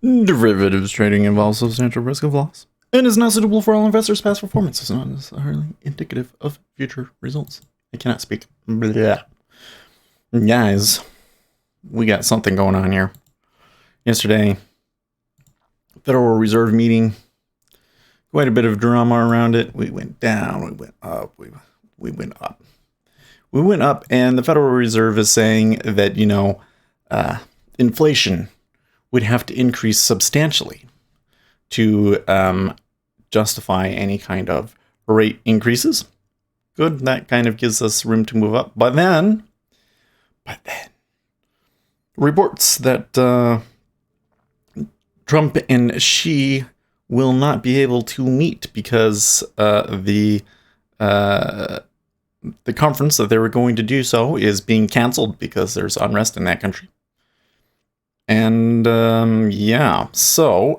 Derivatives trading involves substantial risk of loss and is not suitable for all investors. Past performance is not necessarily indicative of future results. I cannot speak. Blah. Guys, we got something going on here. Yesterday, Federal Reserve meeting, quite a bit of drama around it. We went down, we went up, we went up. We went up, and the Federal Reserve is saying that, inflation would have to increase substantially to justify any kind of rate increases. Good, that kind of gives us room to move up. But then, reports that Trump and Xi will not be able to meet because the conference that they were going to do so is being canceled because there's unrest in that country. And so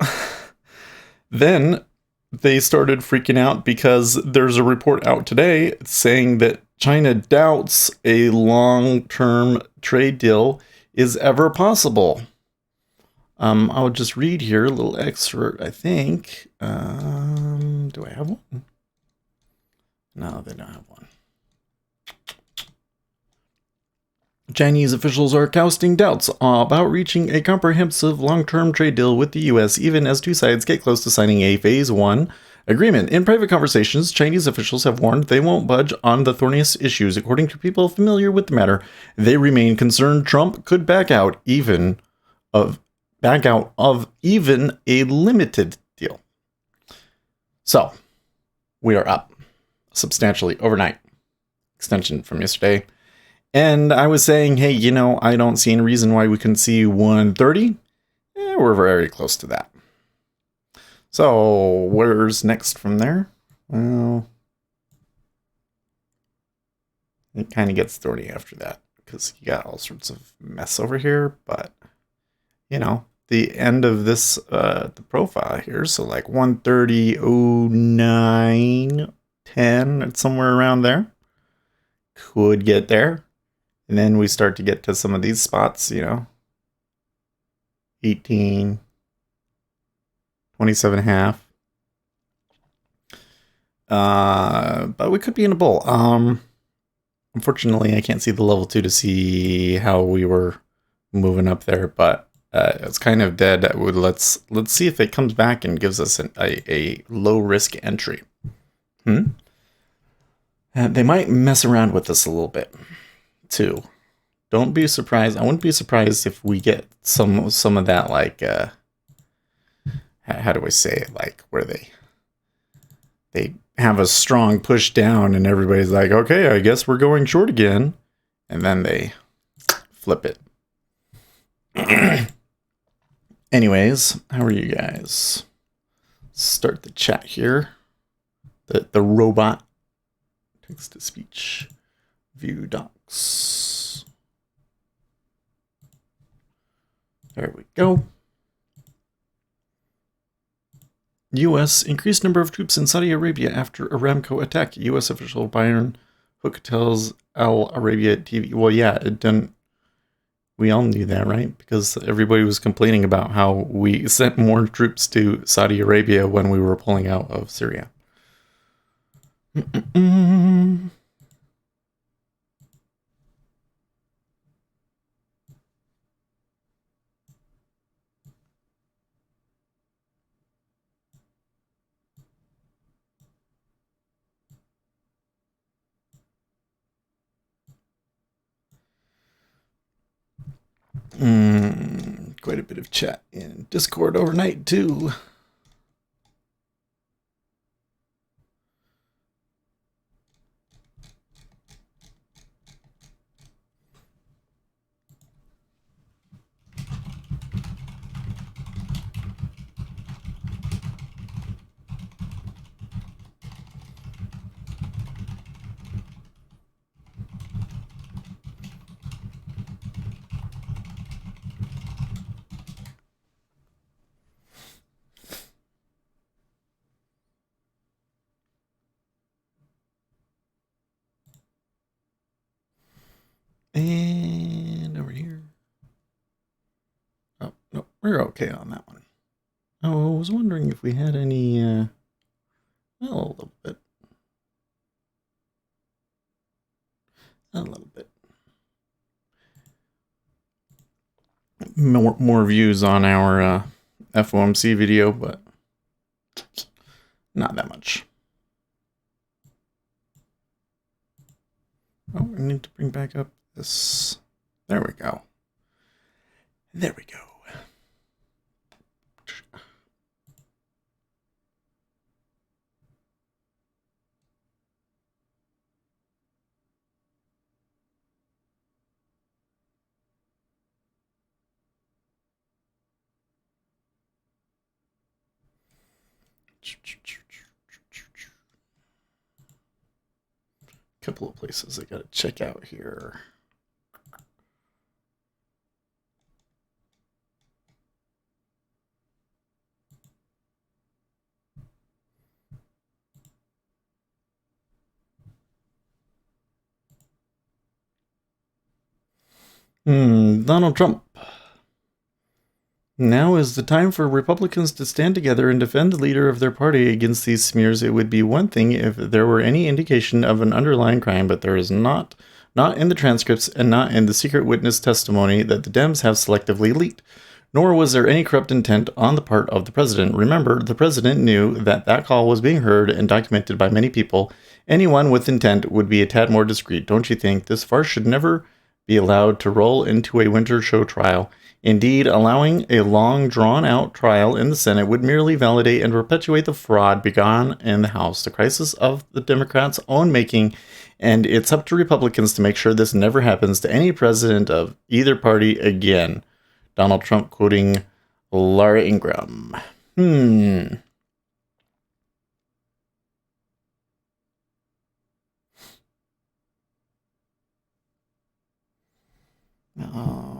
then they started freaking out because there's a report out today saying that China doubts a long-term trade deal is ever possible. I'll just read here a little excerpt, I think. Do I have one? No, they don't have one. Chinese officials are casting doubts about reaching a comprehensive long-term trade deal with the U.S., even as two sides get close to signing a Phase 1 agreement. In private conversations, Chinese officials have warned they won't budge on the thorniest issues. According to people familiar with the matter, they remain concerned Trump could back out of even a limited deal. So, we are up substantially overnight. Extension from yesterday. And I was saying, hey, I don't see any reason why we couldn't see 130. We're very close to that. So, where's next from there? Well, it kind of gets thorny after that because you got all sorts of mess over here. But, the end of this, the profile here, so like 130.09, 10, it's somewhere around there. Could get there. And then we start to get to some of these spots, 18, 27.5. But we could be in a bull. Unfortunately, I can't see the level 2 to see how we were moving up there, but it's kind of dead. Let's see if it comes back and gives us a low risk entry. They might mess around with this a little bit too. Don't be surprised. I wouldn't be surprised if we get some of that, like how do I say it, like where they have a strong push down and everybody's like, okay, I guess we're going short again, and then they flip it. Anyways, how are you guys? Start the chat here. The robot text to speech view docs. There we go. U.S. increased number of troops in Saudi Arabia after Aramco attack. U.S. official Byron Hook tells Al Arabia TV. Well, yeah, it didn't. We all knew that, right? Because everybody was complaining about how we sent more troops to Saudi Arabia when we were pulling out of Syria. Quite a bit of chat in Discord overnight, too. And over here. Oh, no, we're okay on that one. Oh, I was wondering if we had any, well, a little bit. A little bit. More views on our FOMC video, but not that much. Oh, I need to bring back up this. There we go. There we go. Couple of places I gotta check out here. Donald Trump. Now is the time for Republicans to stand together and defend the leader of their party against these smears. It would be one thing if there were any indication of an underlying crime, but there is not in the transcripts and not in the secret witness testimony that the Dems have selectively leaked. Nor was there any corrupt intent on the part of the president. Remember, the president knew that that call was being heard and documented by many people. Anyone with intent would be a tad more discreet, don't you think? This farce should never be allowed to roll into a winter show trial. Indeed, allowing a long, drawn-out trial in the Senate would merely validate and perpetuate the fraud begun in the House, the crisis of the Democrats' own making, and it's up to Republicans to make sure this never happens to any president of either party again. Donald Trump quoting Laura Ingraham.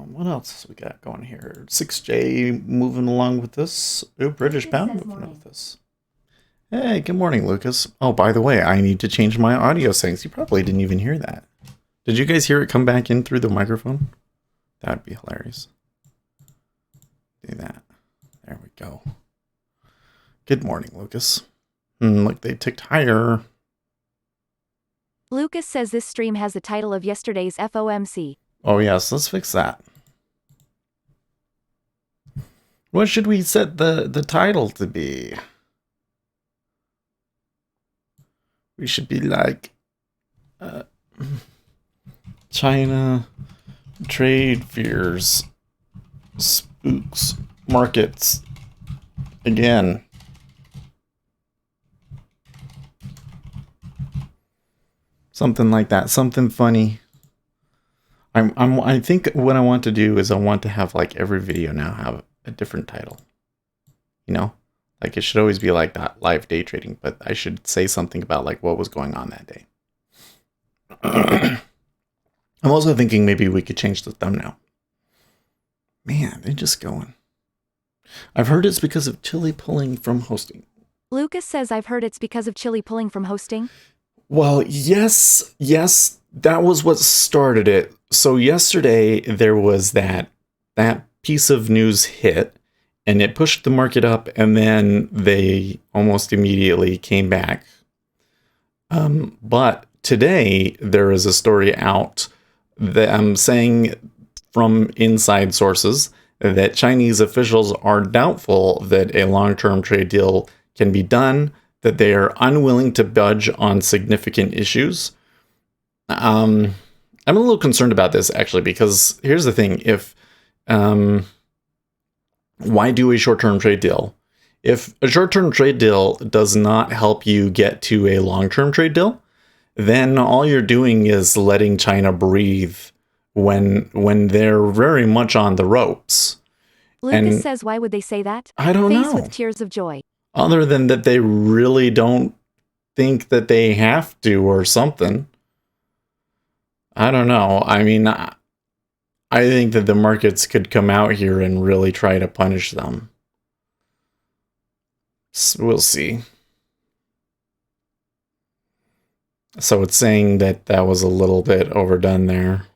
What else we got going here? 6J moving along with this. Oh, British Pound moving along with this. Hey, good morning, Lucas. Oh, by the way, I need to change my audio settings. You probably didn't even hear that. Did you guys hear it come back in through the microphone? That'd be hilarious. Do that. There we go. Good morning, Lucas. Look, they ticked higher. Lucas says this stream has the title of yesterday's FOMC. Oh, yes, let's fix that. What should we set the title to be? We should be like China trade fears, spooks, markets again. Something like that, something funny. I think what I want to do is I want to have like every video now have a different title. You know, like it should always be like that, live day trading, but I should say something about like what was going on that day. I'm also thinking maybe we could change the thumbnail. Man, they're just going. I've heard it's because of Chile pulling from hosting. Lucas says I've heard it's because of Chile pulling from hosting. Well, yes, that was what started it. So yesterday there was that piece of news hit and it pushed the market up and then they almost immediately came back. But today there is a story out that I'm saying from inside sources that Chinese officials are doubtful that a long-term trade deal can be done, that they are unwilling to budge on significant issues. I'm a little concerned about this actually, because here's the thing. If, why do a short-term trade deal? If a short-term trade deal does not help you get to a long-term trade deal, then all you're doing is letting China breathe when they're very much on the ropes. Lucas says why would they say that? I don't know. With tears of joy. Other than that they really don't think that they have to or something. I don't know. I mean, I think that the markets could come out here and really try to punish them. We'll see. So it's saying that was a little bit overdone there.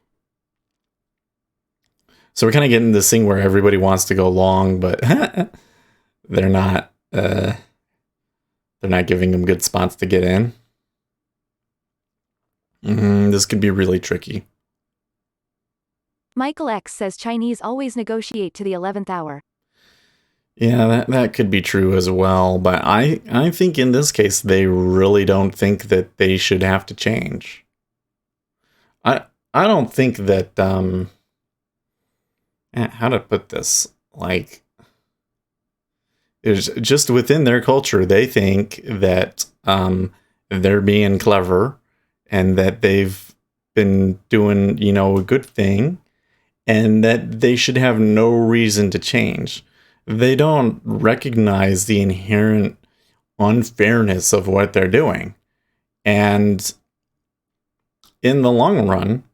So we're kind of getting this thing where everybody wants to go long, but they're not giving them good spots to get in. This could be really tricky. Michael X says Chinese always negotiate to the 11th hour. Yeah, that could be true as well, but I think in this case they really don't think that they should have to change. I don't think that how to put this, like, it's just within their culture they think that they're being clever and that they've been doing, you know, a good thing and that they should have no reason to change. They don't recognize the inherent unfairness of what they're doing. And in the long run,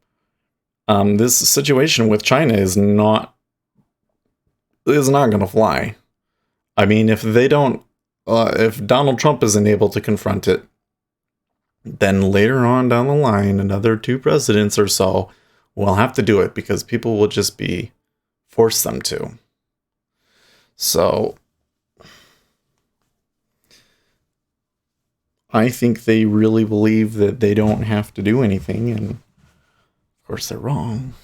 this situation with China is not going to fly. I mean, if they don't, if Donald Trump isn't able to confront it, then later on down the line, another 2 presidents or so will have to do it because people will just be force them to. So I think they really believe that they don't have to do anything, and of course they're wrong.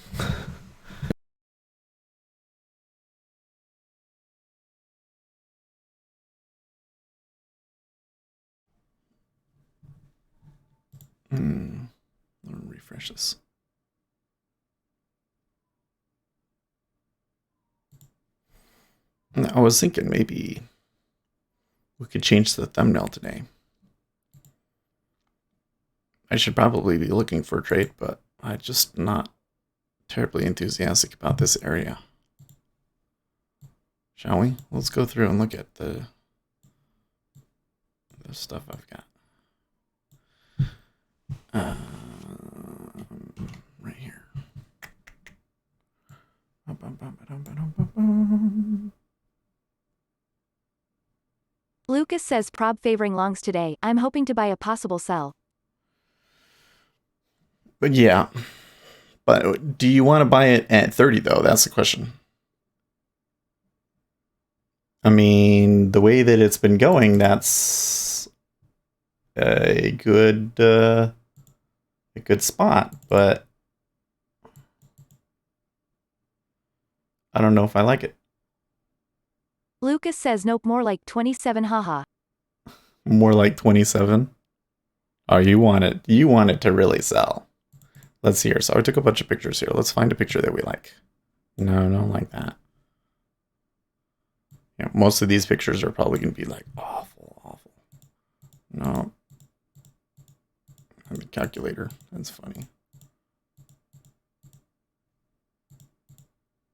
Let me refresh this. I was thinking maybe we could change the thumbnail today. I should probably be looking for a trade, but I'm just not terribly enthusiastic about this area. Shall we? Let's go through and look at the stuff I've got. Right here. Lucas says prob favoring longs today. I'm hoping to buy a possible sell. But yeah. But do you want to buy it at 30 though? That's the question. I mean, the way that it's been going, that's a good spot, but I don't know if I like it. Lucas says nope, more like 27, haha. More like 27. Oh, you want it to really sell. Let's see here. So I took a bunch of pictures here. Let's find a picture that we like. No, not like that. Yeah, most of these pictures are probably going to be like awful. No. The calculator. That's funny.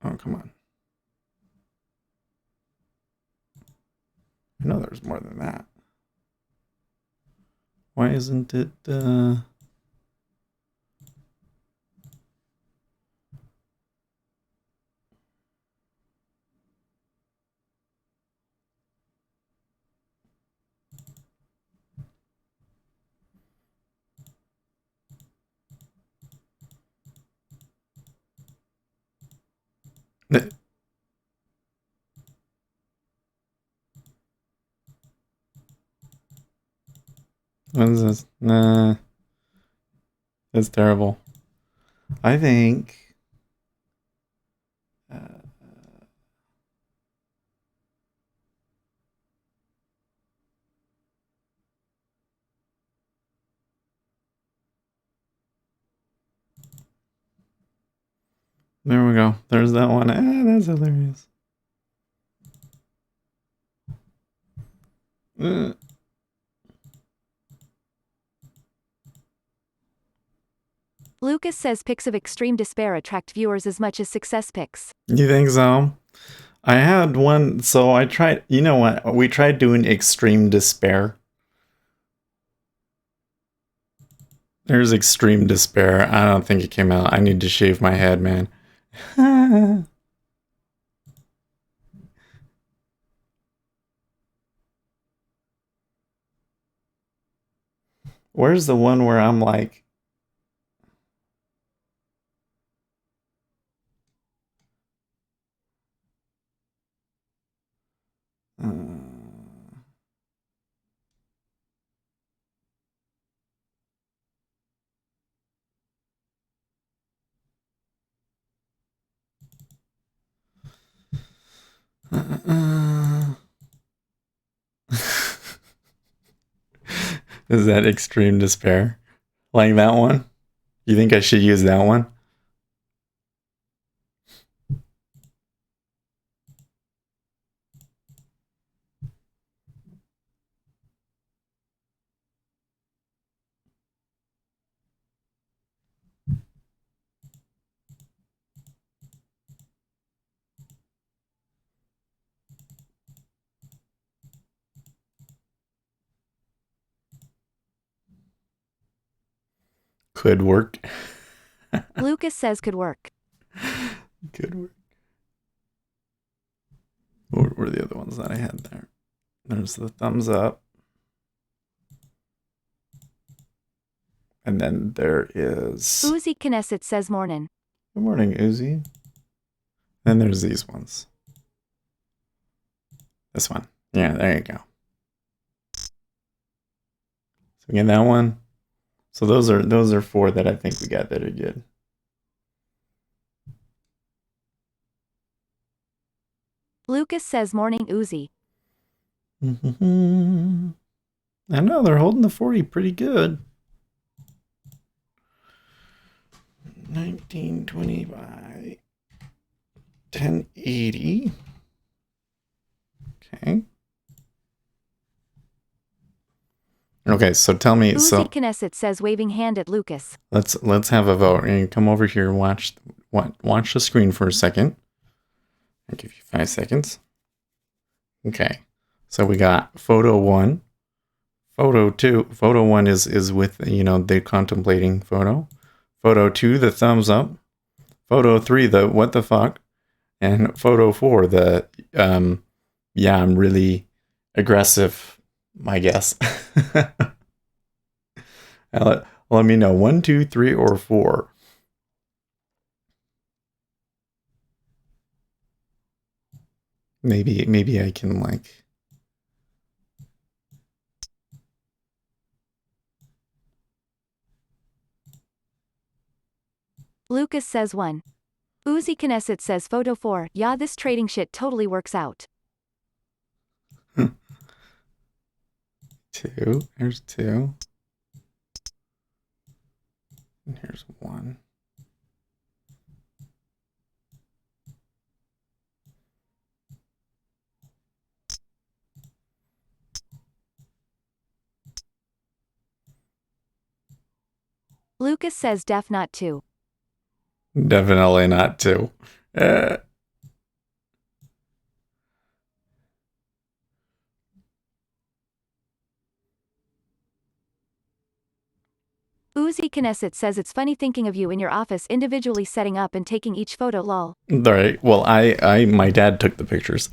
Oh, come on. I know there's more than that. Why isn't it, what is this? Nah. That's terrible. I think... there we go. There's that one. That's hilarious. Lucas says pics of extreme despair attract viewers as much as success pics. You think so? I had one, so I tried, you know what? We tried doing extreme despair. There's extreme despair. I don't think it came out. I need to shave my head, man. Where's the one where I'm like... Is that extreme despair? Like that one? You think I should use that one? Could work. Lucas says could work. Could work. What were the other ones that I had there? There's the thumbs up. And then there is... Uzi Knesset says morning. Good morning, Uzi. Then there's these ones. This one. Yeah, there you go. So again, that one. So those are 4 that I think we got that are good. Lucas says morning Uzi. I know, they're holding the 40 pretty good. 1920 by 1080. Okay. Okay, so tell me. Uzi Knesset says waving hand at Lucas. Let's have a vote. And come over here and watch the screen for a second. I'll give you 5 seconds. Okay. So we got photo 1, photo 2. Photo 1 is with, the contemplating photo. Photo 2, the thumbs up. Photo 3, the what the fuck. And photo 4, the yeah, I'm really aggressive, I guess. let me know. 1, 2, 3, or 4. Maybe I can like... Lucas says 1. Uzi Knesset says photo 4. Yeah, this trading shit totally works out. 2. Here's 2. And here's 1. Lucas says def not 2. Definitely not 2. Uzi Knesset says it's funny thinking of you in your office individually setting up and taking each photo lol. All right. Well, my dad took the pictures.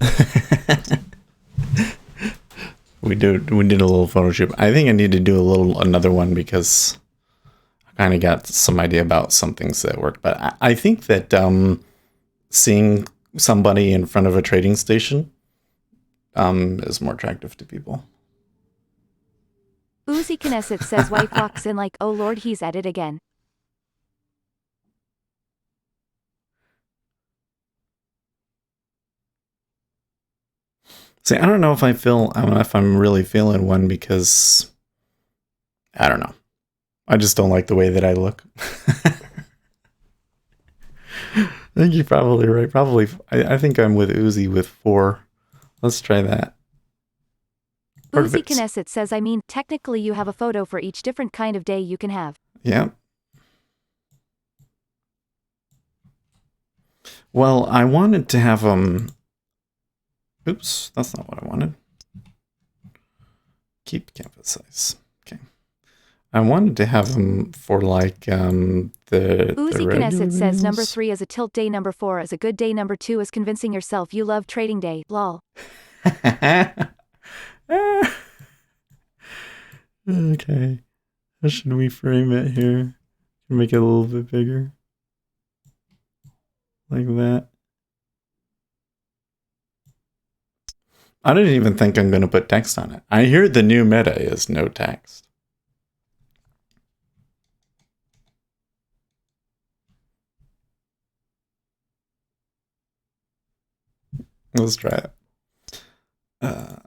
we did a little photo shoot. I think I need to do another one because I kind of got some idea about some things that work. But I think that seeing somebody in front of a trading station is more attractive to people. Uzi Knesset says wife walks in like, oh lord, he's at it again. See, I don't know if I'm really feeling one because I don't know. I just don't like the way that I look. I think you're probably right. I think I'm with Uzi with 4. Let's try that. Uzi Knesset says I mean, technically you have a photo for each different kind of day you can have. Yeah. Well, I wanted to have oops, that's not what I wanted. Keep canvas size. Okay. I wanted to have them for like the Uzi Knesset says number videos. 3 is a tilt day, number 4 is a good day, number 2 is convincing yourself you love trading day, lol. Okay. How should we frame it here? Make it a little bit bigger. Like that. I don't even think I'm going to put text on it. I hear the new meta is no text. Let's try it.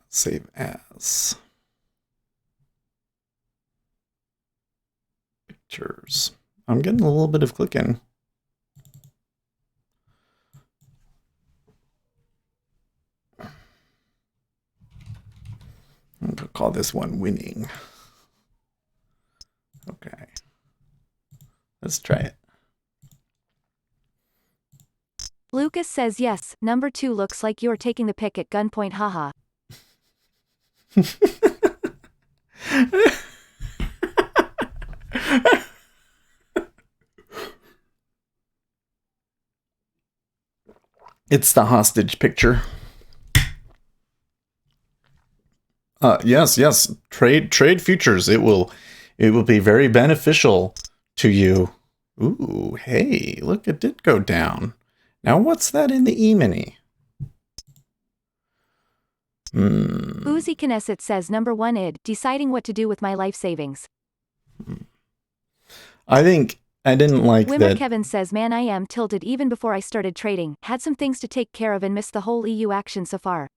Save as. Pictures. I'm getting a little bit of clicking. I'm going to call this one winning. Okay. Let's try it. Lucas says yes, number 2 looks like you're taking the pick at gunpoint, haha. It's the hostage picture. Yes. Trade futures. It will be very beneficial to you. Ooh, hey, look, it did go down. Now what's that in the E-mini? Uzi Knesset says number 1 id, deciding what to do with my life savings. I think I didn't like Wimmer that. Kevin says man I am tilted even before I started trading, had some things to take care of and missed the whole EU action so far.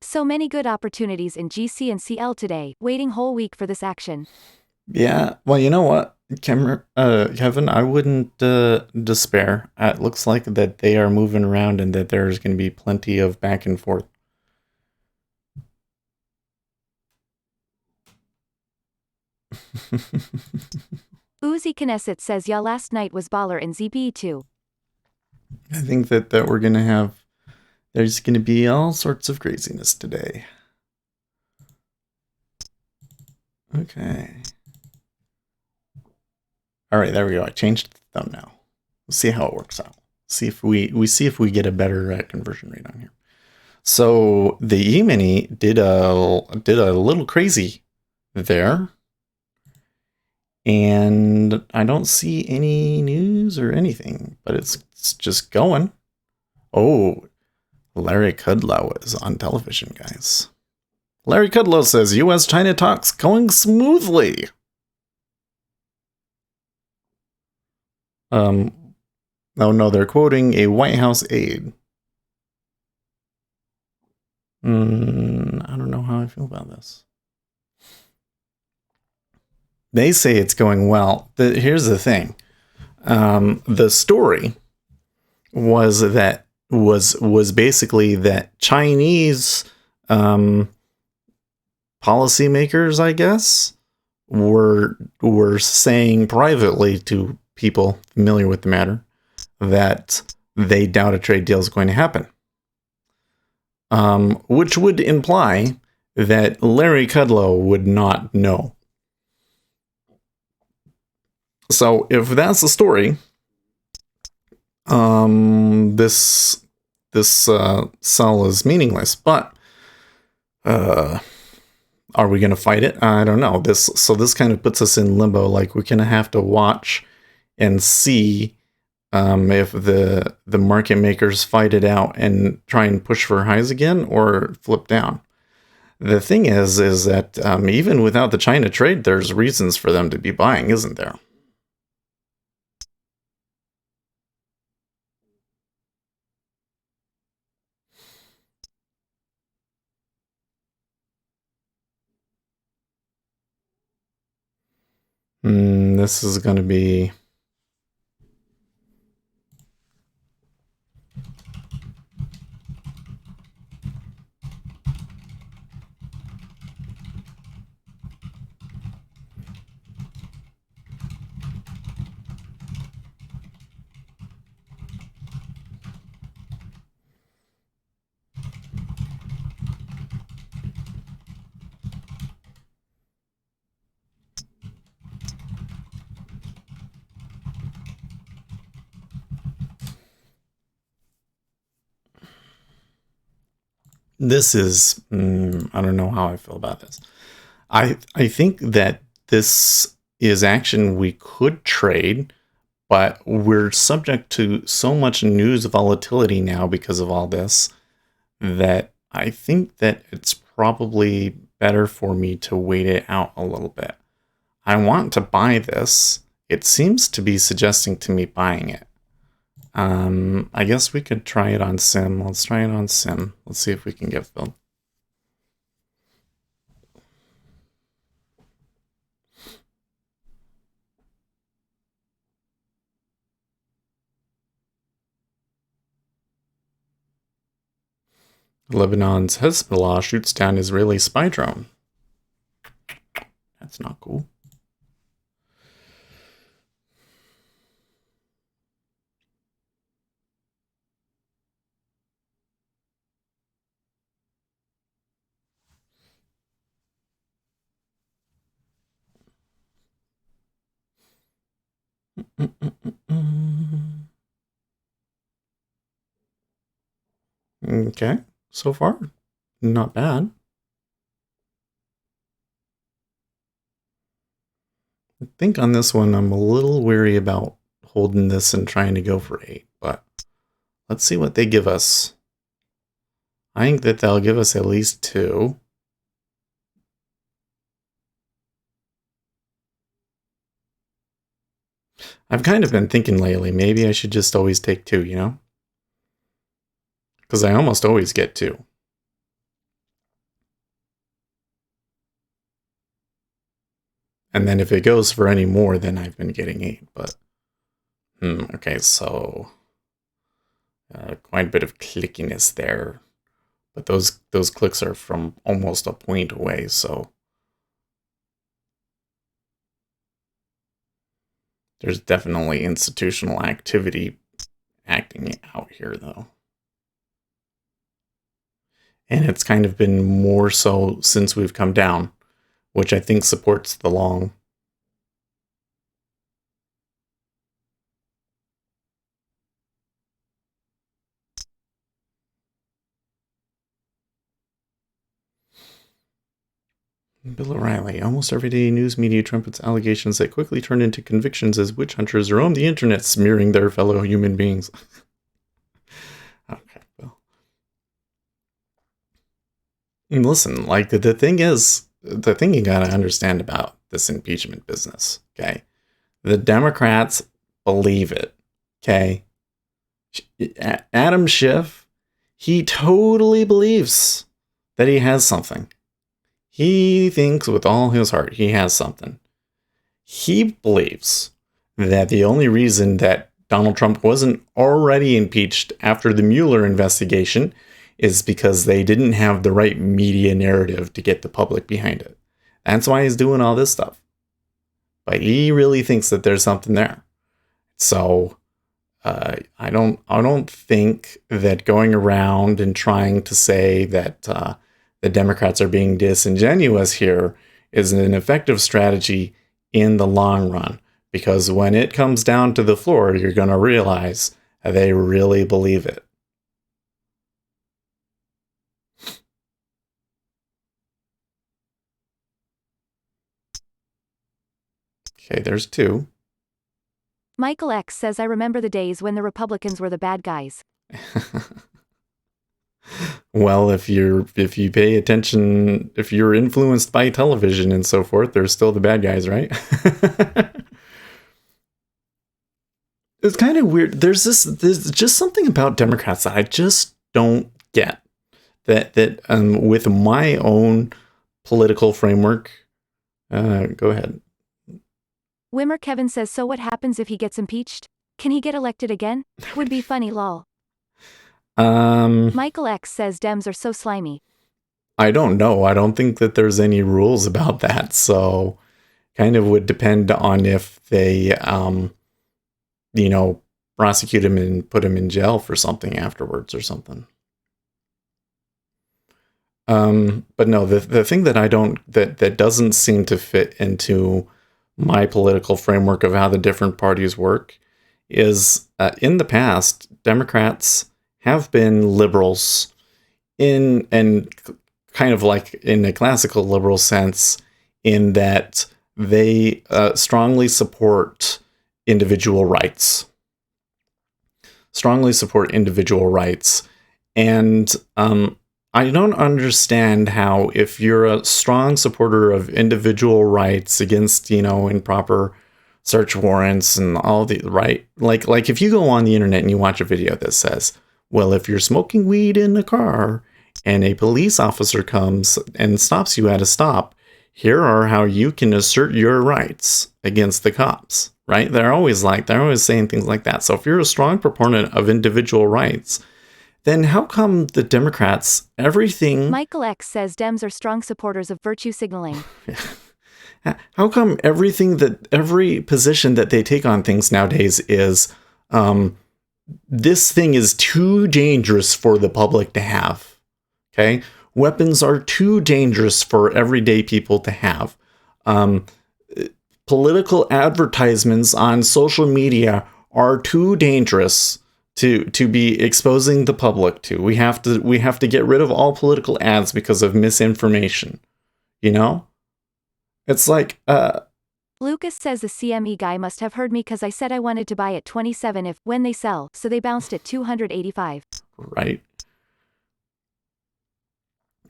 So many good opportunities in GC and CL today, waiting whole week for this action. Yeah, well, you know what, Kevin, I wouldn't despair. It looks like that they are moving around and that there's going to be plenty of back and forth. Uzi Knesset says yeah last night was baller in ZBE too. I think that we're going to have, there's going to be all sorts of craziness today. Okay. All right, there we go. I changed the thumbnail. We'll see how it works out. See if we see if we get a better conversion rate on here. So the E-mini did a little crazy there. And I don't see any news or anything, but it's just going. Oh, Larry Kudlow is on television, guys. Larry Kudlow says U.S.-China talks going smoothly. Oh no, they're quoting a White House aide. I don't know how I feel about this. They say it's going well. Here's the thing. The story was that was basically that Chinese policymakers, I guess, were saying privately to people familiar with the matter that they doubt a trade deal is going to happen. Which would imply that Larry Kudlow would not know. So if that's the story, this sell is meaningless. But are we going to fight it? I don't know. This kind of puts us in limbo. Like we're going to have to watch and see if the market makers fight it out and try and push for highs again or flip down. The thing is that even without the China trade, there's reasons for them to be buying, isn't there? This is going to be... This is, I don't know how I feel about this. I think that this is action we could trade, but we're subject to so much news volatility now because of all this that I think that it's probably better for me to wait it out a little bit. I want to buy this. It seems to be suggesting to me buying it. I guess we could try it on Sim. Let's try it on Sim. Let's see if we can get filled. Lebanon's Hezbollah shoots down Israeli spy drone. That's not cool. Okay, so far, not bad. I think on this one, I'm a little weary about holding this and trying to go for 8, but let's see what they give us. I think that they'll give us at least 2. I've kind of been thinking lately, maybe I should just always take 2, you know? Because I almost always get 2. And then if it goes for any more, then I've been getting 8, but... okay, so... quite a bit of clickiness there. But those clicks are from almost a point away, so... There's definitely institutional activity acting out here, though. And it's kind of been more so since we've come down, which I think supports the long. Bill O'Reilly. Almost every day, news media trumpets allegations that quickly turn into convictions as witch hunters roam the internet, smearing their fellow human beings. Okay, well. Listen, like, the thing you gotta understand about this impeachment business, okay? The Democrats believe it, okay? Adam Schiff, he totally believes that he has something. He thinks with all his heart he has something. He believes that the only reason that Donald Trump wasn't already impeached after the Mueller investigation is because they didn't have the right media narrative to get the public behind it. That's why he's doing all this stuff. But he really thinks that there's something there. So I don't think that going around and trying to say that the Democrats are being disingenuous here is an effective strategy in the long run. Because when it comes down to the floor, you're going to realize they really believe it. Okay, there's 2. Michael X says, I remember the days when the Republicans were the bad guys. Well, if you pay attention, if you're influenced by television and so forth, they're still the bad guys, right? It's kind of weird. There's just something about Democrats that I just don't get. That with my own political framework, go ahead. Wimmer Kevin says, so what happens if he gets impeached? Can he get elected again? Would be funny, lol. Michael X says Dems are so slimy. I don't know. I don't think that there's any rules about that. So kind of would depend on if they, prosecute him and put him in jail for something afterwards or something. But no, the thing that that doesn't seem to fit into my political framework of how the different parties work is in the past, Democrats have been liberals and kind of like in a classical liberal sense in that they strongly support individual rights. And I don't understand how, if you're a strong supporter of individual rights against, improper search warrants and all the right, like if you go on the internet and you watch a video that says, well, if you're smoking weed in a car and a police officer comes and stops you at a stop, here are how you can assert your rights against the cops, right? They're always saying things like that. So if you're a strong proponent of individual rights, then how come the Democrats, everything... Michael X says Dems are strong supporters of virtue signaling. How come every position that they take on things nowadays is, this thing is too dangerous for the public to have, okay? Weapons are too dangerous for everyday people to have. Political advertisements on social media are too dangerous to be exposing the public to. We have to get rid of all political ads because of misinformation. It's like Lucas says the CME guy must have heard me because I said I wanted to buy at 27 when they sell, so they bounced at 285. Right.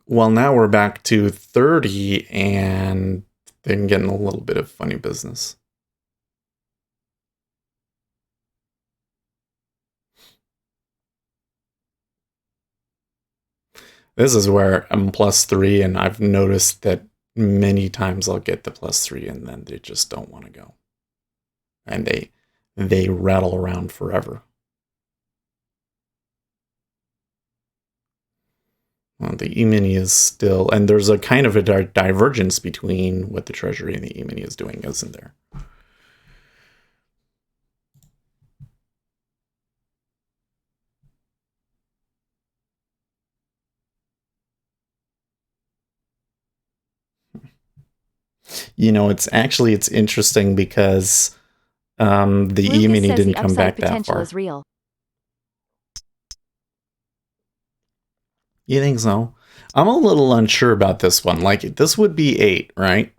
Well, now we're back to 30 and they're getting a little bit of funny business. This is where I'm +3, and I've noticed that many times I'll get the +3 and then they just don't want to go. And they rattle around forever. Well, the E-mini is still, and there's a kind of a divergence between what the Treasury and the E-mini is doing, isn't there? It's interesting because the E-mini didn't come back that far. Is real. You think so? I'm a little unsure about this one. Like, this would be 8, right?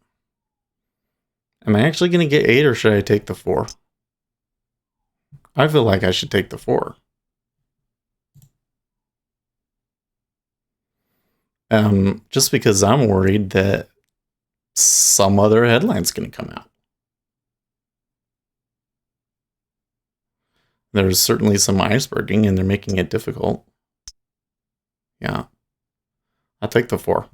Am I actually going to get 8, or should I take the 4? I feel like I should take the 4. Just because I'm worried that some other headline's going to come out. There's certainly some iceberging, and they're making it difficult. Yeah. I'll take the 4.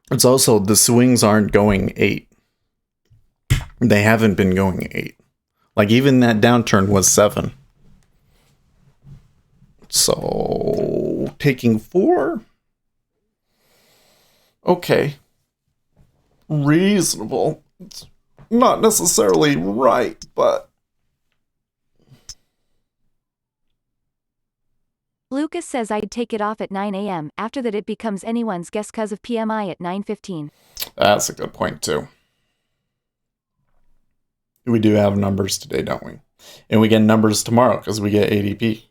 It's also, the swings aren't going 8. They haven't been going 8. Like, even that downturn was 7. So, taking 4? Okay. Reasonable. It's not necessarily right, but... Lucas says I'd take it off at 9 a.m. After that it becomes anyone's guess cause of PMI at 9:15. That's a good point, too. We do have numbers today, don't we? And we get numbers tomorrow because we get ADP.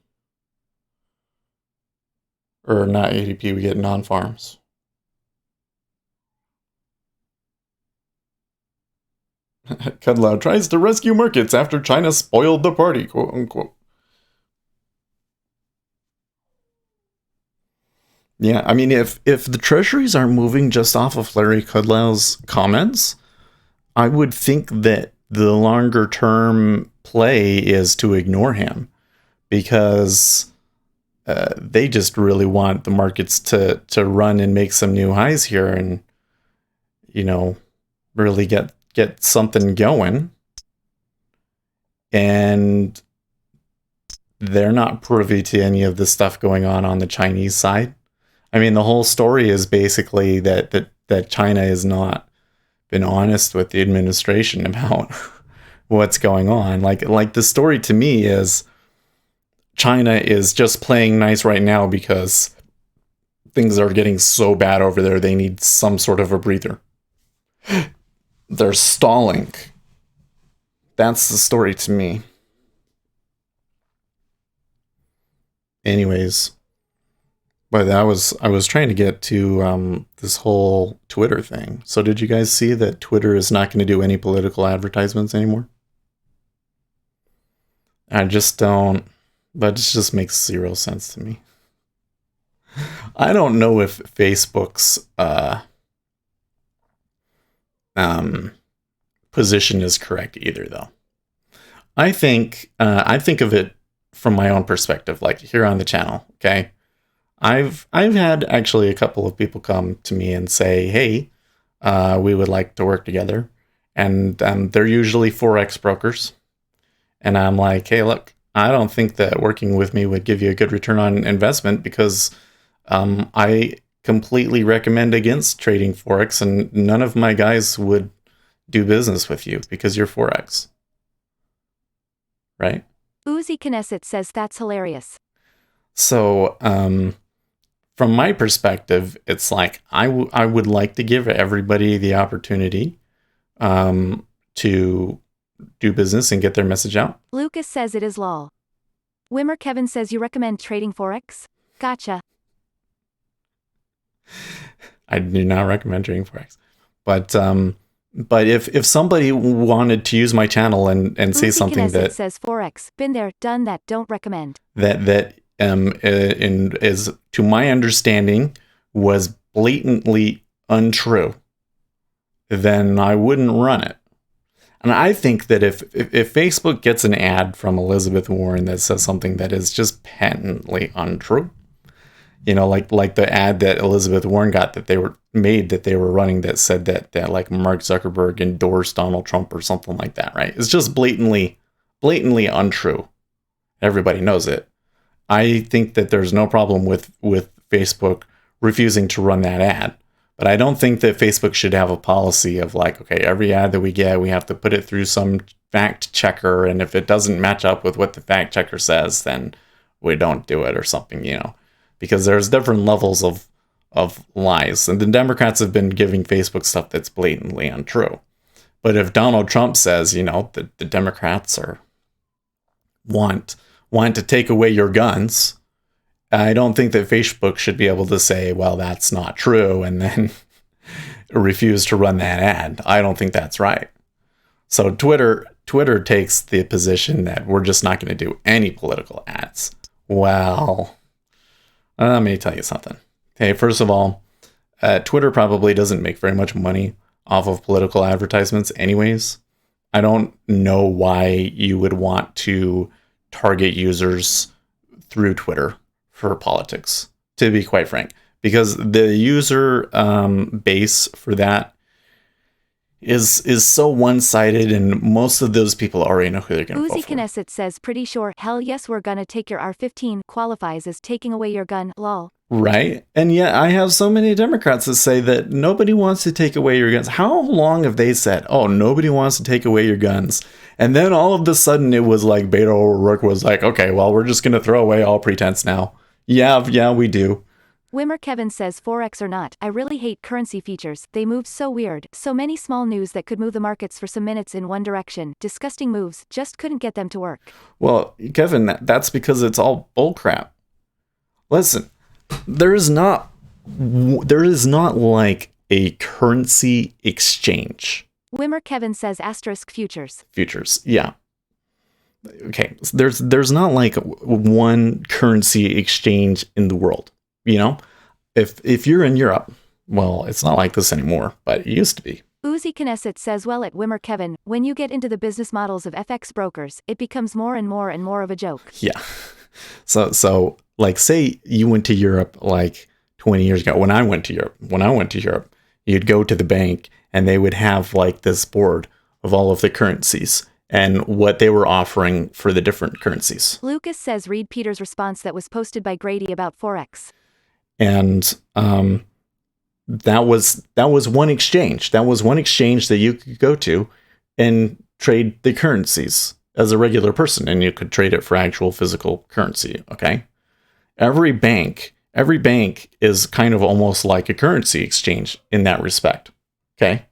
Or not ADP, we get non-farms. Kudlow tries to rescue markets after China spoiled the party, quote unquote. Yeah, I mean, if the treasuries are moving just off of Larry Kudlow's comments, I would think that the longer term play is to ignore him, because they just really want the markets to run and make some new highs here, and really get something going. And they're not privy to any of the stuff going on the Chinese side. I mean, the whole story is basically that China has not been honest with the administration about what's going on. Like the story to me is China is just playing nice right now because things are getting so bad over there. They need some sort of a breather. They're stalling. That's the story to me. Anyways, but I was trying to get to this whole Twitter thing. So did you guys see that Twitter is not going to do any political advertisements anymore? I just don't. That just makes zero sense to me. I don't know if Facebook's position is correct either, though. I think of it from my own perspective, like here on the channel. Okay, I've had actually a couple of people come to me and say, "Hey, we would like to work together," and they're usually Forex brokers, and I'm like, "Hey, look, I don't think that working with me would give you a good return on investment because I completely recommend against trading Forex, and none of my guys would do business with you because you're Forex." Right? Uzi Knesset says that's hilarious. So, from my perspective, it's like I would like to give everybody the opportunity to do business and get their message out. Lucas says it is lol. Wimmer Kevin says you recommend trading Forex? Gotcha. I do not recommend trading Forex. But if somebody wanted to use my channel and say Uzi something Knesset that says Forex, been there, done that, don't recommend. that is, to my understanding, was blatantly untrue, then I wouldn't run it. And I think that if Facebook gets an ad from Elizabeth Warren that says something that is just patently untrue, you know, like the ad that Elizabeth Warren got that they were running that said that like Mark Zuckerberg endorsed Donald Trump or something like that, right? It's just blatantly untrue. Everybody knows it. I think that there's no problem with Facebook refusing to run that ad. But I don't think that Facebook should have a policy of like, okay, every ad that we get, we have to put it through some fact checker, and if it doesn't match up with what the fact checker says, then we don't do it or something, you know. Because there's different levels of lies. And the Democrats have been giving Facebook stuff that's blatantly untrue. But if Donald Trump says, you know, that the Democrats want to take away your guns, I don't think that Facebook should be able to say, well, that's not true, and then refuse to run that ad. I don't think that's right. So Twitter takes the position that we're just not going to do any political ads. Well, let me tell you something. Hey, first of all, Twitter probably doesn't make very much money off of political advertisements anyways. I don't know why you would want to target users through Twitter for politics, to be quite frank, because the user base for that is so one-sided, and most of those people already know who they're going to vote Uzi for. Knesset says pretty sure, hell yes, we're gonna take your R15, qualifies as taking away your gun, lol. Right? And yet I have so many Democrats that say that nobody wants to take away your guns. How long have they said, oh, nobody wants to take away your guns? And then all of a sudden it was like Beto O'Rourke was like, okay, well, we're just going to throw away all pretense now. Yeah, we do. Wimmer Kevin says Forex or not, I really hate currency features, they move so weird, so many small news that could move the markets for some minutes in one direction, disgusting moves, just couldn't get them to work. Well, Kevin, that's because it's all bullcrap. Listen, there is not like a currency exchange. Wimmer Kevin says asterisk futures. Futures, yeah. Okay, so there's not like one currency exchange in the world. You know, if you're in Europe, well, it's not like this anymore, but it used to be. Uzi Knesset says, well, at Wimmer Kevin, when you get into the business models of FX brokers, it becomes more and more of a joke. Yeah. So like, say you went to Europe like 20 years ago. When I went to Europe, you'd go to the bank and they would have like this board of all of the currencies and what they were offering for the different currencies. Lucas says read Peter's response that was posted by Grady about Forex. And that was one exchange. That was one exchange that you could go to and trade the currencies as a regular person, and you could trade it for actual physical currency. Okay, every bank is kind of almost like a currency exchange in that respect. Okay,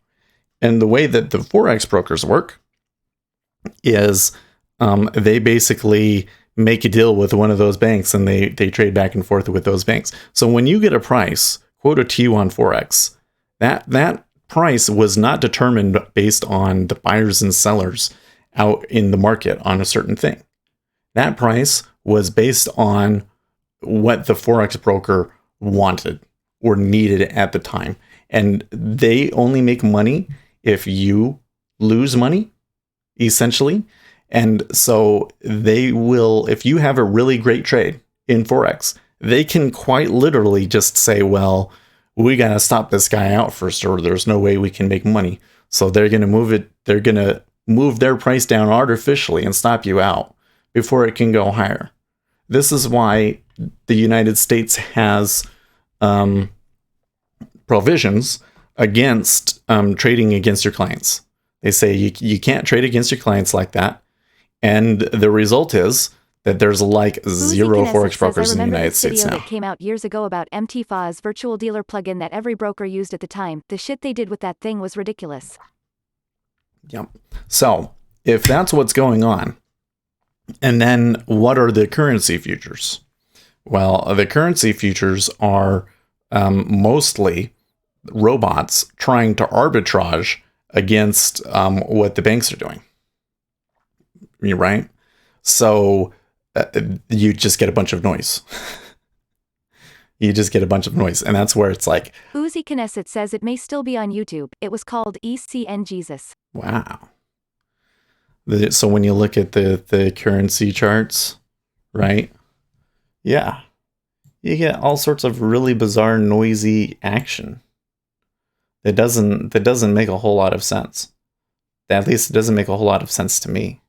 and the way that the Forex brokers work is they basically make a deal with one of those banks and they trade back and forth with those banks. So when you get a price quoted to you on Forex, that price was not determined based on the buyers and sellers out in the market on a certain thing. That price was based on what the Forex broker wanted or needed at the time. And they only make money if you lose money, essentially. And so they will, if you have a really great trade in Forex, they can quite literally just say, well, we got to stop this guy out first, or there's no way we can make money. So they're going to move it. They're going to move their price down artificially and stop you out before it can go higher. This is why the United States has provisions against trading against your clients. They say you can't trade against your clients like that. And the result is that there's like zero Forex brokers in the United States now. That came out years ago about MTFA's virtual dealer plugin that every broker used at the time. The shit they did with that thing was ridiculous. Yep. So if that's what's going on, and then what are the currency futures? Well, the currency futures are mostly robots trying to arbitrage against what the banks are doing. You're right. So you just get a bunch of noise. You just get a bunch of noise. And that's where it's like... Uzi Knesset says it may still be on YouTube. It was called ECN Jesus. Wow. So when you look at the currency charts, right? Yeah. You get all sorts of really bizarre, noisy action. That doesn't make a whole lot of sense. At least it doesn't make a whole lot of sense to me.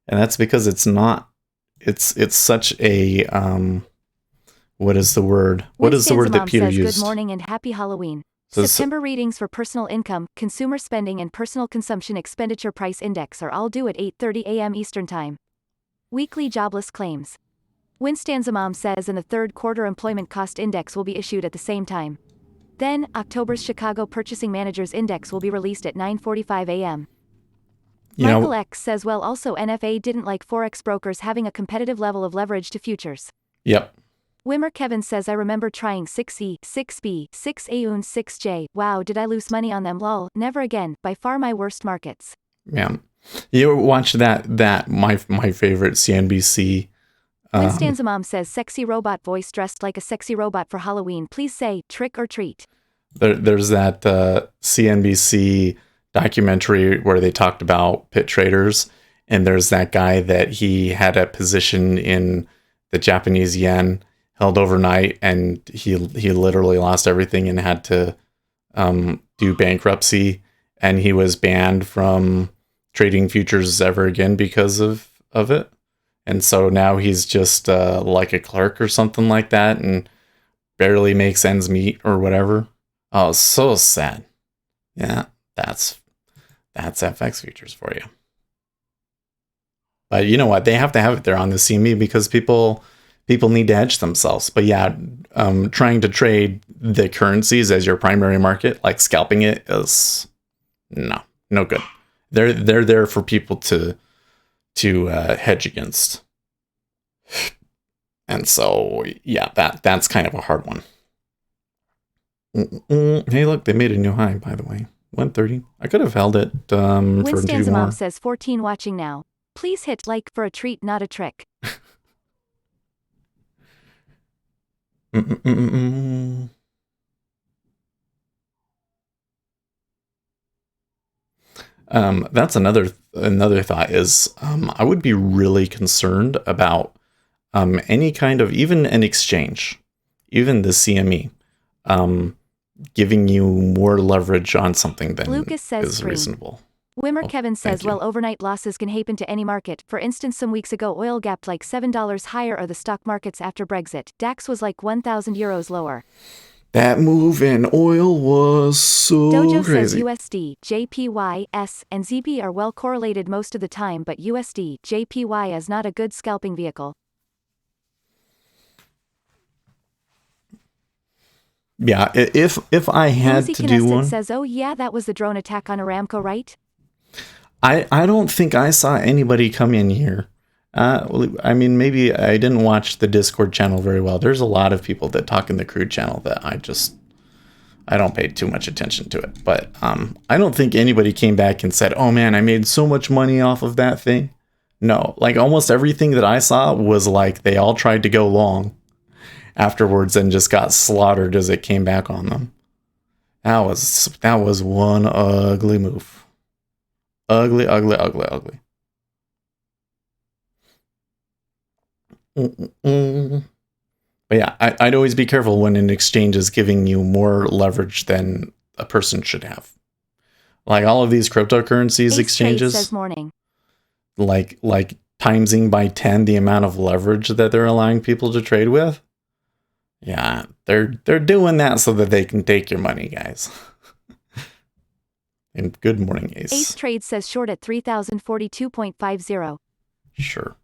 And that's because it's such a what is the word? What is the word that Peter used? Good morning and happy Halloween. So September readings for personal income, consumer spending and personal consumption expenditure price index are all due at 8:30 a.m. Eastern Time. Weekly jobless claims. Winstanzamam says in the third quarter employment cost index will be issued at the same time. Then, October's Chicago Purchasing Managers Index will be released at 9:45 a.m. Michael X says also NFA didn't like Forex brokers having a competitive level of leverage to futures. Yep. Wimmer Kevin says I remember trying 6E, 6B, 6A and 6J. Wow, did I lose money on them? Lol, never again. By far my worst markets. Yeah. You watch that my favorite CNBC. Winstanzamam says sexy robot voice dressed like a sexy robot for Halloween. Please say trick or treat. There's that CNBC documentary where they talked about pit traders, and there's that guy that he had a position in the Japanese yen held overnight, and he literally lost everything and had to do bankruptcy, and he was banned from trading futures ever again because of it. And so now he's just like a clerk or something like that, and barely makes ends meet or whatever. Oh, so sad. Yeah, that's FX futures for you. But you know what? They have to have it there on the CME because people need to hedge themselves. But yeah, trying to trade the currencies as your primary market, like scalping it, is no good. They're there for people to hedge against. And so yeah, that's kind of a hard one. Hey, look, they made a new high, by the way. 130. I could have held it for a few more. Says 14 watching now. Please hit like for a treat, not a trick. That's another thought is I would be really concerned about any kind of, even an exchange, even the CME, giving you more leverage on something than Lucas says is reasonable. Wimmer Kevin says, well, overnight losses can happen to any market. For instance, some weeks ago, oil gapped like $7 higher, or the stock markets after Brexit. DAX was like 1,000 euros lower. That move in oil was so Dojo crazy. says USD, JPY, S, and ZB are well correlated most of the time, but USD, JPY is not a good scalping vehicle. Yeah, if I had to do one, says, oh yeah, that was the drone attack on Aramco, right? I don't think I saw anybody come in here. I mean, maybe I didn't watch the Discord channel very well. There's a lot of people that talk in the crude channel that I don't pay too much attention to it. But I don't think anybody came back and said, oh man, I made so much money off of that thing. No, like almost everything that I saw was like they all tried to go long afterwards and just got slaughtered as it came back on them. That was one ugly move. Ugly, ugly, ugly, ugly. But yeah, I'd always be careful when an exchange is giving you more leverage than a person should have. Like all of these cryptocurrencies exchanges, says morning. like timesing by 10 the amount of leverage that they're allowing people to trade with. Yeah, they're doing that so that they can take your money, guys. And good morning, Ace. Ace Trade says short at 3042.50. Sure.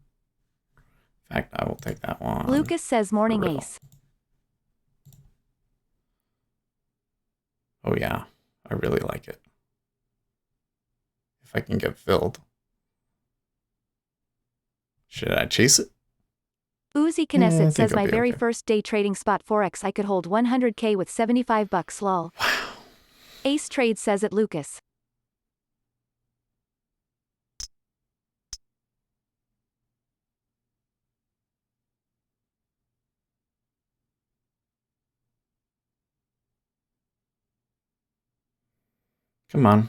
In fact, I will take that one. Lucas says morning, Ace. Oh yeah, I really like it. If I can get filled. Should I chase it? Uzi Knesset says my very first day trading spot Forex I could hold 100k with $75 lol. Wow. Ace Trade says it Lucas. Come on.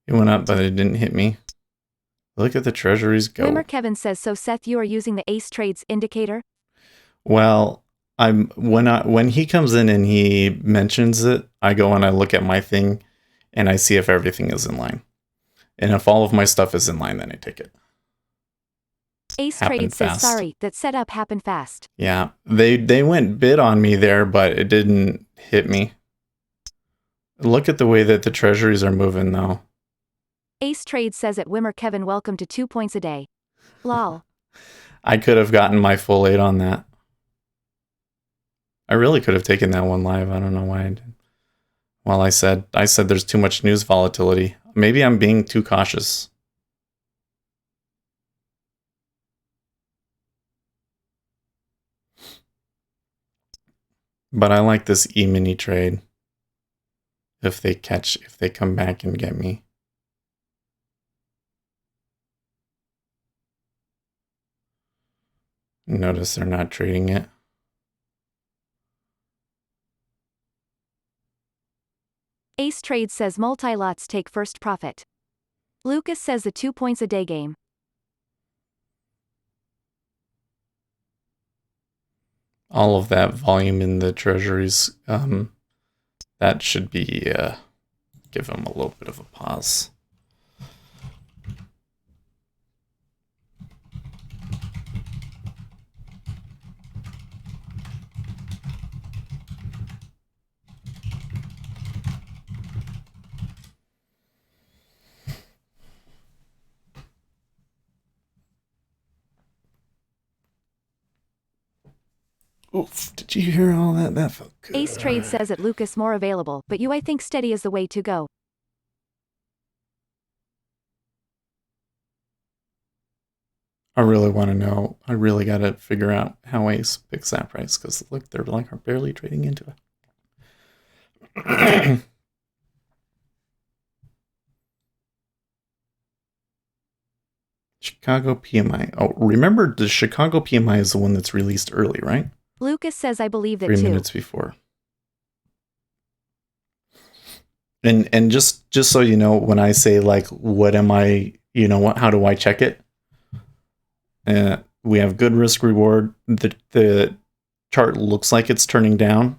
It went up, but it didn't hit me. Look at the treasuries go. Wimmer Kevin says, so Seth, you are using the Ace Trades indicator? Well, when he comes in and he mentions it, I go and I look at my thing and I see if everything is in line. And if all of my stuff is in line, then I take it. Ace Trade says, sorry, that setup happened fast. Yeah, they went bid on me there, but it didn't hit me. Look at the way that the treasuries are moving, though. Ace Trade says at Wimmer Kevin, welcome to 2 points a day. Lol. I could have gotten my full 8 on that. I really could have taken that one live. I don't know why I did. Well, I said there's too much news volatility. Maybe I'm being too cautious. But I like this E-mini trade. If they come back and get me. Notice they're not trading it. Ace Trade says multi-lots take first profit. Lucas says the 2 points a day game. All of that volume in the treasuries, that should be, give them a little bit of a pause. Oof, did you hear all that? That felt good. Ace Trade says at Lucas more available, but I think steady is the way to go. I really want to know. I really got to figure out how Ace picks that price, because look, they're like barely trading into it. Chicago PMI. Oh, remember the Chicago PMI is the one that's released early, right? Lucas says I believe that 3 too. minutes before. And just so you know, when I say like, what am I, how do I check it? We have good risk reward. The chart looks like it's turning down.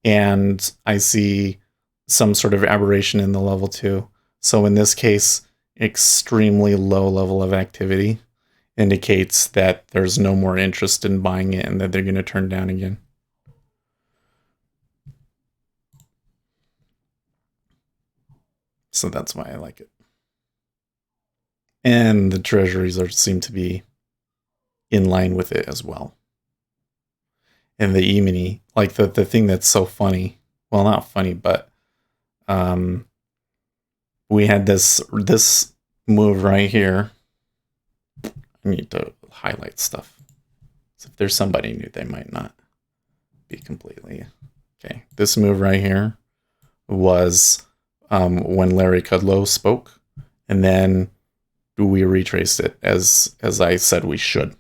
And I see some sort of aberration in the level 2. So in this case, extremely low level of activity indicates that there's no more interest in buying it and that they're going to turn down again. So that's why I like it. And the treasuries seem to be in line with it as well. And the E-mini, like the thing that's so funny, well, not funny, but we had this move right here. I need to highlight stuff. So if there's somebody new, they might not be completely okay. This move right here was when Larry Kudlow spoke, And then we retraced it as I said we should.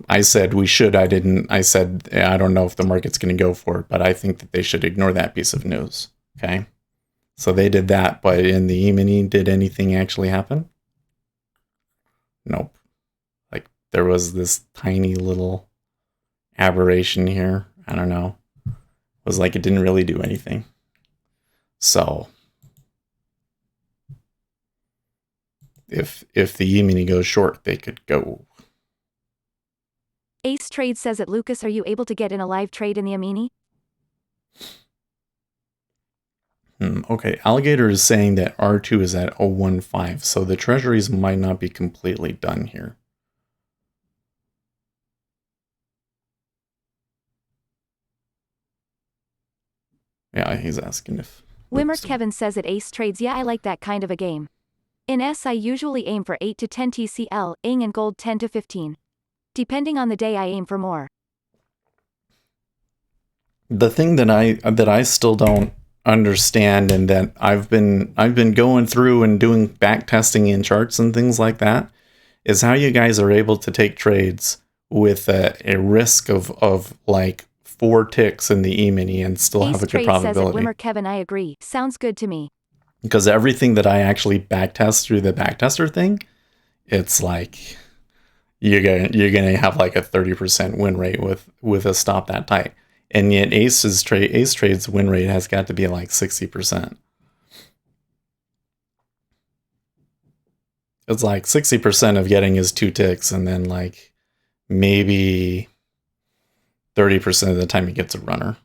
I said we should. I said, I don't know if the market's going to go for it, but I think that they should ignore that piece of news. Okay. So they did that, but in the E-mini, did anything actually happen? Nope. Like there was this tiny little aberration here. I don't know. It was like it didn't really do anything. So if the E-mini goes short, they could go. Ace Trade says at Lucas, are you able to get in a live trade in the E-mini? Okay, Alligator is saying that R2 is at 015, so the treasuries might not be completely done here. Yeah, he's asking if... Wimmer Kevin says at Ace Trades, yeah, I like that kind of a game. In S, I usually aim for 8 to 10 TCL, ING and gold 10 to 15. Depending on the day, I aim for more. The thing that I still don't understand, and that I've been going through and doing back testing in charts and things like that, is how you guys are able to take trades with a risk of like 4 ticks in the E-mini and still Ace have a good Trade probability. Says at Wimmer Kevin, I agree. Sounds good to me. Because everything that I actually backtest through the backtester thing, it's like you're gonna have like a 30% win rate with a stop that tight. And yet Ace Trade's win rate has got to be like 60%. It's like 60% of getting his 2 ticks, and then like maybe 30% of the time he gets a runner.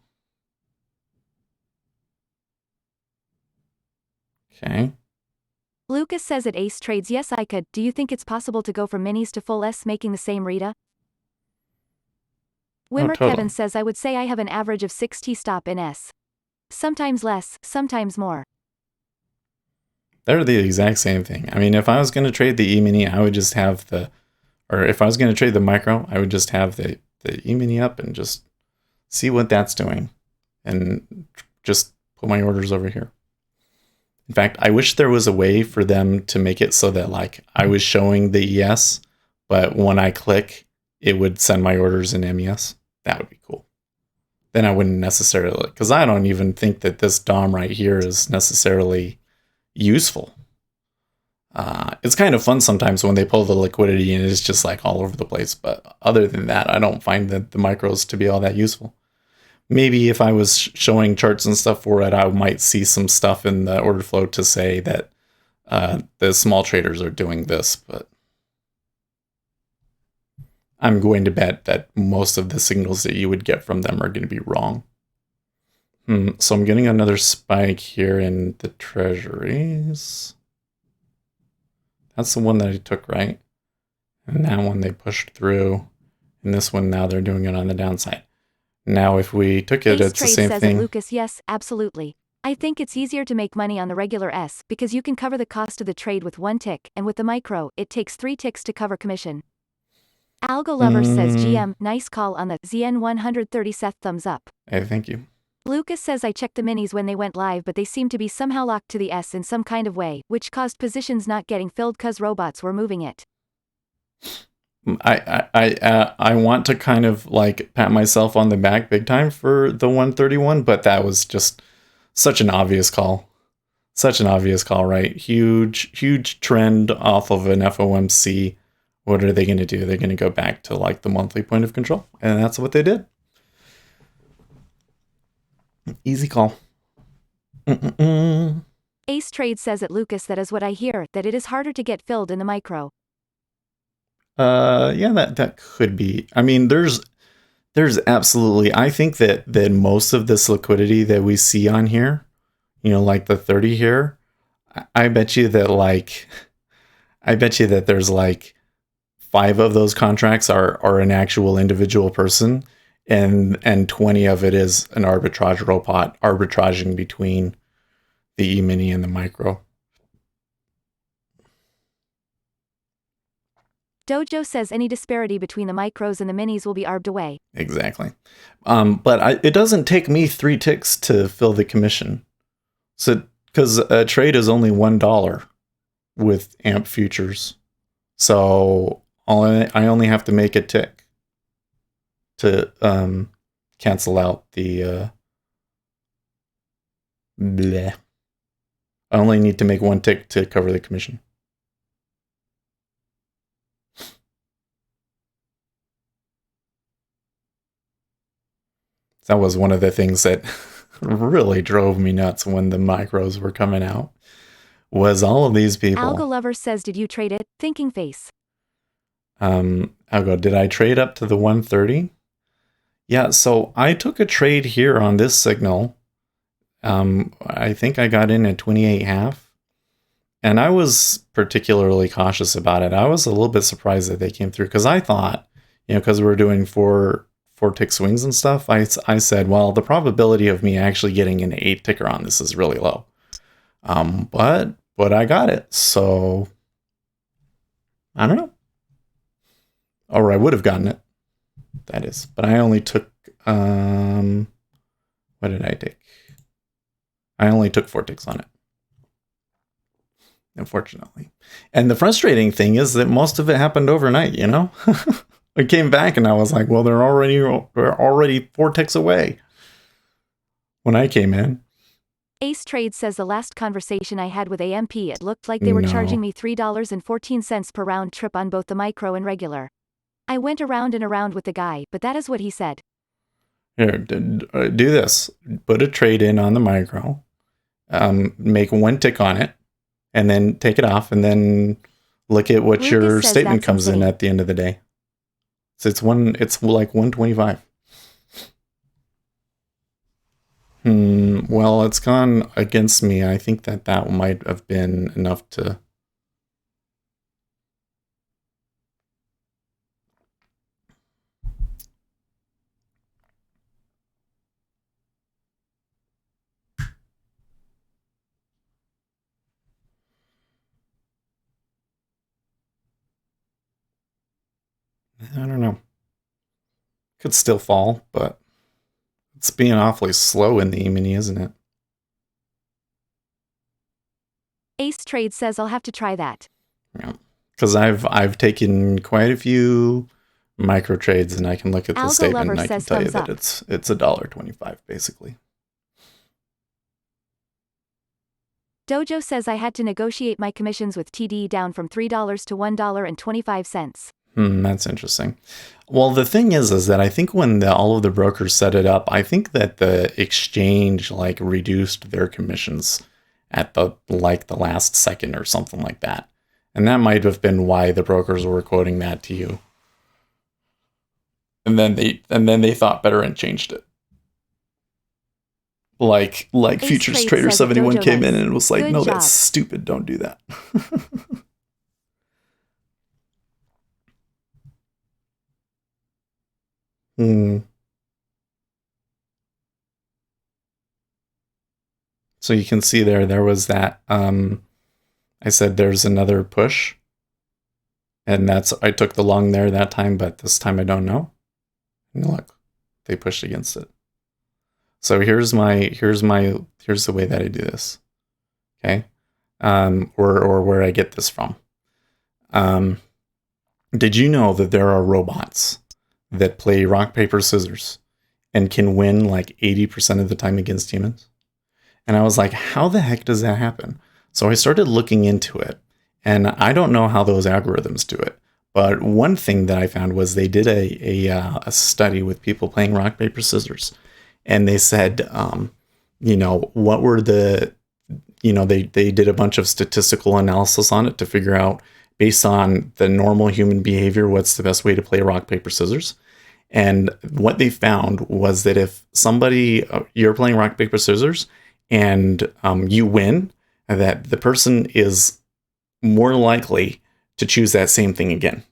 Okay. Lucas says at Ace Trades, yes, I could. Do you think it's possible to go from minis to full S making the same RETA? Wimmer totally. Kevin says, I would say I have an average of 6 T-stop in S. Sometimes less, sometimes more. They're the exact same thing. I mean, if I was going to trade the E-mini, I would just have or if I was going to trade the micro, I would just have the E-mini up and just see what that's doing. And just put my orders over here. In fact, I wish there was a way for them to make it so that like I was showing the ES, but when I click, it would send my orders in MES. That would be cool. Then I wouldn't necessarily, because I don't even think that this DOM right here is necessarily useful. It's kind of fun sometimes when they pull the liquidity and it's just like all over the place. But other than that, I don't find that the micros to be all that useful. Maybe if I was showing charts and stuff for it, I might see some stuff in the order flow to say that the small traders are doing this, but I'm going to bet that most of the signals that you would get from them are going to be wrong. So I'm getting another spike here in the treasuries. That's the one that I took, right? And that one they pushed through. And this one, now they're doing it on the downside. Now, if we took it, Ace it's the Trade same says thing. At Lucas, yes, absolutely. I think it's easier to make money on the regular S because you can cover the cost of the trade with 1 tick, and with the micro, it takes 3 ticks to cover commission. Algo Lover says GM, nice call on the ZN 130 Seth, thumbs up. Hey, thank you. Lucas says I checked the minis when they went live, but they seem to be somehow locked to the S in some kind of way, which caused positions not getting filled cause robots were moving it. I want to kind of like pat myself on the back big time for the 131, but that was just such an obvious call. Such an obvious call, right? Huge trend off of an FOMC. What are they going to do? They're going to go back to like the monthly point of control. And that's what they did. Easy call. Ace Trade says at Lucas, that is what I hear, that it is harder to get filled in the micro. Yeah, that could be. I mean, there's absolutely, I think that most of this liquidity that we see on here, you know, like the 30 here, I bet you that there's like 5 of those contracts are an actual individual person, and 20 of it is an arbitrage robot arbitraging between the E-mini and the micro. Dojo says any disparity between the micros and the minis will be arbed away. Exactly. But it doesn't take me 3 ticks to fill the commission. So, because a trade is only $1. with amp futures. So I only have to make a tick to cancel out the bleh. I only need to make one tick to cover the commission. That was one of the things that really drove me nuts when the micros were coming out. Was all of these people. Algo Lover says, did you trade it? Thinking face. Algo, did I trade up to the 130? Yeah, so I took a trade here on this signal. I think I got in at 28.5. And I was particularly cautious about it. I was a little bit surprised that they came through because I thought, because we were doing four tick swings and stuff, I said, well, the probability of me actually getting an 8 ticker on this is really low. But I got it, so I don't know. Or I would have gotten it. That is. But I only took what did I take? I only took 4 ticks on it. Unfortunately. And the frustrating thing is that most of it happened overnight, I came back and I was like, well, they're already 4 ticks away when I came in. Ace Trade says, the last conversation I had with AMP, it looked like they were charging me $3.14 per round trip on both the micro and regular. I went around and around with the guy, but that is what he said. Here, do this. Put a trade in on the micro, make 1 tick on it, and then take it off, and then look at what your statement comes in at the end of the day. So it's like 125. Well, it's gone against me. I think that might have been enough to... I don't know. Could still fall, but it's being awfully slow in the E-mini, isn't it? Ace Trade says, I'll have to try that. Yeah, because I've taken quite a few micro trades, and I can look at the statement and I can tell you that it's $1.25 basically. Dojo says, I had to negotiate my commissions with TD down from $3 to $1.25. That's interesting. Well, the thing is that I think when all of the brokers set it up, I think that the exchange reduced their commissions at the last second or something like that. And that might have been why the brokers were quoting that to you. And then they thought better and changed it. Like Futures Trader 71 came in and was like, no, that's stupid. Don't do that. So you can see there was that, I said there's another push. And I took the long there that time, but this time I don't know. And look, they pushed against it. So here's the way that I do this. Okay. Or where I get this from. Did you know that there are robots that play rock, paper, scissors and can win 80% of the time against humans? And I was like, how the heck does that happen? So I started looking into it, and I don't know how those algorithms do it. But one thing that I found was they did a study with people playing rock, paper, scissors. And they said, what were they did a bunch of statistical analysis on it to figure out, based on the normal human behavior, what's the best way to play rock, paper, scissors. And what they found was that if you're playing rock, paper, scissors, and you win, that the person is more likely to choose that same thing again,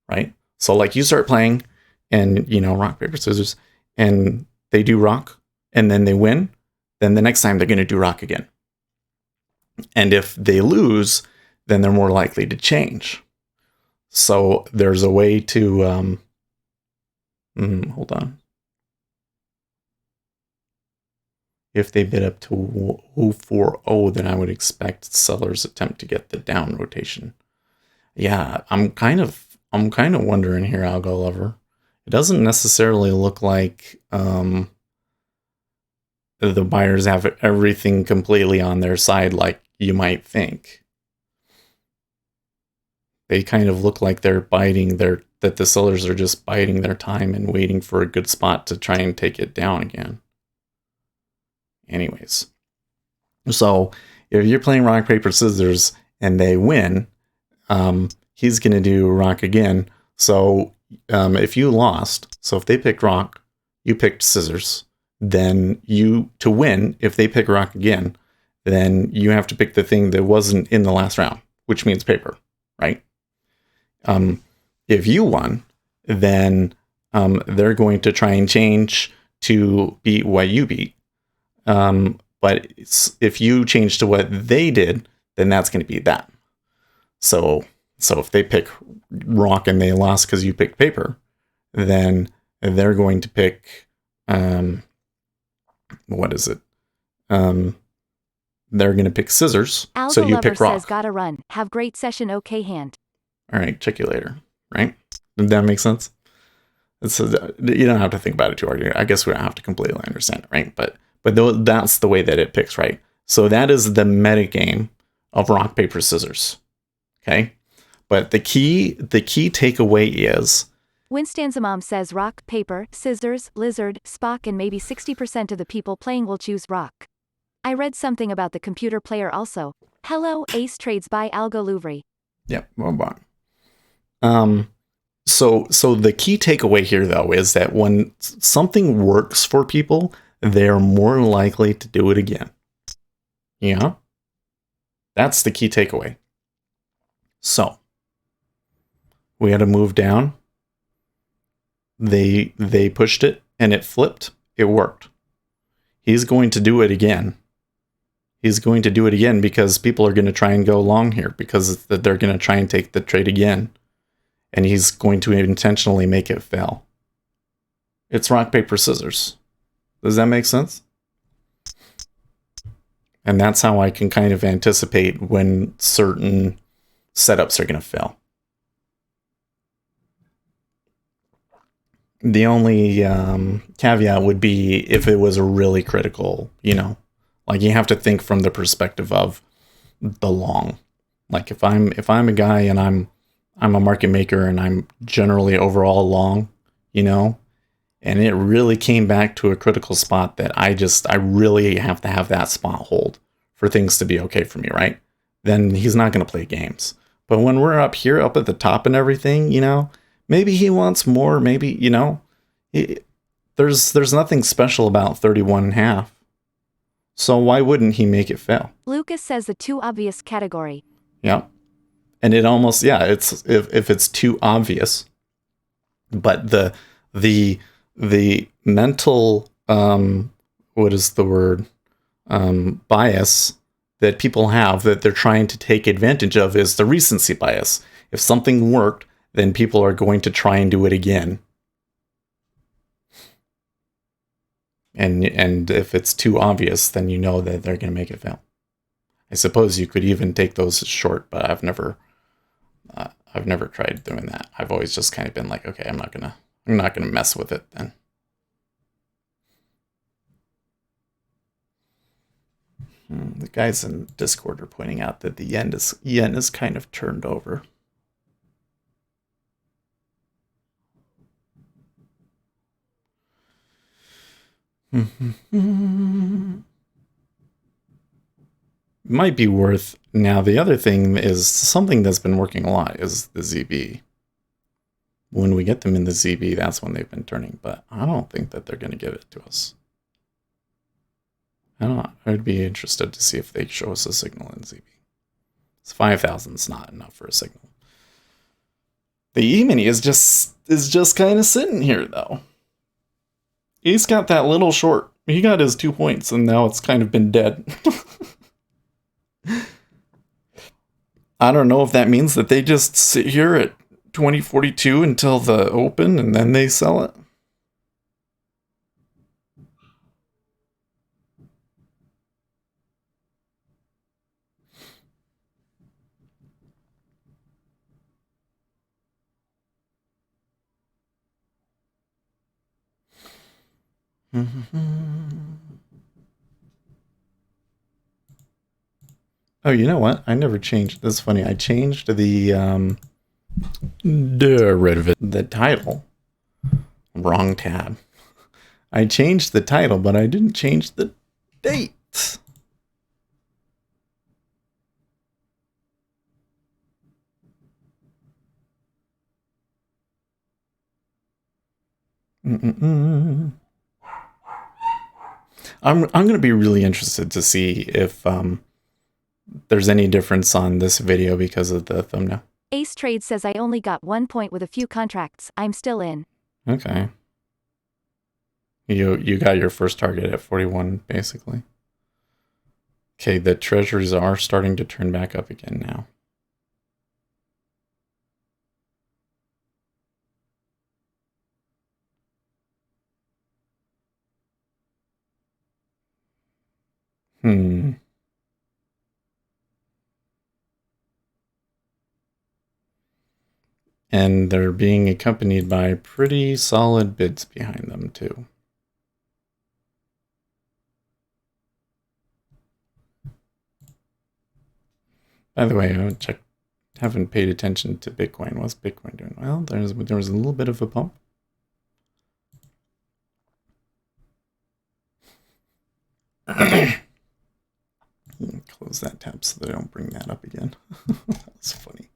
right? So you start playing and, rock, paper, scissors, and they do rock, and then they win, then the next time they're going to do rock again. And if they lose, then they're more likely to change. So there's a way to, hold on. If they bid up to 040, then I would expect sellers attempt to get the down rotation. Yeah, I'm kind of wondering here, Algo Lover. It doesn't necessarily look like the buyers have everything completely on their side like you might think. They kind of look like they're that the sellers are just biding their time and waiting for a good spot to try and take it down again. Anyways, so if you're playing rock, paper, scissors and they win, he's going to do rock again. So if you lost, so if they picked rock, you picked scissors, then to win, if they pick rock again, then you have to pick the thing that wasn't in the last round, which means paper, right? If you won, then they're going to try and change to beat what you beat. But if you change to what they did, then that's going to be that. So if they pick rock and they lost because you picked paper, then they're going to pick, what is it? They're going to pick scissors. Algo so you Lover pick rock. says gotta run. Have great session, okay hand. All right, check you later. Right? Does that make sense? You don't have to think about it too hard. I guess we don't have to completely understand it, right? But that's the way that it picks, right? So that is the meta game of rock, paper, scissors. Okay? But the key takeaway is Winstan's mom says rock, paper, scissors, lizard, Spock, and maybe 60% of the people playing will choose rock. I read something about the computer player also. Hello, Ace Trades by Algo Louvre. Yep, well bye. So the key takeaway here though is that when something works for people, they're more likely to do it again. Yeah? That's the key takeaway. So we had to move down. They pushed it and it flipped. It worked. He's going to do it again. He's going to do it again because people are going to try and go long here because they're going to try and take the trade again. And he's going to intentionally make it fail. It's rock, paper, scissors. Does that make sense? And that's how I can kind of anticipate when certain setups are going to fail. The only caveat would be if it was a really critical, like you have to think from the perspective of the long. Like if I'm a guy and I'm a market maker and I'm generally overall long, and it really came back to a critical spot that I really have to have that spot hold for things to be okay for me, right? Then he's not going to play games. But when we're up here, up at the top and everything, maybe he wants more, maybe, there's nothing special about 31.5. So why wouldn't he make it fail? Lucas says the too obvious category. Yeah. And it almost, it's if it's too obvious, but the mental, what is the word, bias that people have that they're trying to take advantage of is the recency bias. If something worked, then people are going to try and do it again. And if it's too obvious, then you know that they're going to make it fail. I suppose you could even take those short, but I've never tried doing that. I've always just kind of been like, okay, I'm not gonna mess with it then. The guys in Discord are pointing out that the yen is kind of turned over. Might be worth now. The other thing is something that's been working a lot is the ZB. When we get them in the ZB, that's when they've been turning, but I don't think that they're going to give it to us. I don't know. I'd be interested to see if they show us a signal in ZB. It's 5,000 is not enough for a signal. The E-mini is just kind of sitting here though. He's got that little short. He got his 2 points and now it's kind of been dead. I don't know if that means that they just sit here at 2042 until the open and then they sell it. Oh, you know what? I never changed. That's funny. I changed the rid of it. The title. Wrong tab. I changed the title, but I didn't change the date. I'm going to be really interested to see if there's any difference on this video because of the thumbnail. Ace Trade says I only got 1 point with a few contracts. I'm still in. Okay. You got your first target at 41, basically. Okay, the treasuries are starting to turn back up again now. And they're being accompanied by pretty solid bids behind them, too. By the way, I haven't paid attention to Bitcoin. What's Bitcoin doing? Well, there was a little bit of a pump. Close that tab so that I don't bring that up again. That's funny.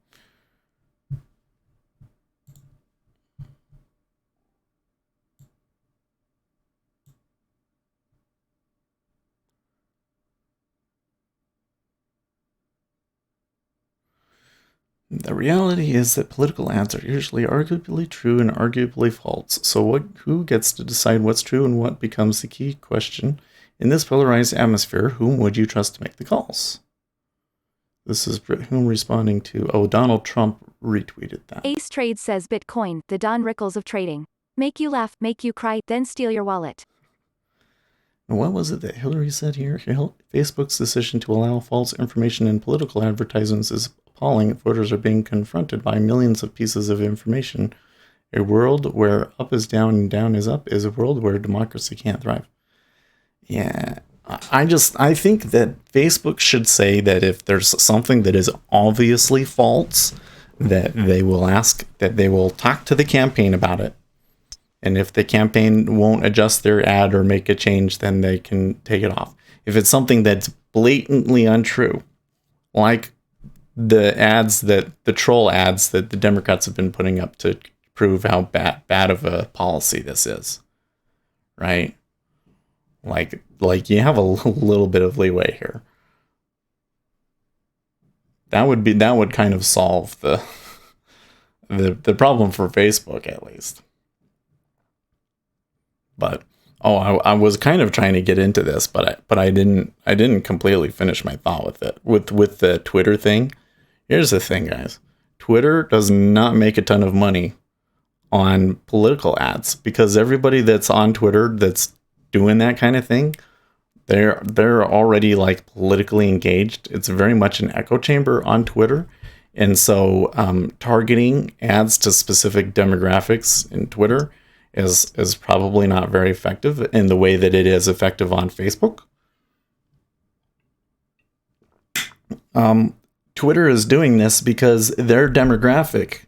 The reality is that political ads are usually arguably true and arguably false. So who gets to decide what's true and what becomes the key question? In this polarized atmosphere, whom would you trust to make the calls? This is whom responding to, Donald Trump retweeted that. Ace Trade says Bitcoin, the Don Rickles of trading. Make you laugh, make you cry, then steal your wallet. And what was it that Hillary said here? Facebook's decision to allow false information in political advertisements is appalling. Voters are being confronted by millions of pieces of information. A world where up is down and down is up is a world where democracy can't thrive. Yeah, I think that Facebook should say that if there's something that is obviously false, that they will talk to the campaign about it. And if the campaign won't adjust their ad or make a change, then they can take it off. If it's something that's blatantly untrue, like the troll ads that the Democrats have been putting up to prove how bad of a policy this is, right? Like you have a little bit of leeway here. That would kind of solve the problem for Facebook, at least. But I was kind of trying to get into this, but I didn't completely finish my thought with it. With the Twitter thing. Here's the thing, guys. Twitter does not make a ton of money on political ads because everybody that's on Twitter that's doing that kind of thing, they're already like politically engaged. It's very much an echo chamber on Twitter. And so targeting ads to specific demographics in Twitter is probably not very effective in the way that it is effective on Facebook. Twitter is doing this because their demographic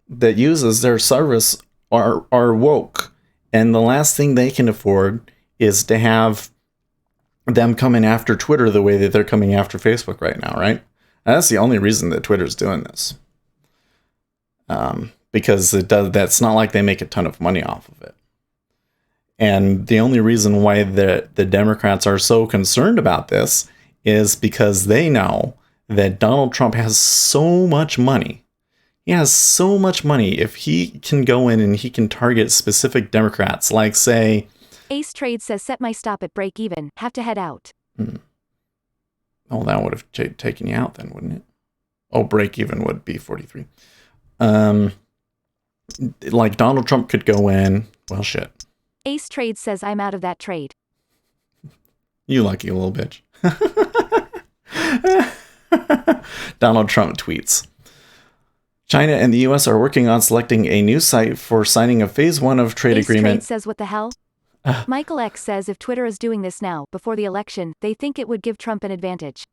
that uses their service are woke. And the last thing they can afford is to have them coming after Twitter the way that they're coming after Facebook right now, right? And that's the only reason that Twitter's doing this. Because that's not like they make a ton of money off of it. And the only reason why the Democrats are so concerned about this is because they know that Donald Trump has so much money. He has so much money. If he can go in and he can target specific Democrats, like say... Ace Trade says set my stop at break even. Have to head out. Oh, that would have taken you out then, wouldn't it? Oh, break even would be 43. Like Donald Trump could go in. Well, shit. Ace Trade says I'm out of that trade. You lucky little bitch. Donald Trump tweets. China and the U.S. are working on selecting a new site for signing a phase 1 of trade Ace agreement. Trade says what the hell? Michael X says if Twitter is doing this now, before the election, they think it would give Trump an advantage.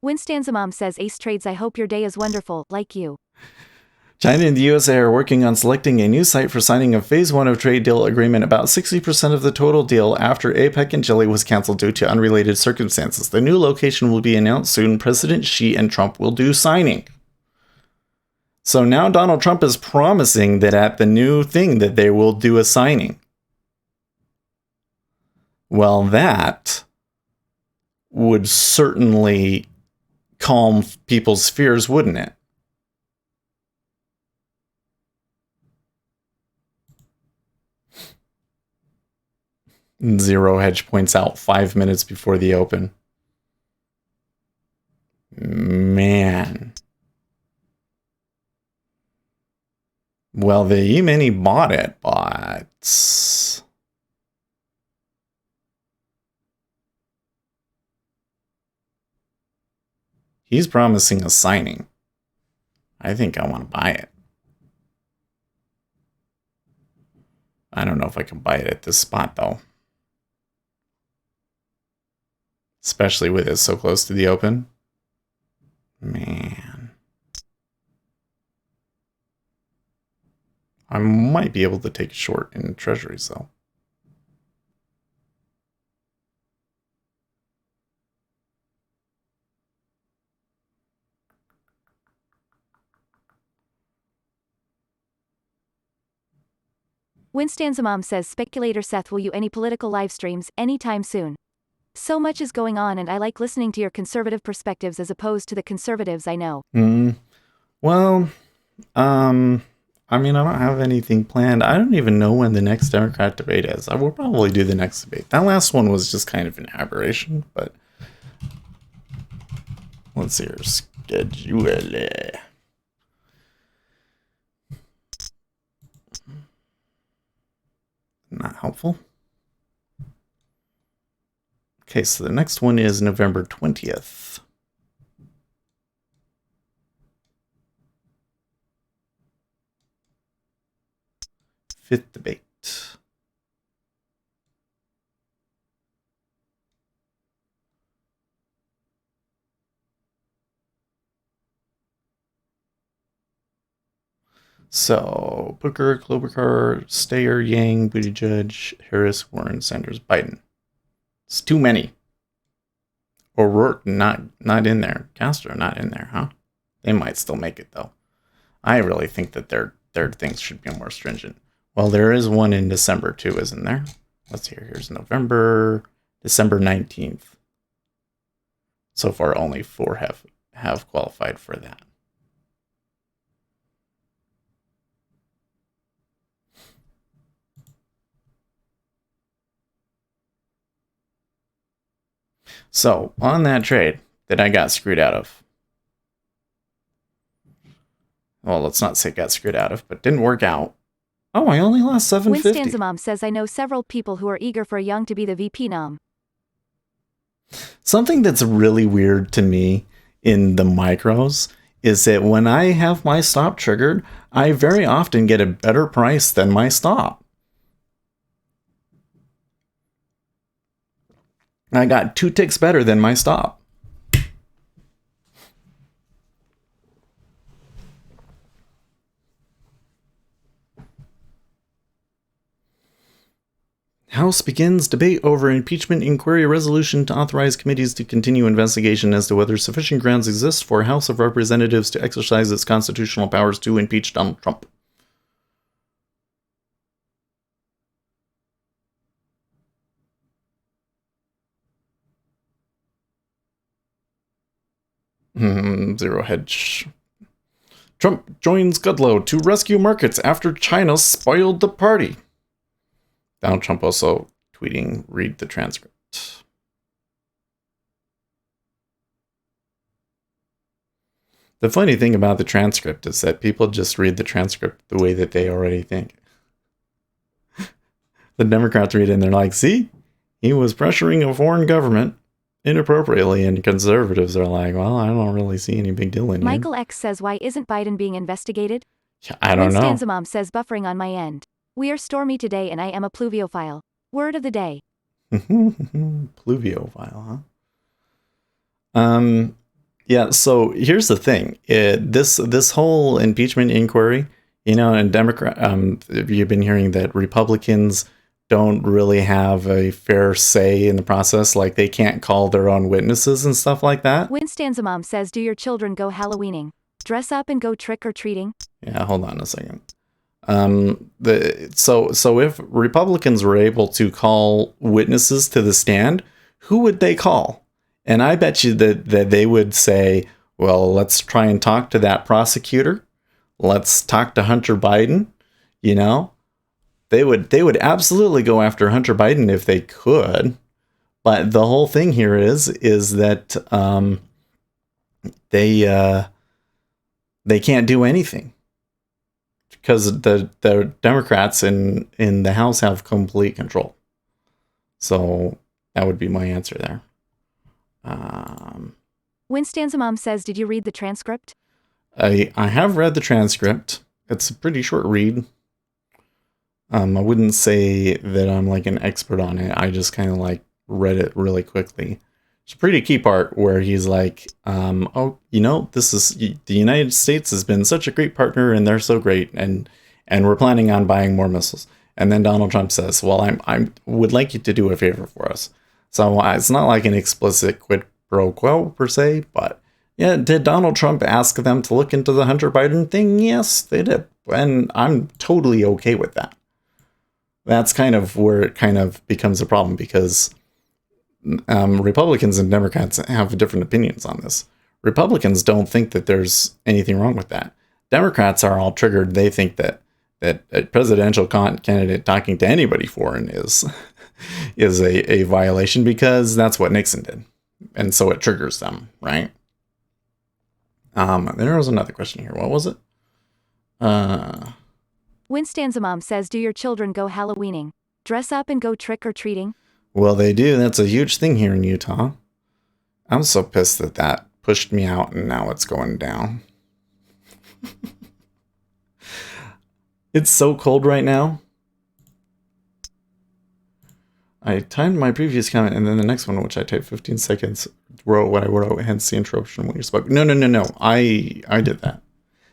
Winstan's mom says Ace Trades, I hope your day is wonderful, like you. China and the USA are working on selecting a new site for signing a Phase 1 of trade deal agreement, about 60% of the total deal, after APEC in Chile was canceled due to unrelated circumstances. The new location will be announced soon. President Xi and Trump will do signing. So now Donald Trump is promising that at the new thing that they will do a signing. Well, that would certainly calm people's fears, wouldn't it? Zero Hedge points out 5 minutes before the open. Man. Well, the E-mini bought it, but... he's promising a signing. I think I want to buy it. I don't know if I can buy it at this spot, though. Especially with it so close to the open. Man. I might be able to take a short in treasuries, though. Winstan's mom says Speculator Seth, will you any political live streams anytime soon? So much is going on and I like listening to your conservative perspectives as opposed to the conservatives I know. Well, I mean, I don't have anything planned. I don't even know when the next Democrat debate is. I will probably do the next debate. That last one was just kind of an aberration, but let's see your schedule. Not helpful. Okay, so the next one is November 20th. Fifth debate. So, Booker, Klobuchar, Steyer, Yang, Buttigieg, Harris, Warren, Sanders, Biden. It's too many. O'Rourke not in there. Castro not in there, huh? They might still make it, though. I really think that their things should be more stringent. Well, there is one in December, too, isn't there? Let's see here. Here's November, December 19th. So far, only 4 have qualified for that. So, on that trade that I got screwed out of. Well, let's not say got screwed out of, but didn't work out. Oh, I only lost $750. Winstan's mom says I know several people who are eager for Young to be the VP nom. Something that's really weird to me in the micros is that when I have my stop triggered, I very often get a better price than my stop. I got 2 ticks better than my stop. House begins debate over impeachment inquiry resolution to authorize committees to continue investigation as to whether sufficient grounds exist for House of Representatives to exercise its constitutional powers to impeach Donald Trump. Zero Hedge. Trump joins Kudlow to rescue markets after China spoiled the party. Donald Trump also tweeting, read the transcript. The funny thing about the transcript is that people just read the transcript the way that they already think. The Democrats read it and they're like, see, he was pressuring a foreign government inappropriately, and conservatives are like, well, I don't really see any big deal in here. Michael X says, why isn't Biden being investigated? I don't know. Winstan's mom says buffering on my end. We are stormy today and I am a pluviophile. Word of the day. Pluviophile, huh? Yeah, so here's the thing. This whole impeachment inquiry, and Democrat, you've been hearing that Republicans don't really have a fair say in the process. Like, they can't call their own witnesses and stuff like that. Winstanza mom says, do your children go Halloweening? Dress up and go trick-or-treating? Yeah, hold on a second. So if Republicans were able to call witnesses to the stand, who would they call? And I bet you that they would say, well, let's try and talk to that prosecutor. Let's talk to Hunter Biden. They would absolutely go after Hunter Biden if they could. But the whole thing here is that they can't do anything because the Democrats in the House have complete control. So that would be my answer there. Winstanza mom says, did you read the transcript? I have read the transcript. It's a pretty short read. I wouldn't say that I'm like an expert on it. I just kind of like read it really quickly. It's a pretty key part where he's like, this is the United States has been such a great partner and they're so great and we're planning on buying more missiles. And then Donald Trump says, well, I would like you to do a favor for us. So it's not like an explicit quid pro quo per se, but yeah, did Donald Trump ask them to look into the Hunter Biden thing? Yes, they did. And I'm totally okay with that. That's kind of where it kind of becomes a problem because Republicans and Democrats have different opinions on this. Republicans don't think that there's anything wrong with that. Democrats are all triggered. They think that a presidential candidate talking to anybody foreign is a violation because that's what Nixon did. And so it triggers them, right? There was another question here. What was it? Winstanza mom says, do your children go Halloweening? Dress up and go trick-or-treating? Well, they do. That's a huge thing here in Utah. I'm so pissed that pushed me out and now it's going down. It's so cold right now. I timed my previous comment and then the next one, which I typed 15 seconds, wrote what I wrote, hence the interruption when you spoke. No. I did that.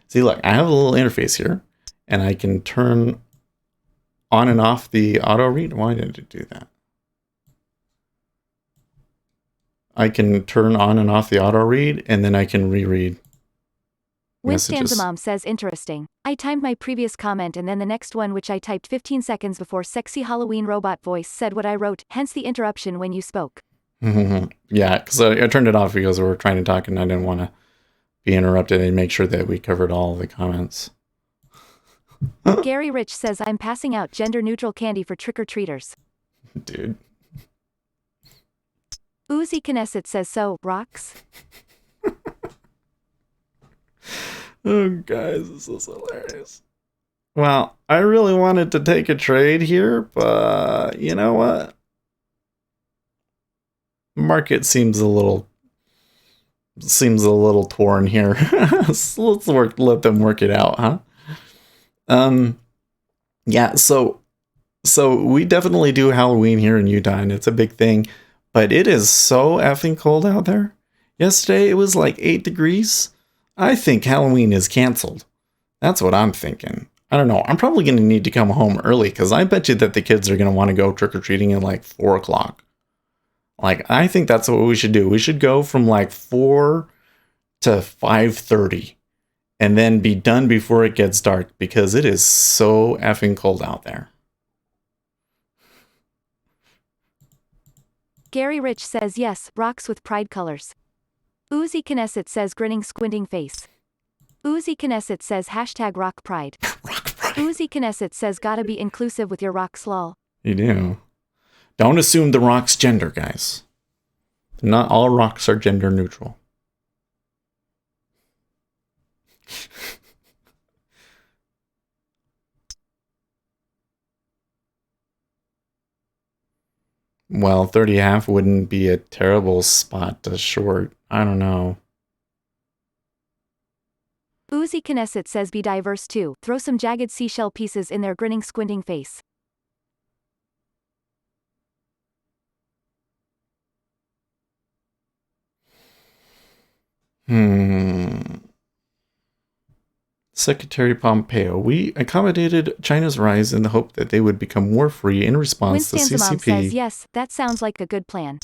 See, look, I have a little interface here and I can turn on and off the auto read. Why did it do that? I can turn on and off the auto read and then I can reread messages. Winstanza mom says, interesting. I timed my previous comment and then the next one, which I typed 15 seconds before sexy Halloween robot voice said what I wrote, hence the interruption when you spoke. Yeah, because I turned it off because we were trying to talk and I didn't want to be interrupted and make sure that we covered all the comments. Gary Rich says, I'm passing out gender-neutral candy for trick-or-treaters. Dude. Uzi Knesset says, so, rocks? Oh, guys, this is hilarious. Well, I really wanted to take a trade here, but you know what? Market seems a little torn here. So let them work it out, huh? Yeah, so we definitely do Halloween here in Utah, and it's a big thing, but it is so effing cold out there. Yesterday it was like 8 degrees. I think Halloween is canceled. That's what I'm thinking. I don't know. I'm probably going to need to come home early because I bet you that the kids are going to want to go trick-or-treating at like 4 o'clock. Like, I think that's what we should do. We should go from like 4 to 5:30 and then be done before it gets dark because it is so effing cold out there. Gary Rich says, yes, rocks with pride colors. Uzi Knesset says, grinning squinting face. Uzi Knesset says, hashtag rock pride. Rock pride. Uzi Knesset says, gotta be inclusive with your rocks lol. You do. Don't assume the rock's gender, guys. Not all rocks are gender neutral. Well, 30.5 wouldn't be a terrible spot to short. I don't know. Uzi Knesset says, be diverse too. Throw some jagged seashell pieces in their grinning squinting face. Secretary Pompeo, we accommodated China's rise in the hope that they would become more free in response to Winstanza Mom CCP. says yes, that sounds like a good plan.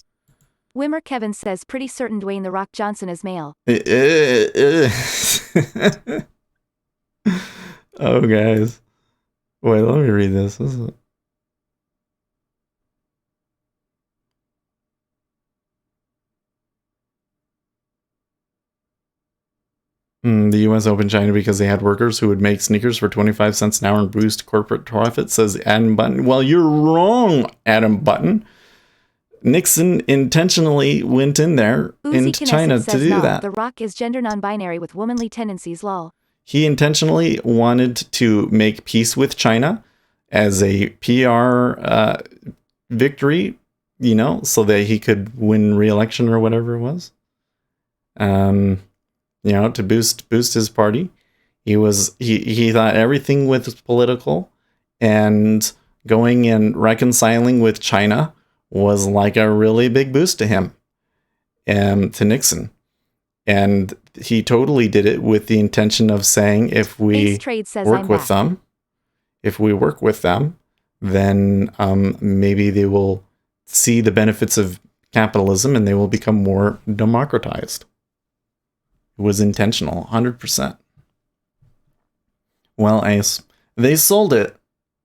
Wimmer Kevin says pretty certain Dwayne The Rock Johnson is male. Oh, guys. Wait, let me read this. The U.S. opened China because they had workers who would make sneakers for 25 cents an hour and boost corporate profit, says Adam Button. Well, you're wrong, Adam Button. Nixon intentionally went in there into China to do that. The Rock is gender non-binary with womanly tendencies, lol. He intentionally wanted to make peace with China as a PR victory, you know, so that he could win re-election or whatever it was. You know, to boost his party. He thought everything was political, and going and reconciling with China was like a really big boost to him and to Nixon. And he totally did it with the intention of saying, if we work with them, then maybe they will see the benefits of capitalism and they will become more democratized. It was intentional, 100%. Well, Ace, they sold it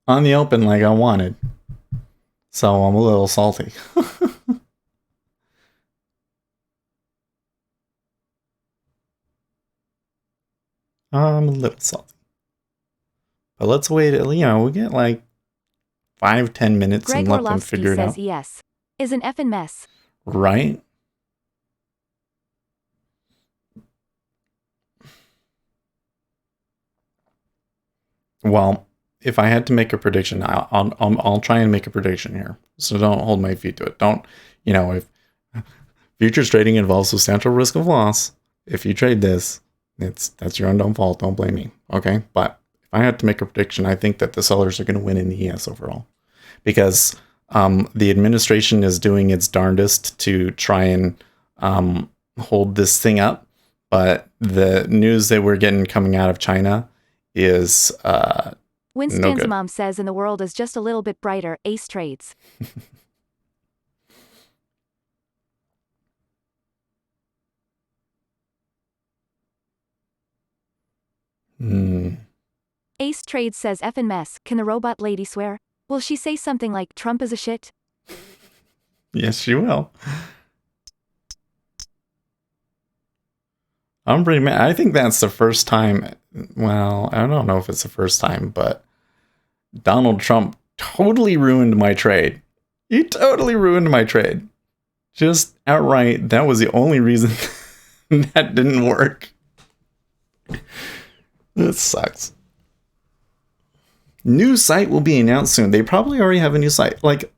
on the open like I wanted. So I'm a little salty. I'm a little salty. But let's wait, you know, we get like 5-10 minutes and let them figure it out. Says yes. Is an effing mess. Right? Well, if I had to make a prediction, I'll try and make a prediction here. So don't hold my feet to it. Don't, you know, if futures trading involves substantial risk of loss, if you trade this, that's your own fault. Don't blame me. Okay? But if I had to make a prediction, I think that the sellers are going to win in the ES overall. Because the administration is doing its darndest to try and hold this thing up. But the news that we're getting coming out of China is Winstanza no Mom says in the world is just a little bit brighter. Ace trades. Ace trades says effing mess. Can the robot lady swear? Will she say something like Trump is a shit? Yes, she will. I'm pretty mad. I think that's the first time. Well, I don't know if it's the first time, but Donald Trump totally ruined my trade. He totally ruined my trade. Just outright. That was the only reason that didn't work. That sucks. New site will be announced soon. They probably already have a new site. Like,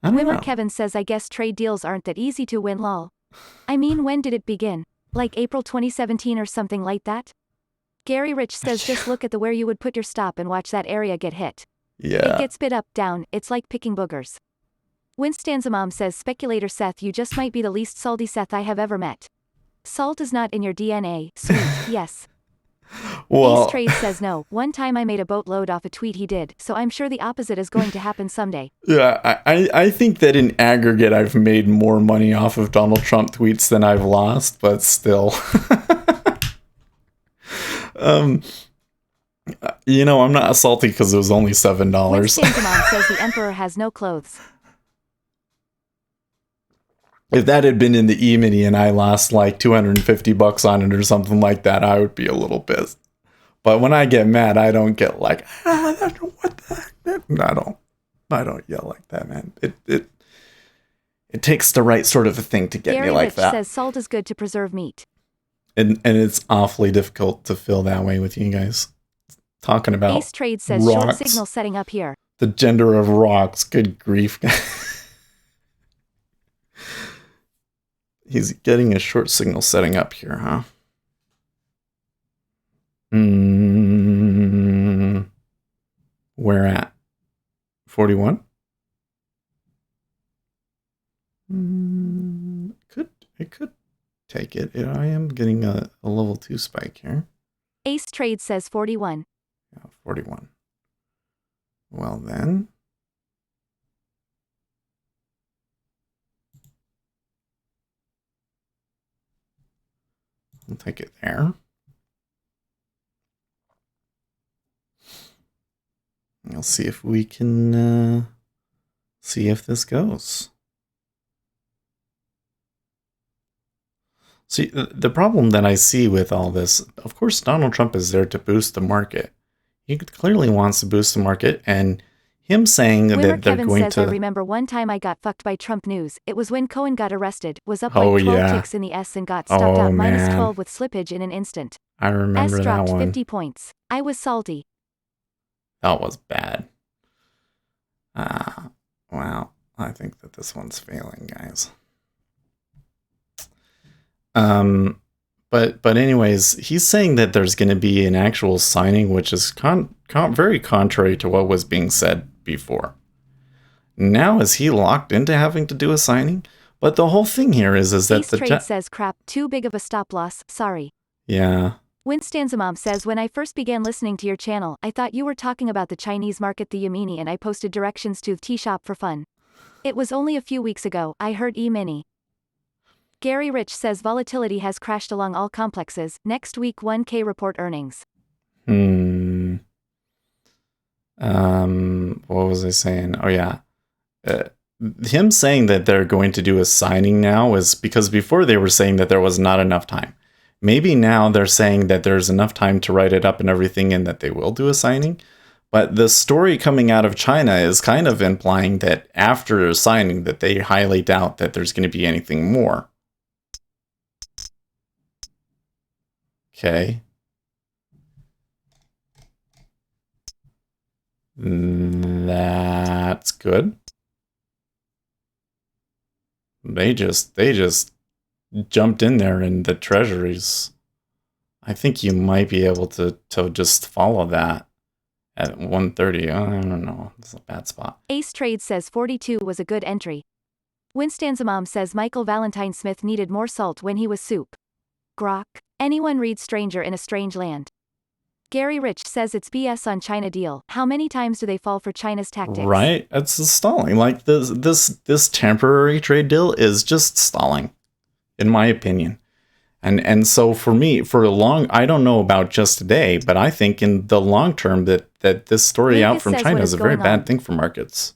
I don't know. Kevin says I guess trade deals aren't that easy to win, lol. I mean, when did it begin? Like April 2017 or something like that? Gary Rich says just look at the where you would put your stop and watch that area get hit. Yeah. It gets bit up, down, it's like picking boogers. Winstanza Mom says speculator Seth, you just might be the least salty Seth I have ever met. Salt is not in your DNA, sweet, yes. Well, Ace Trade says no. One time I made a boatload off a tweet he did, so I'm sure the opposite is going to happen someday. Yeah, I think that in aggregate I've made more money off of Donald Trump tweets than I've lost, but still. You know, I'm not salty because it was only $7. Mom says the emperor has no clothes. If that had been in the E-mini and I lost like $250 on it or something like that, I would be a little pissed. But when I get mad, I don't get like, what the heck? I don't yell like that, man. It takes the right sort of a thing to get Gary me like Rich that. Says salt is good to preserve meat. And it's awfully difficult to feel that way with you guys. Talking about Ace Trade says rocks. short signal setting up here. The gender of rocks. Good grief. He's getting a short signal setting up here, huh? Where at? 41? It could take spike. I am getting a level 2 spike here. Ace Trade says 41. Yeah, 41. Well then. I'll take it there. We'll see if we can see if this goes. See, the problem that I see with all this, of course, Donald Trump is there to boost the market. He clearly wants to boost the market, and him saying Wimmer that they're Kevin going says, to... I remember one time I got fucked by Trump news. It was when Cohen got arrested, was up Oh, like 12 yeah. ticks in the S and got stopped Oh, at minus man. 12 with slippage in an instant. I remember S that dropped one. 50 points. I was salty. That was bad. Well, I think that this one's failing, guys. But anyways, he's saying that there's going to be an actual signing, which is very contrary to what was being said before. Now is he locked into having to do a signing? But the whole thing here is that Ace Trade says crap, too big of a stop loss, sorry. Yeah. Winstanzamom says, when I first began listening to your channel, I thought you were talking about the Chinese market, the Yamini, and I posted directions to the tea shop for fun. It was only a few weeks ago, I heard E-mini. Gary Rich says volatility has crashed along all complexes, next week 1K report earnings. What was I saying? Oh yeah. Him saying that they're going to do a signing now is because before they were saying that there was not enough time. Maybe now they're saying that there's enough time to write it up and everything and that they will do a signing. But the story coming out of China is kind of implying that after signing that they highly doubt that there's going to be anything more. Okay. That's good. They just jumped in there in the treasuries. I think you might be able to just follow that at 130. I don't know. It's a bad spot. Ace Trade says 42 was a good entry. Winstanzamom says Michael Valentine Smith needed more salt when he was soup. Grok. Anyone read Stranger in a Strange Land? Gary Rich says it's BS on China deal. How many times do they fall for China's tactics? Right? It's stalling. Like this temporary trade deal is just stalling, in my opinion. And so for me, I don't know about just today, but I think in the long term that this story Lucas out from China is a very bad thing for markets.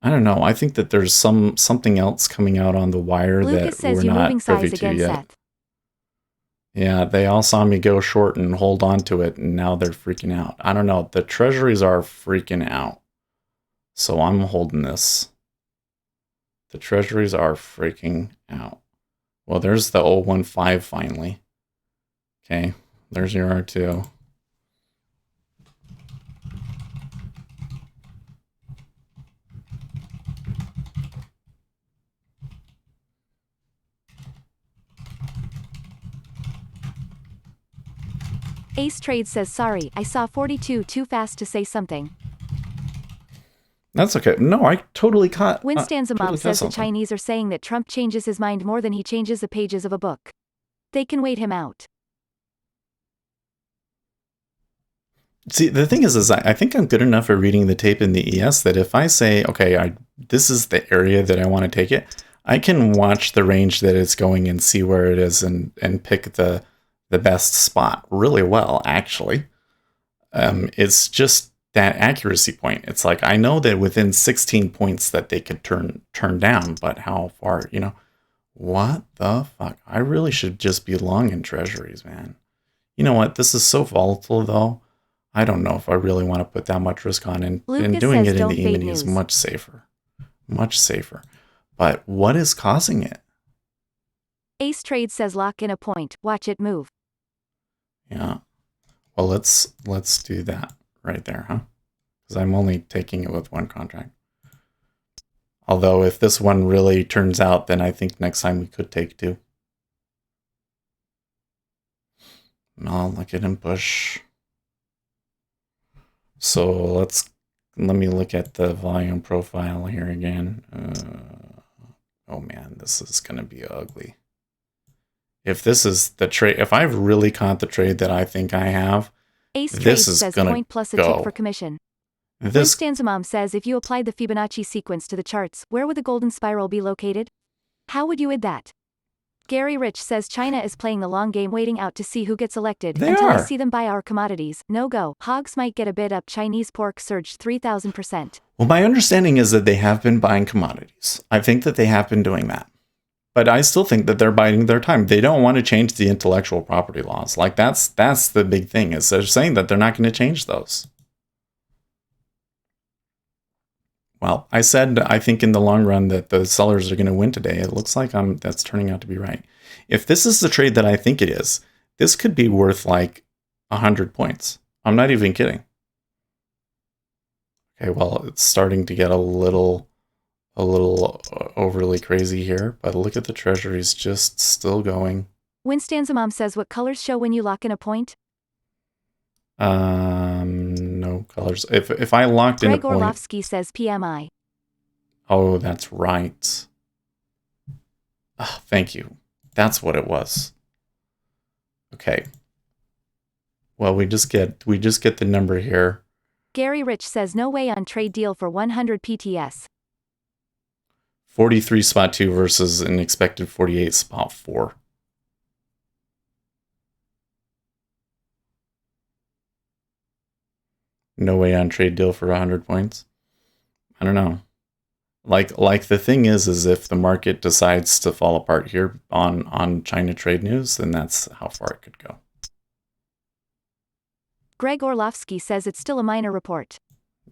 I don't know. I think that there's something else coming out on the wire Lucas that we're not privy to yet. Seth. Yeah, they all saw me go short and hold on to it, and now they're freaking out. I don't know. The treasuries are freaking out. So I'm holding this. The treasuries are freaking out. Well, there's the 015 finally. Okay, there's your R2. Ace Trade says sorry, I saw 42 too fast to say something. That's okay. No, I totally caught. Winstanzamom says the Chinese are saying that Trump changes his mind more than he changes the pages of a book. They can wait him out. See, the thing is I think I'm good enough at reading the tape in the ES that if I say, okay, this is the area that I want to take it, I can watch the range that it's going and see where it is and pick the best spot really well, actually. It's just that accuracy point. It's like, I know that within 16 points that they could turn down, but how far, what the fuck? I really should just be long in treasuries, man. You know what? This is so volatile, though. I don't know if I really want to put that much risk on, and doing it in the E-mini is much safer. Much safer. But what is causing it? Ace Trade says lock in a point, watch it move. Yeah. Well, let's do that right there, huh? Because I'm only taking it with one contract. Although if this one really turns out, then I think next time we could take two. No, look at him push. So let me look at the volume profile here again. Oh man, this is gonna be ugly. if this is the trade, if I've really caught the trade that I think I have, Ace this Trades is says gonna point plus a tick go. for commission. This Winstanzamom says if you applied the Fibonacci sequence to the charts, where would the golden spiral be located? How would you id that? Gary Rich says China is playing the long game, waiting out to see who gets elected. They Until I are. see them buy our commodities. No go. Hogs might get a bid up. Chinese pork surged 3,000%. Well, my understanding is that they have been buying commodities. I think that they have been doing that. But I still think that they're biding their time. They don't want to change the intellectual property laws. Like that's the big thing, is they're saying that they're not going to change those. Well, I said I think in the long run that the sellers are going to win today. It looks like that's turning out to be right. If this is the trade that I think it is, this could be worth like 100 points. I'm not even kidding. Okay, well, it's starting to get a little overly crazy here, but look at the treasuries just still going. Winstanzamom says what colors show when you lock in a point? No colors. If I locked in a Greg point. Orlovsky says PMI. Oh, that's right. Oh, thank you. That's what it was. Okay. Well, we just get the number here. Gary Rich says no way on trade deal for 100 PTS. 43 spot 2 versus an expected 48 spot 4. No way on trade deal for 100 points. I don't know. Like the thing is if the market decides to fall apart here on China trade news, then that's how far it could go. Greg Orlovsky says it's still a minor report.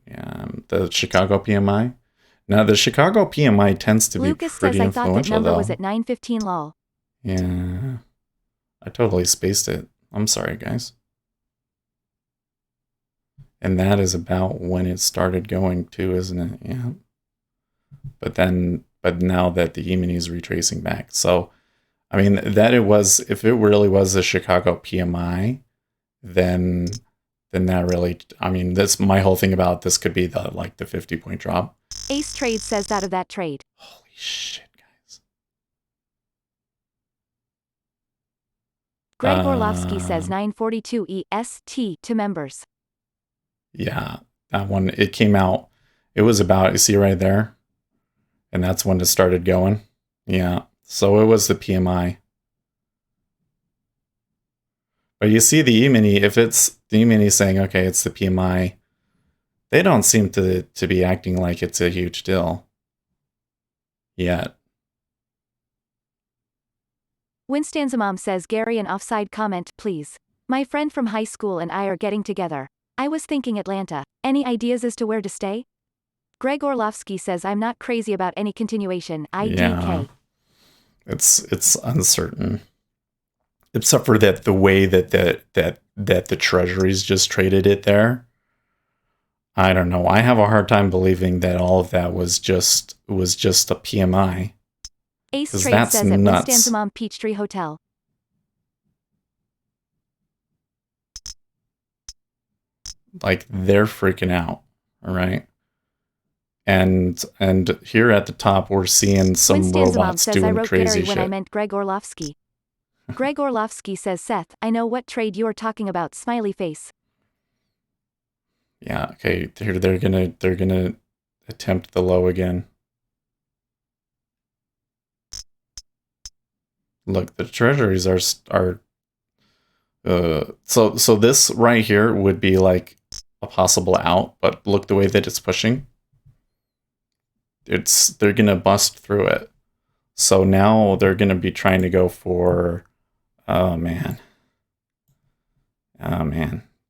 Yeah, the Chicago PMI. Now the Chicago PMI tends to Lucas be pretty says I thought that number though. was at 915 lol. Yeah, I totally spaced it. I'm sorry, guys. And that is about when it started going too, isn't it? Yeah. But now that the E-mini is retracing back. So, I mean, if it really was a Chicago PMI, then that really, I mean, this, my whole thing about this could be the 50-point drop. Ace Trade says out of that trade. Holy shit, guys. Greg Orlovsky says 942 EST to members. Yeah, that one, it came out, it was about, you see right there? And that's when it started going. Yeah, so it was the PMI. But you see the E-mini, if it's the E-mini saying, okay, it's the PMI, they don't seem to be acting like it's a huge deal yet. Winstanzamom says Gary an offside comment, please. My friend from high school and I are getting together. I was thinking Atlanta. Any ideas as to where to stay? Greg Orlovsky says I'm not crazy about any continuation. IDK. Yeah, it's uncertain. Except for that the way that the treasuries just traded it there. I don't know. I have a hard time believing that all of that was just a PMI. Ace Trade That's says at nuts. Winstanzamom Peachtree Hotel. Like they're freaking out. All right. And here at the top we're seeing some robots says doing I wrote crazy Gary shit. when I meant Greg Orlovsky. Greg Orlovsky says Seth, I know what trade you are talking about. Smiley face. Yeah, okay. They're gonna attempt the low again. Look, the treasuries are so this right here would be like a possible out, but look the way that it's pushing. They're gonna bust through it. So now they're gonna be trying to go for, oh man.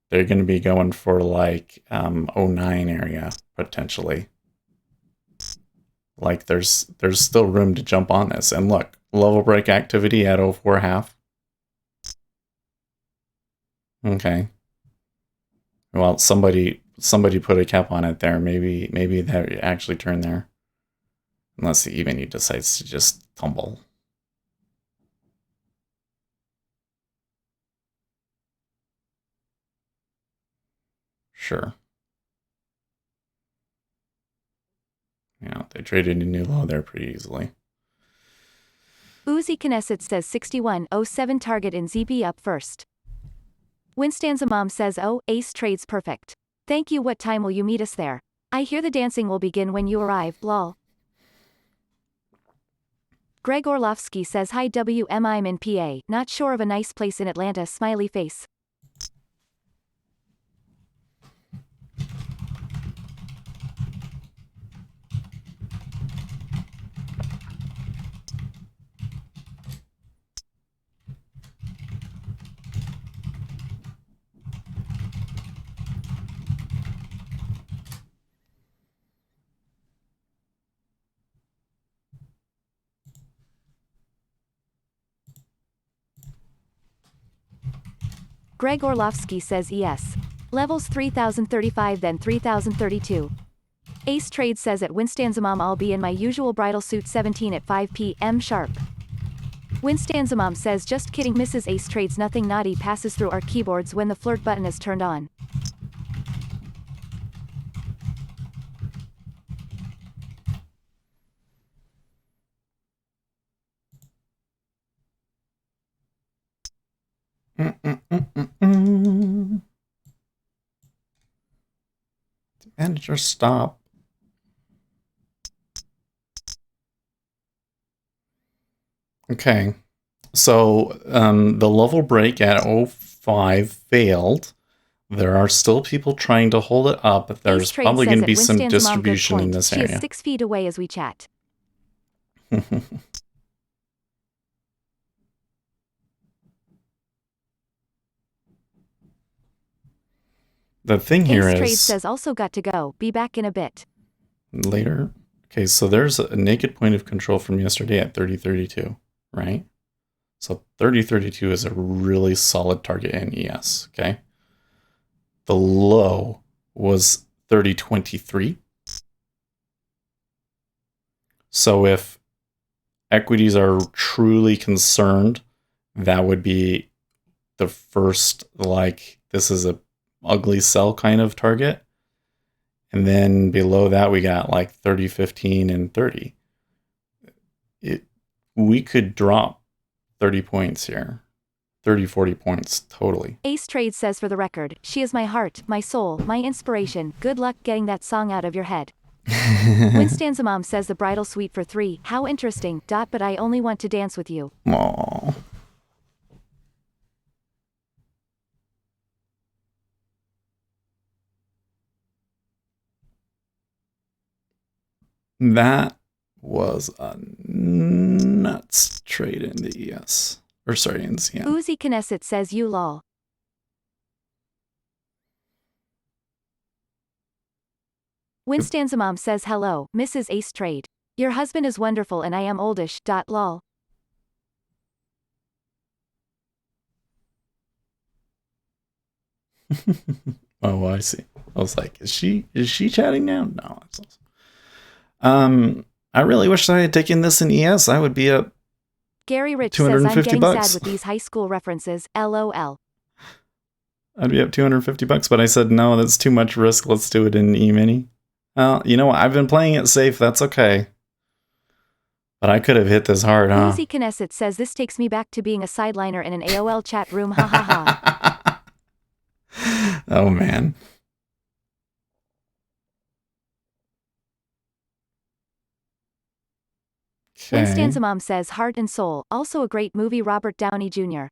They're gonna be going for like 09 area potentially. Like there's still room to jump on this. And look, level break activity at 04 half. Okay. Well, somebody put a cap on it there. Maybe that actually turned there. Unless the E-mini decides to just tumble. Sure. Yeah, they traded a new low there pretty easily. Uzi Knesset says 6107 target in ZB up first. Winstanza Mom says oh, ace trades perfect. Thank you, what time will you meet us there? I hear the dancing will begin when you arrive, lol. Greg Orlovsky says hi WM, I'm in PA, not sure of a nice place in Atlanta, smiley face. Greg Orlovsky says yes. Levels 3035 then 3032. Ace Trade says at Winstanzamam I'll be in my usual bridal suit 17 at 5 p.m. sharp. Winstanzamam says just kidding, Mrs. Ace Trades, nothing naughty passes through our keyboards when the flirt button is turned on. Manager, stop. Okay, so the level break at 05 failed. There are still people trying to hold it up, but there's probably going to be some distribution in this area. She is 6 feet away as we chat. The thing here Ace is... Trade says also got to go, be back in a bit. Later. Okay, so there's a naked point of control from yesterday at 3032, right? So 3032 is a really solid target in ES, okay? The low was 3023. So if equities are truly concerned, that would be the first, like, this is a ugly sell kind of target. And then below that, we got like 30, 15, and 30. We could drop 30 points here. 30, 40 points, totally. Ace Trade says for the record, she is my heart, my soul, my inspiration. Good luck getting that song out of your head. Winstanzamam says the bridal suite for 3. How interesting, but I only want to dance with you. Aww. That was a nuts trade in the ES. Or sorry, in CN. Uzi Knesset says you lol. Winstanzamam says hello, Mrs. Ace Trade. Your husband is wonderful and I am oldish. Lol. Oh, I see. I was like, is she chatting now? No, that's awesome. I really wish I had taken this in ES. I would be up Gary Rich says I'm getting bucks. sad with these high school references. LOL. I'd be up $250, but I said no, that's too much risk. Let's do it in E-mini. Well, you know what? I've been playing it safe. That's okay. But I could have hit this hard, huh? Uzi Knesset says this takes me back to being a sideliner in an AOL chat room. Ha ha ha. Oh man. Okay. Winstanzamam says Heart and Soul, also a great movie. Robert Downey Jr.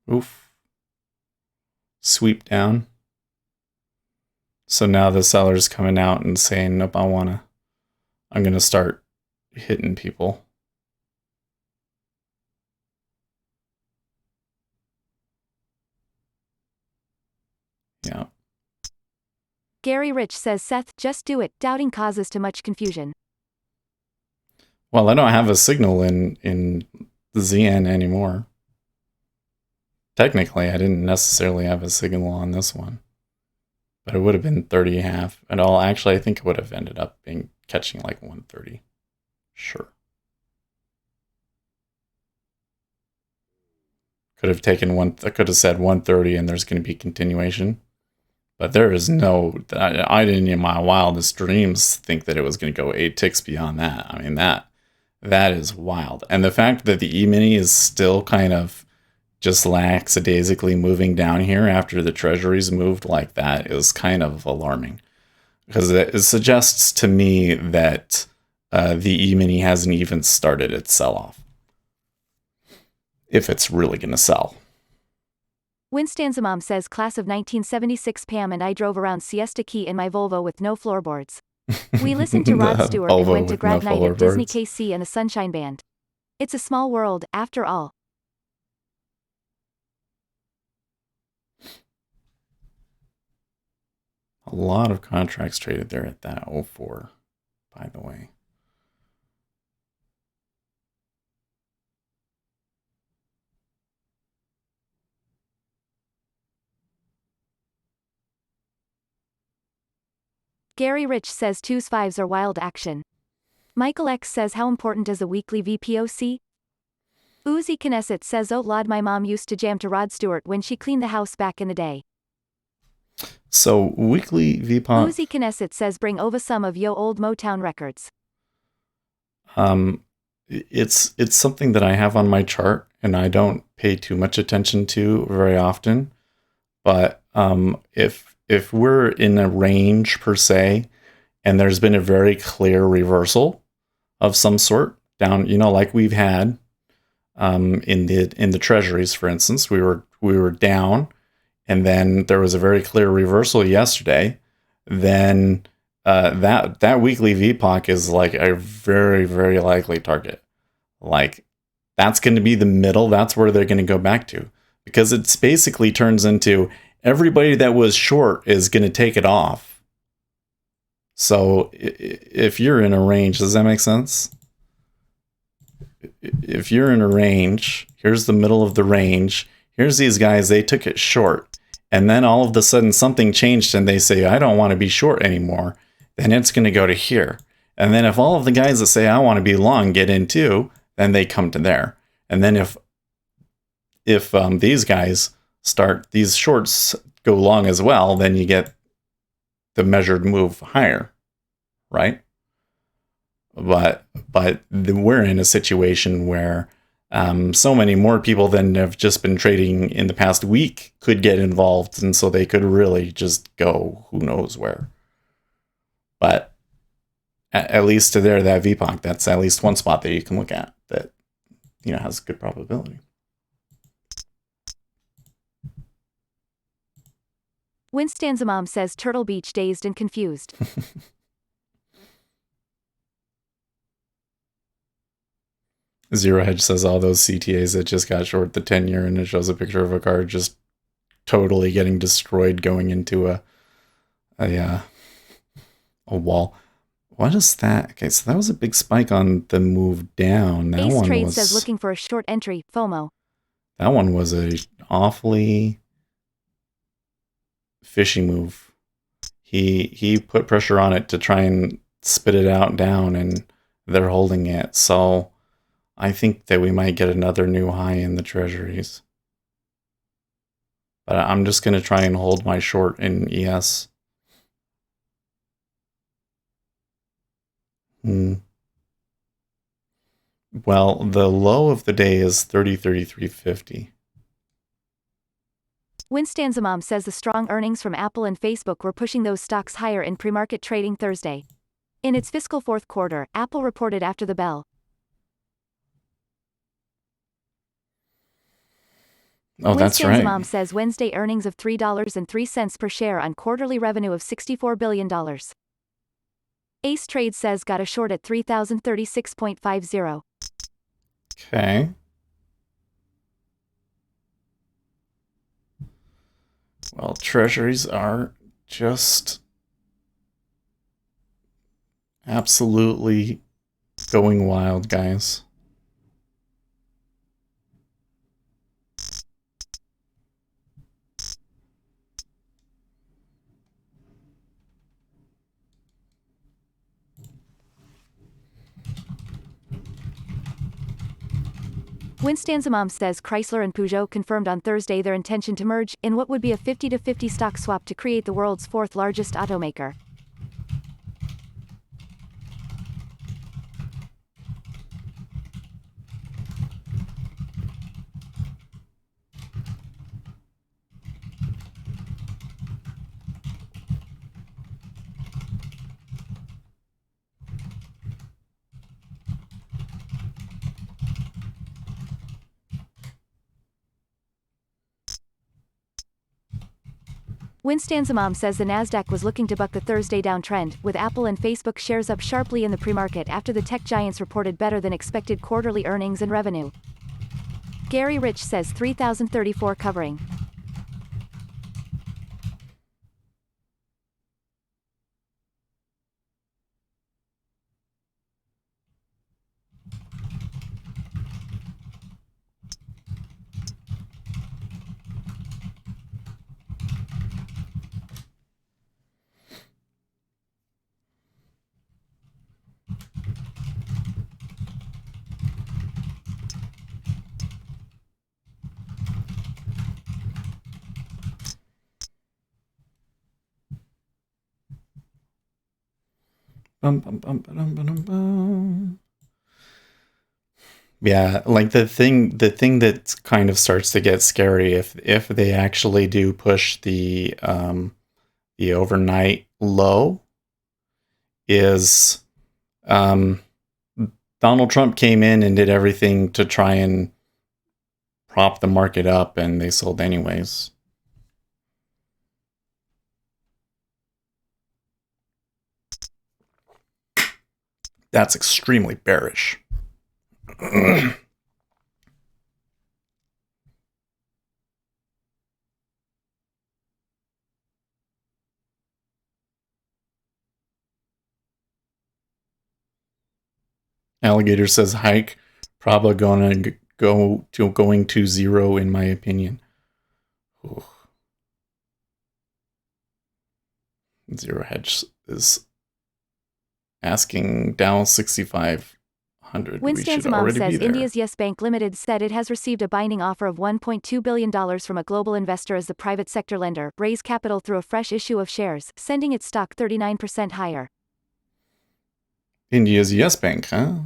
Oof. Sweep down. So now the seller's coming out and saying, nope, I'm gonna start hitting people. Yeah. Gary Rich says Seth, just do it. Doubting causes too much confusion. Well, I don't have a signal in ZN anymore. Technically, I didn't necessarily have a signal on this one. But it would have been 30.5 and all. Actually, I think it would have ended up catching like 130. Sure. Could have taken one. I could have said 130, and there's going to be continuation. But there is no. I didn't in my wildest dreams think that it was going to go 8 ticks beyond that. I mean that is wild. And the fact that the E-mini is still kind of just lackadaisically moving down here after the Treasury's moved like that is kind of alarming. Because it suggests to me that the E-mini hasn't even started its sell-off. If it's really going to sell. Winstanzamom says class of 1976 Pam and I drove around Siesta Key in my Volvo with no floorboards. We listened to Rod Stewart and went to grad night at Disney KC and the Sunshine Band. It's a small world, after all. A lot of contracts traded there at that 04, by the way. Gary Rich says 2s 5s are wild action. Michael X says how important is a weekly VPOC? Uzi Knesset says oh lad my mom used to jam to Rod Stewart when she cleaned the house back in the day. So weekly VPOC. Uzi Knesset says bring over some of yo old Motown records. It's something that I have on my chart and I don't pay too much attention to very often. But if we're in a range per se, and there's been a very clear reversal of some sort down, like we've had in the treasuries, for instance, we were down, and then there was a very clear reversal yesterday. Then that weekly VPOC is like a very, very likely target. Like that's going to be the middle. That's where they're going to go back to, because it's basically turns into everybody that was short is going to take it off. So if you're in a range, does that make sense? If you're in a range, here's the middle of the range. Here's these guys, they took it short. And then all of a sudden something changed and they say, I don't want to be short anymore. Then it's going to go to here. And then if all of the guys that say, I want to be long get in too, then they come to there. And then if these guys start, these shorts go long as well, then you get the measured move higher, right? But we're in a situation where so many more people than have just been trading in the past week could get involved, and so they could really just go who knows where. But at least to there, that VPOC, that's at least one spot that you can look at that has good probability. Winstanzamom says Turtle Beach dazed and confused. Zero Hedge says all those CTAs that just got short the 10-year, and it shows a picture of a car just totally getting destroyed going into a wall. What is that? Okay, so that was a big spike on the move down. That Ace one Trade was, says looking for a short entry, FOMO. That one was a awfully fishy move. He put pressure on it to try and spit it out down, and they're holding it. So I think that we might get another new high in the treasuries. But I'm just going to try and hold my short in ES. Well, the low of the day is 30.3350. Winstanzamom says the strong earnings from Apple and Facebook were pushing those stocks higher in pre-market trading Thursday. In its fiscal fourth quarter, Apple reported after the bell. Oh, that's right. Winstanzamom says Wednesday earnings of $3.03 per share on quarterly revenue of $64 billion. Ace Trade says got a short at 3,036.50. Okay. Well, treasuries are just absolutely going wild, guys. Winstan's mom says Chrysler and Peugeot confirmed on Thursday their intention to merge in what would be a 50-50 stock swap to create the world's fourth largest automaker. Winstan's mom says the Nasdaq was looking to buck the Thursday downtrend, with Apple and Facebook shares up sharply in the pre-market after the tech giants reported better than expected quarterly earnings and revenue. Gary Rich says 3034 covering. Yeah, like the thing that kind of starts to get scary if they actually do push the overnight low is Donald Trump came in and did everything to try and prop the market up, and they sold anyways. That's extremely bearish. Alligator says hike, probably going to zero in my opinion. Ooh. Zero Hedge is asking down 6,500. Winstan's mom says India's Yes Bank Limited said it has received a binding offer of $1.2 billion from a global investor as the private sector lender raise capital through a fresh issue of shares, sending its stock 39% higher. India's Yes Bank, huh?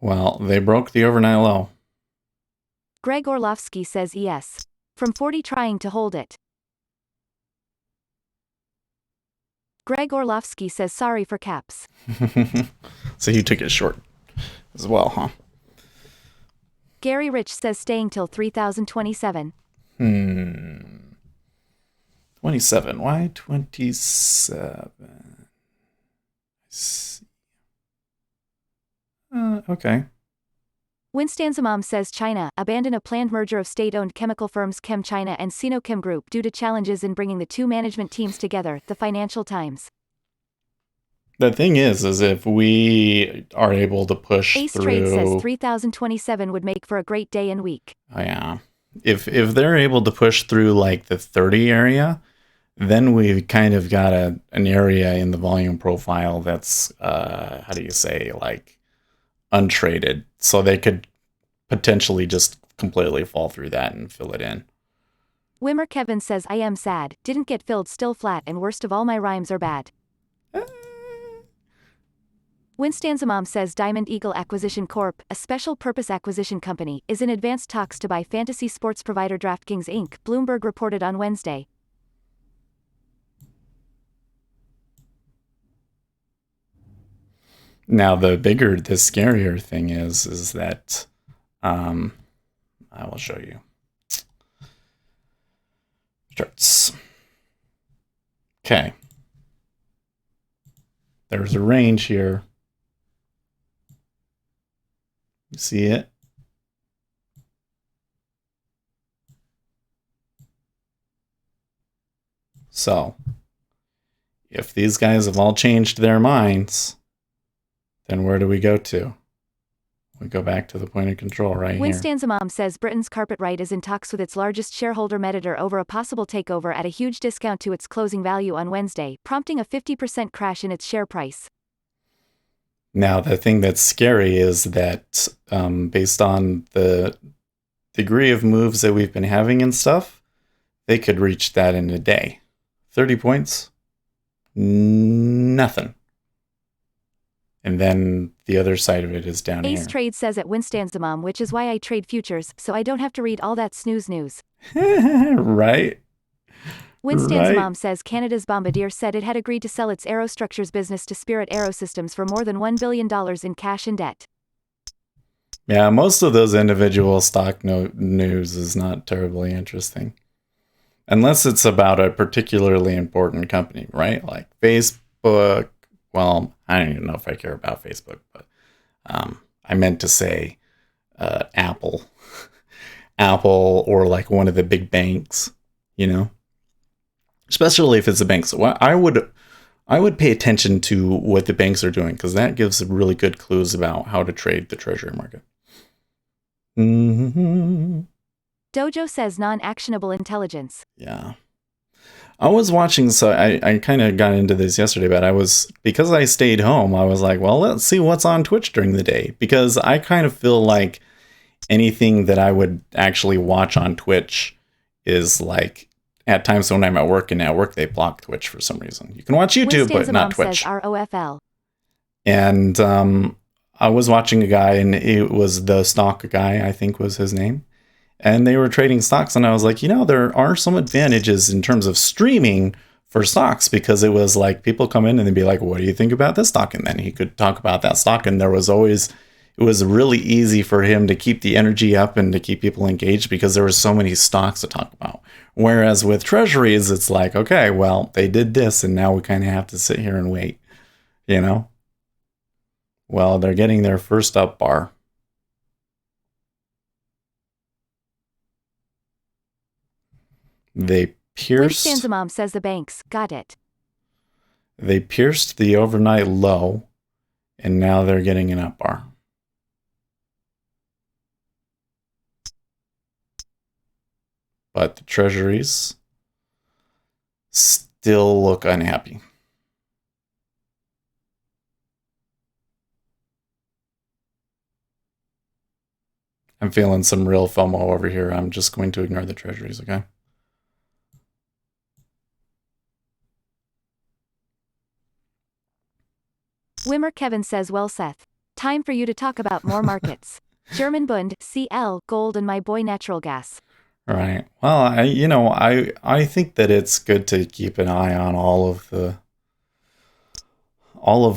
Well, they broke the overnight low. Greg Orlovsky says yes. From 40 trying to hold it. Greg Orlovsky says sorry for caps. So you took it short as well, huh? Gary Rich says staying till 3027. 27. Why 27? I see. Okay. Winstan's mom says China abandoned a planned merger of state-owned chemical firms ChemChina and Sinochem Group due to challenges in bringing the two management teams together, the Financial Times. The thing is if we are able to push Ace through... Trade says 3027 would make for a great day and week. Oh, yeah. If they're able to push through like the 30 area, then we've kind of got an area in the volume profile that's, how do you say, like untraded. So they could potentially just completely fall through that and fill it in. Wimmer Kevin says I am sad, didn't get filled, still flat, and worst of all my rhymes are bad. Winstan's mom says Diamond Eagle Acquisition Corp., a special purpose acquisition company, is in advanced talks to buy fantasy sports provider DraftKings Inc., Bloomberg reported on Wednesday. Now, the scarier thing is that, I will show you. Charts. Okay. There's a range here. You see it? So, if these guys have all changed their minds, then where do we go to? We go back to the point of control right here. Winstan's mom says Britain's Carpetright is in talks with its largest shareholder Meditor over a possible takeover at a huge discount to its closing value on Wednesday, prompting a 50% crash in its share price. Now, the thing that's scary is that based on the degree of moves that we've been having and stuff, they could reach that in a day. 30 points, nothing. And then the other side of it is down Ace here. Trade says at Winstanzamam, which is why I trade futures, so I don't have to read all that snooze news. Right? Winstanzamam Right. says Canada's Bombardier said it had agreed to sell its aerostructures business to Spirit Aerosystems for more than $1 billion in cash and debt. Yeah, most of those individual stock news is not terribly interesting. Unless it's about a particularly important company, right? Like Facebook. Well, I don't even know if I care about Facebook, but I meant to say Apple. Apple or like one of the big banks, you know? Especially if it's a bank. So I would pay attention to what the banks are doing because that gives really good clues about how to trade the Treasury market. Mm-hmm. Dojo says non-actionable intelligence. Yeah. I was watching, so I kind of got into this yesterday, but because I stayed home, I was like, well, let's see what's on Twitch during the day. Because I kind of feel like anything that I would actually watch on Twitch is like, at times when I'm at work, and at work they block Twitch for some reason. You can watch YouTube, but not Twitch. Says ROFL. And I was watching a guy, and it was the stock guy, I think was his name. And they were trading stocks, and I was like, there are some advantages in terms of streaming for stocks, because it was like people come in and they'd be like, what do you think about this stock? And then he could talk about that stock, and it was really easy for him to keep the energy up and to keep people engaged because there were so many stocks to talk about. Whereas with treasuries, it's like, okay, well, they did this, and now we kind of have to sit here and wait, Well, they're getting their first up bar. They pierced. Winstanzamam says the banks got it. They pierced the overnight low, and now they're getting an up bar. But the treasuries still look unhappy. I'm feeling some real FOMO over here. I'm just going to ignore the treasuries, okay? Wimmer Kevin says, well, Seth, time for you to talk about more markets. German Bund, CL, gold, and my boy natural gas. Right. Well, I think that it's good to keep an eye on all of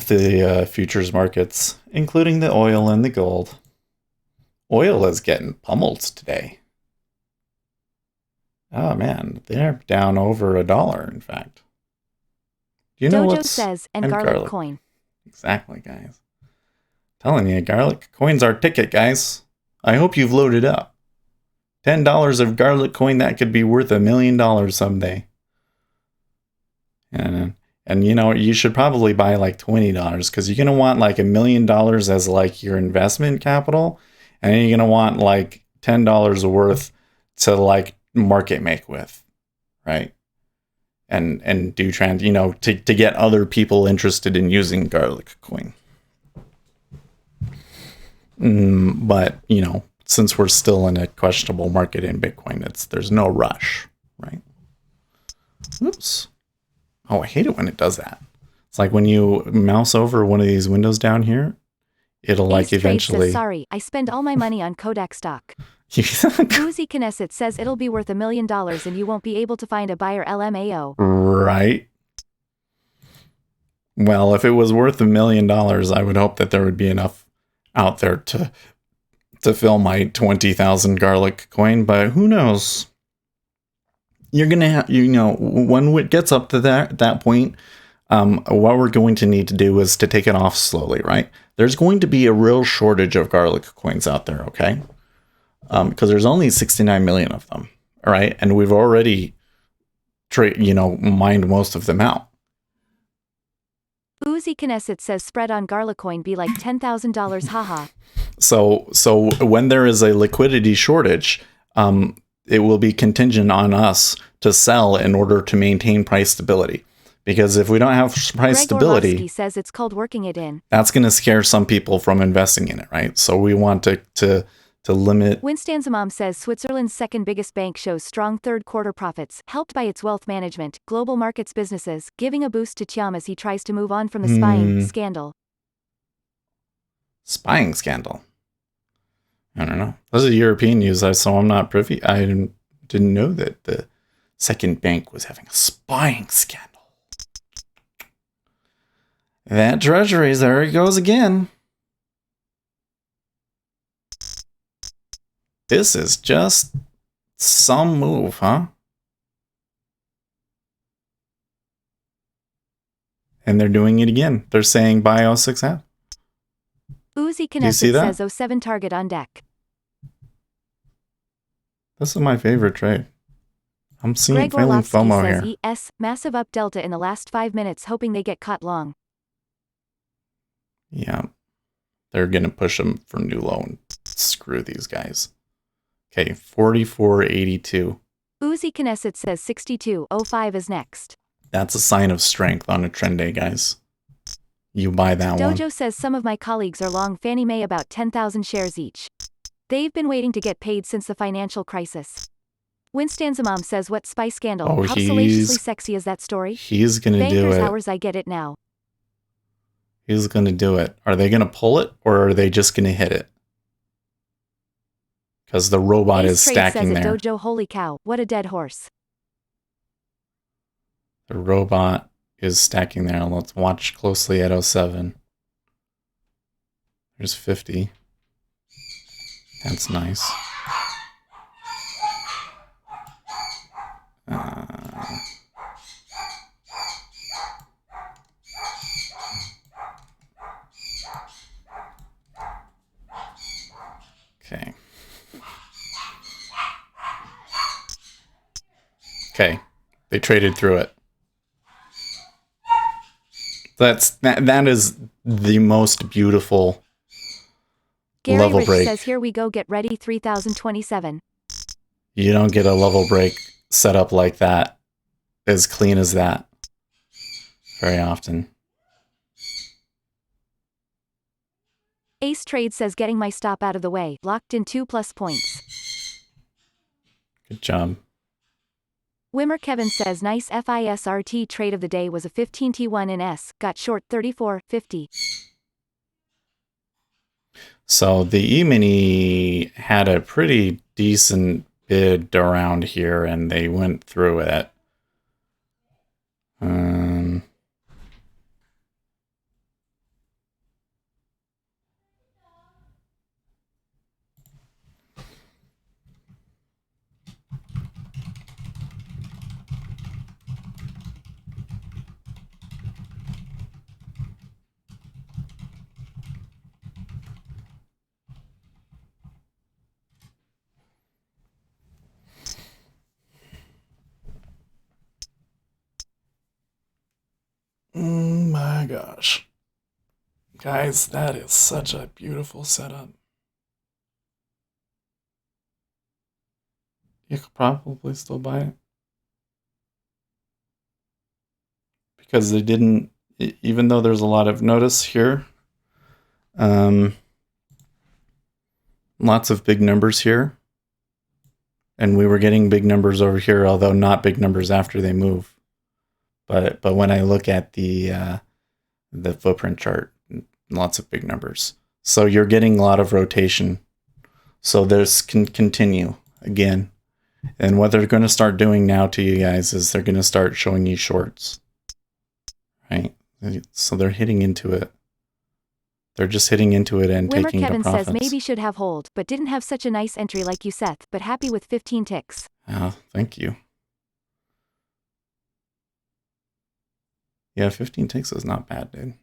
the futures markets, including the oil and the gold. Oil is getting pummeled today. Oh man, they're down over $1, in fact. Do you know Dojo what's says, and garlic coin. Exactly, guys. Telling you, garlic coin's our ticket, guys. I hope you've loaded up. $10 of garlic coin, that could be worth $1 million someday. And you should probably buy like $20 because you're gonna want like $1 million as like your investment capital, and then you're gonna want like $10 worth to like market make with, right? And do to get other people interested in using garlic coin. But since we're still in a questionable market in Bitcoin, there's no rush, right? Oops. Oh, I hate it when it does that. It's like when you mouse over one of these windows down here, it'll like eventually. Says, sorry, I spend all my money on Kodak stock. Uzi Knesset says it'll be worth $1 million and you won't be able to find a buyer LMAO. Right. Well, if it was worth $1 million, I would hope that there would be enough out there to fill my 20,000 garlic coin, but who knows? You're gonna have, when it gets up to that point, what we're going to need to do is to take it off slowly, right? There's going to be a real shortage of garlic coins out there, okay? Because there's only 69 million of them, all right? And we've already, mined most of them out. Uzi Knesset says spread on garlic coin be like $10,000, haha. So when there is a liquidity shortage, it will be contingent on us to sell in order to maintain price stability. Because if we don't have price Greg stability, Orlovsky says it's called working it in. that's going to scare some people from investing in it, right? So we want to limit. Winstanzamam says Switzerland's second biggest bank shows strong third quarter profits, helped by its wealth management, global markets businesses, giving a boost to Tiam as he tries to move on from the spying scandal. Spying scandal. I don't know. This is European news, so I'm not privy. I didn't know that the second bank was having a spying scandal. That Treasury, there he goes again. This is just some move, huh? And they're doing it again. They're saying buy 06 Uzi Knesset says 07 target on deck. This is my favorite trade. I'm feeling FOMO here. Says ES, massive up delta in the last 5 minutes, hoping they get caught long. Yeah. They're going to push them for new low and screw these guys. Okay, 44.82. Uzi Knesset says 62.05 is next. That's a sign of strength on a trend day, guys. You buy that one. Dojo says some of my colleagues are long Fannie Mae about 10,000 shares each. They've been waiting to get paid since the financial crisis. Winstanzamam says what spy scandal? How salaciously sexy is that story? He's going to do it. Hours, I get it now. He's going to do it. Are they going to pull it or are they just going to hit it? Because the robot is stacking there. Dojo, holy cow, what a dead horse. The robot is stacking there. Let's watch closely at 07. There's 50. That's nice. Okay. Okay. They traded through it. That is the most beautiful Gary level Rich break. Says here we go, get ready 3027. You don't get a level break set up like that, as clean as that, very often. Ace Trade says getting my stop out of the way, locked in 2+ points. Good job. Wimmer Kevin says nice FISRT trade of the day was a 15T1 in S, got short 34.50. So the E-mini had a pretty decent bid around here and they went through it. Oh my gosh. Guys, that is such a beautiful setup. You could probably still buy it. Because they didn't, even though there's a lot of notice here, lots of big numbers here. And we were getting big numbers over here, although not big numbers after they move. But when I look at the footprint chart, lots of big numbers. So you're getting a lot of rotation. So this can continue again. And what they're going to start doing now to you guys is they're going to start showing you shorts. Right? So they're hitting into it. They're just hitting into it and taking the profits. Kevin says maybe should have hold, but didn't have such a nice entry like you, Seth, but happy with 15 ticks. Oh, thank you. Yeah, 15 ticks is not bad, dude.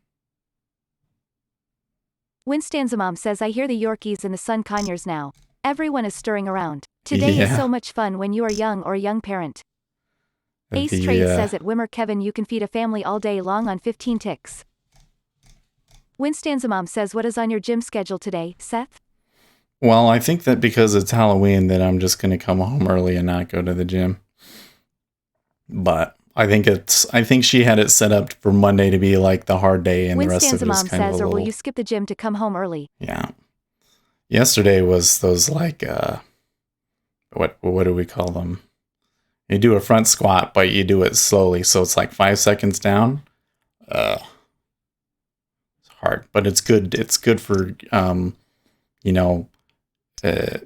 Winstanzamam says I hear the Yorkies and the Sun Conyers now. Everyone is stirring around. Today is so much fun when you are young or a young parent. Ace Trade says at Wimmer Kevin you can feed a family all day long on 15 ticks. Winstanzamam says what is on your gym schedule today, Seth? Well, I think that because it's Halloween that I'm just going to come home early and not go to the gym. But I think she had it set up for Monday to be like the hard day, and the rest of Winstan's it is mom kind of a says, or will little. you skip the gym to come home early? Yeah. Yesterday was those like what do we call them? You do a front squat, but you do it slowly, so it's like 5 seconds down. It's hard, but it's good. It's good for you know, uh,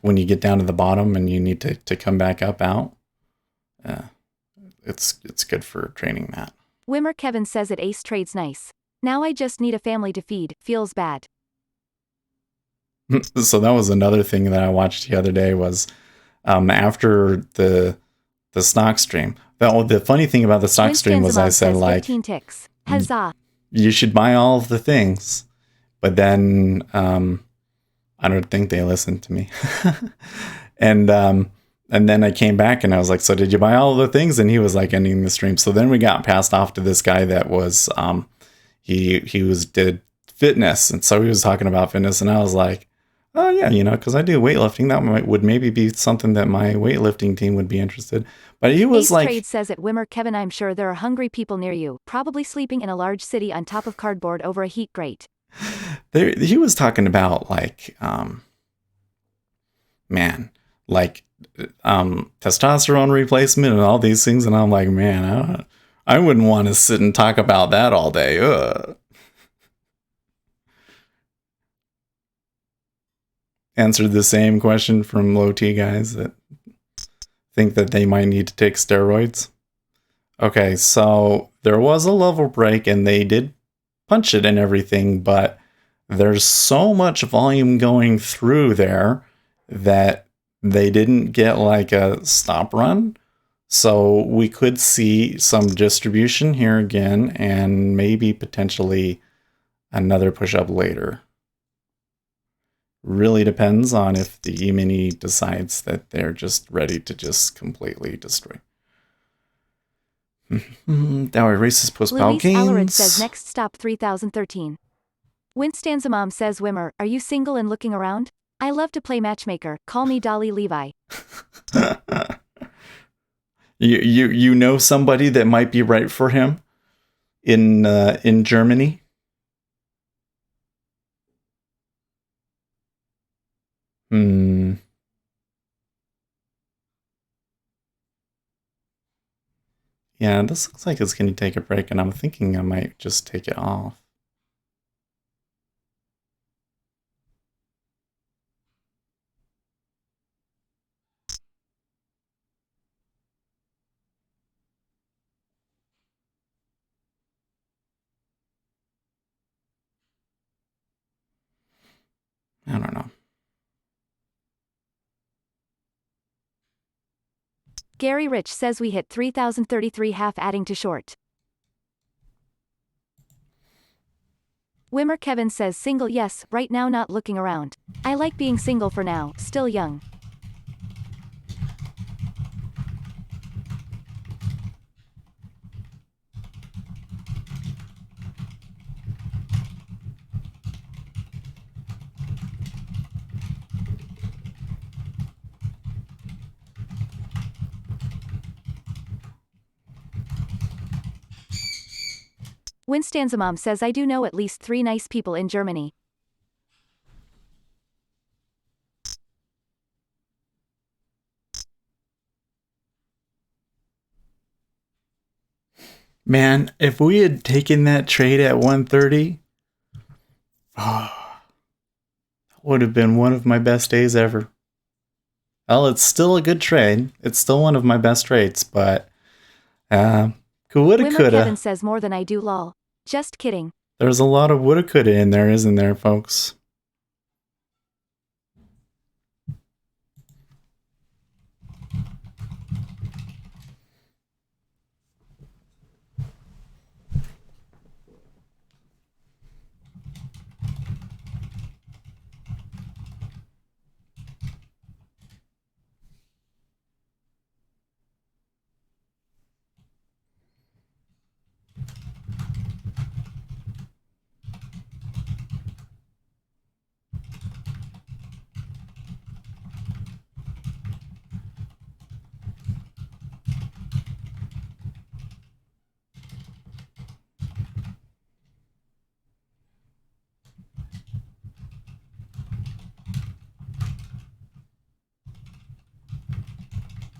when you get down to the bottom and you need to come back up out. Uh, it's good for training that. Wimmer Kevin says it Ace trades nice. Now I just need a family to feed, feels bad. So that was another thing that I watched the other day was after the stock stream. The funny thing about the stock stream was I said like 15 ticks. Huzzah. you should buy all of the things, but then I don't think they listened to me. And then I came back and I was like, so did you buy all of the things? And he was like ending the stream. So then we got passed off to this guy that was did fitness, and so he was talking about fitness, and I was like, oh yeah, because I do weightlifting. That would maybe be something that my weightlifting team would be interested. But he was Ace like, Trade says at Wimmer Kevin, I'm sure there are hungry people near you, probably sleeping in a large city on top of cardboard over a heat grate. he was talking about like, man, like testosterone replacement and all these things, and I'm like, man, I wouldn't want to sit and talk about that all day. Ugh. Answered the same question from low T guys that think that they might need to take steroids. Okay, so there was a level break and they did punch it and everything, but there's so much volume going through there that they didn't get like a stop run. So we could see some distribution here again and maybe potentially another push up later. Really depends on if the E-mini decides that they're just ready to just completely destroy. Now erases post-bout Luis Alarid gains. says next stop 3013. Winstan's mom says, Wimmer, are you single and looking around? I love to play matchmaker. Call me Dolly Levi. you know somebody that might be right for him in Germany? Yeah, this looks like it's going to take a break, and I'm thinking I might just take it off. I don't know. Gary Rich says we hit 3033 half adding to short. Wimmer Kevin says single yes, right now not looking around. I like being single for now, still young. Winstan's mom says I do know at least 3 nice people in Germany. Man, if we had taken that trade at 130, would have been one of my best days ever. Well, it's still a good trade. It's still one of my best trades, but woulda, Wimmer coulda. Kevin says more than I do, lol. Just kidding. There's a lot of woulda, coulda in there, isn't there, folks?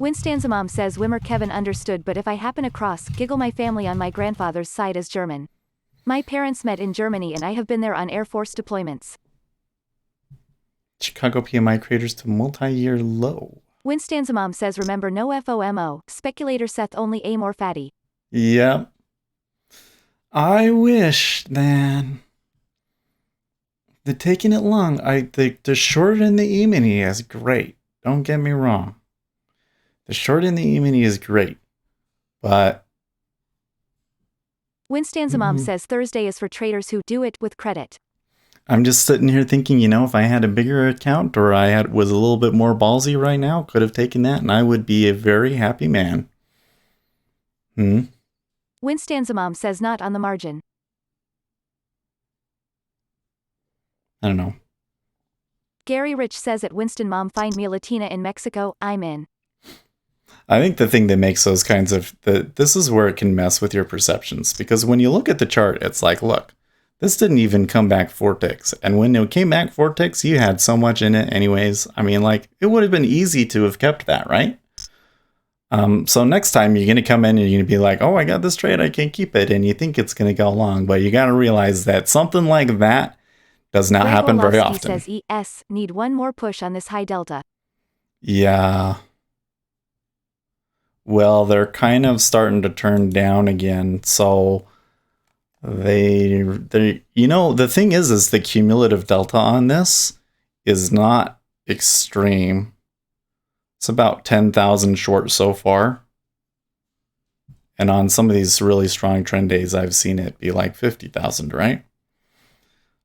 Winstan's mom says Wimmer Kevin understood, but if I happen across, giggle, my family on my grandfather's side is German. My parents met in Germany and I have been there on Air Force deployments. Chicago PMI craters to multi-year low. Winstan's mom says remember no FOMO, speculator Seth only A more fatty. Yep. I wish, man. The taking it long. The short in the E-mini is great. Don't get me wrong. The short in the E-mini is great. But Winstan's mom says Thursday is for traders who do it with credit. I'm just sitting here thinking, if I had a bigger account or was a little bit more ballsy right now, could have taken that and I would be a very happy man. Winstan's mom says not on the margin. I don't know. Gary Rich says at Winston mom find me a Latina in Mexico, I'm in. I think the thing that makes those kinds of... this is where it can mess with your perceptions. Because when you look at the chart, it's like, look, this didn't even come back 4 ticks. And when it came back 4 ticks, you had so much in it anyways. I mean, like, it would have been easy to have kept that, right? So next time you're going to come in and you're going to be like, oh, I got this trade, I can't keep it. And you think it's going to go long. But you got to realize that something like that does not happen very often. Says ES, need one more push on this high delta. Yeah. Well, they're kind of starting to turn down again. So they the thing is the cumulative delta on this is not extreme. It's about 10,000 short so far. And on some of these really strong trend days, I've seen it be like 50,000, right?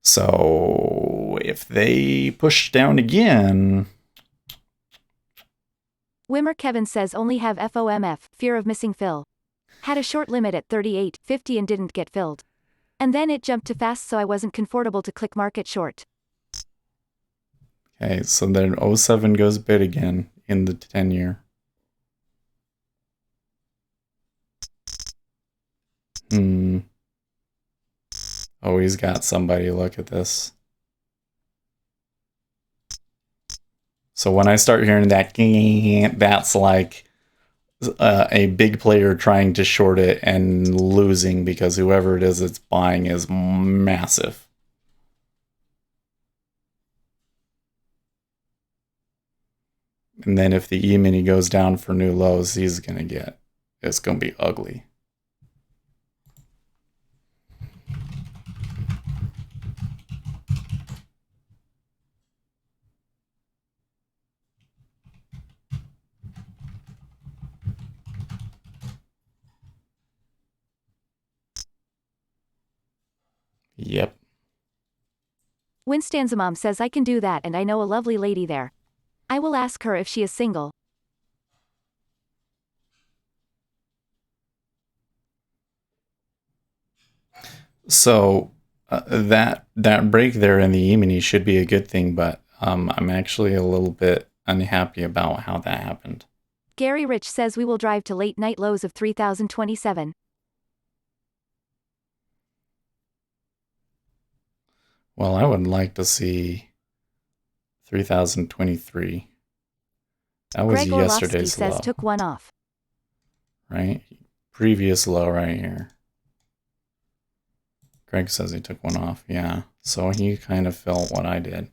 So if they push down again... Wimmer Kevin says only have FOMF, fear of missing fill. Had a short limit at 38.50 and didn't get filled. And then it jumped too fast so I wasn't comfortable to click market short. Okay, so then 07 goes bid again in the 10-year. Oh, he's got somebody. Look at this. So when I start hearing that, that's like a big player trying to short it and losing because whoever it is it's buying is massive. And then if the E-mini goes down for new lows, it's going to be ugly. Yep. Winstan's mom says I can do that and I know a lovely lady there. I will ask her if she is single. So that break there in the E-mini should be a good thing, but I'm actually a little bit unhappy about how that happened. Gary Rich says we will drive to late night lows of 3,027. Well, I would like to see 3,023. That was Greg yesterday's says low. Took one off. Right? Previous low right here. Greg says he took one off. Yeah. So he kind of felt what I did.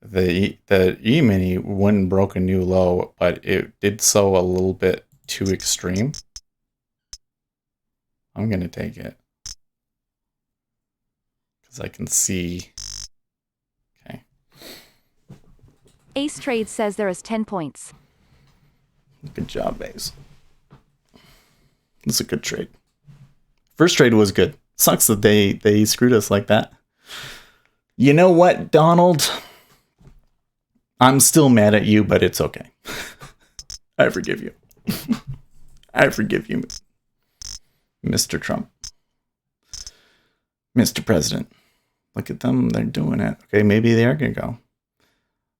The E-mini wouldn't broke a new low, but it did so a little bit too extreme. I'm going to take it. I can see. Okay. Ace Trade says there is 10 points. Good job, Ace. It's a good trade. First trade was good. Sucks that they screwed us like that. You know what, Donald? I'm still mad at you, but it's okay. I forgive you. I forgive you, Mr. Trump. Mr. President. Look at them. They're doing it. Okay, maybe they are going to go.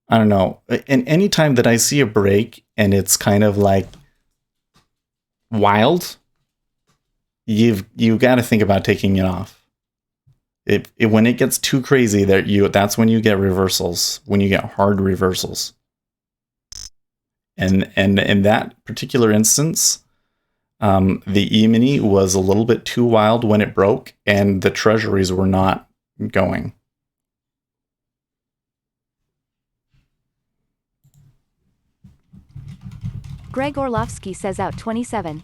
I don't know. And any time that I see a break and it's kind of like wild, you've got to think about taking it off. When it gets too crazy, that's when you get reversals. When you get hard reversals. And in that particular instance, the E-mini was a little bit too wild when it broke, and the treasuries were not going. Greg Orlovsky says out 27.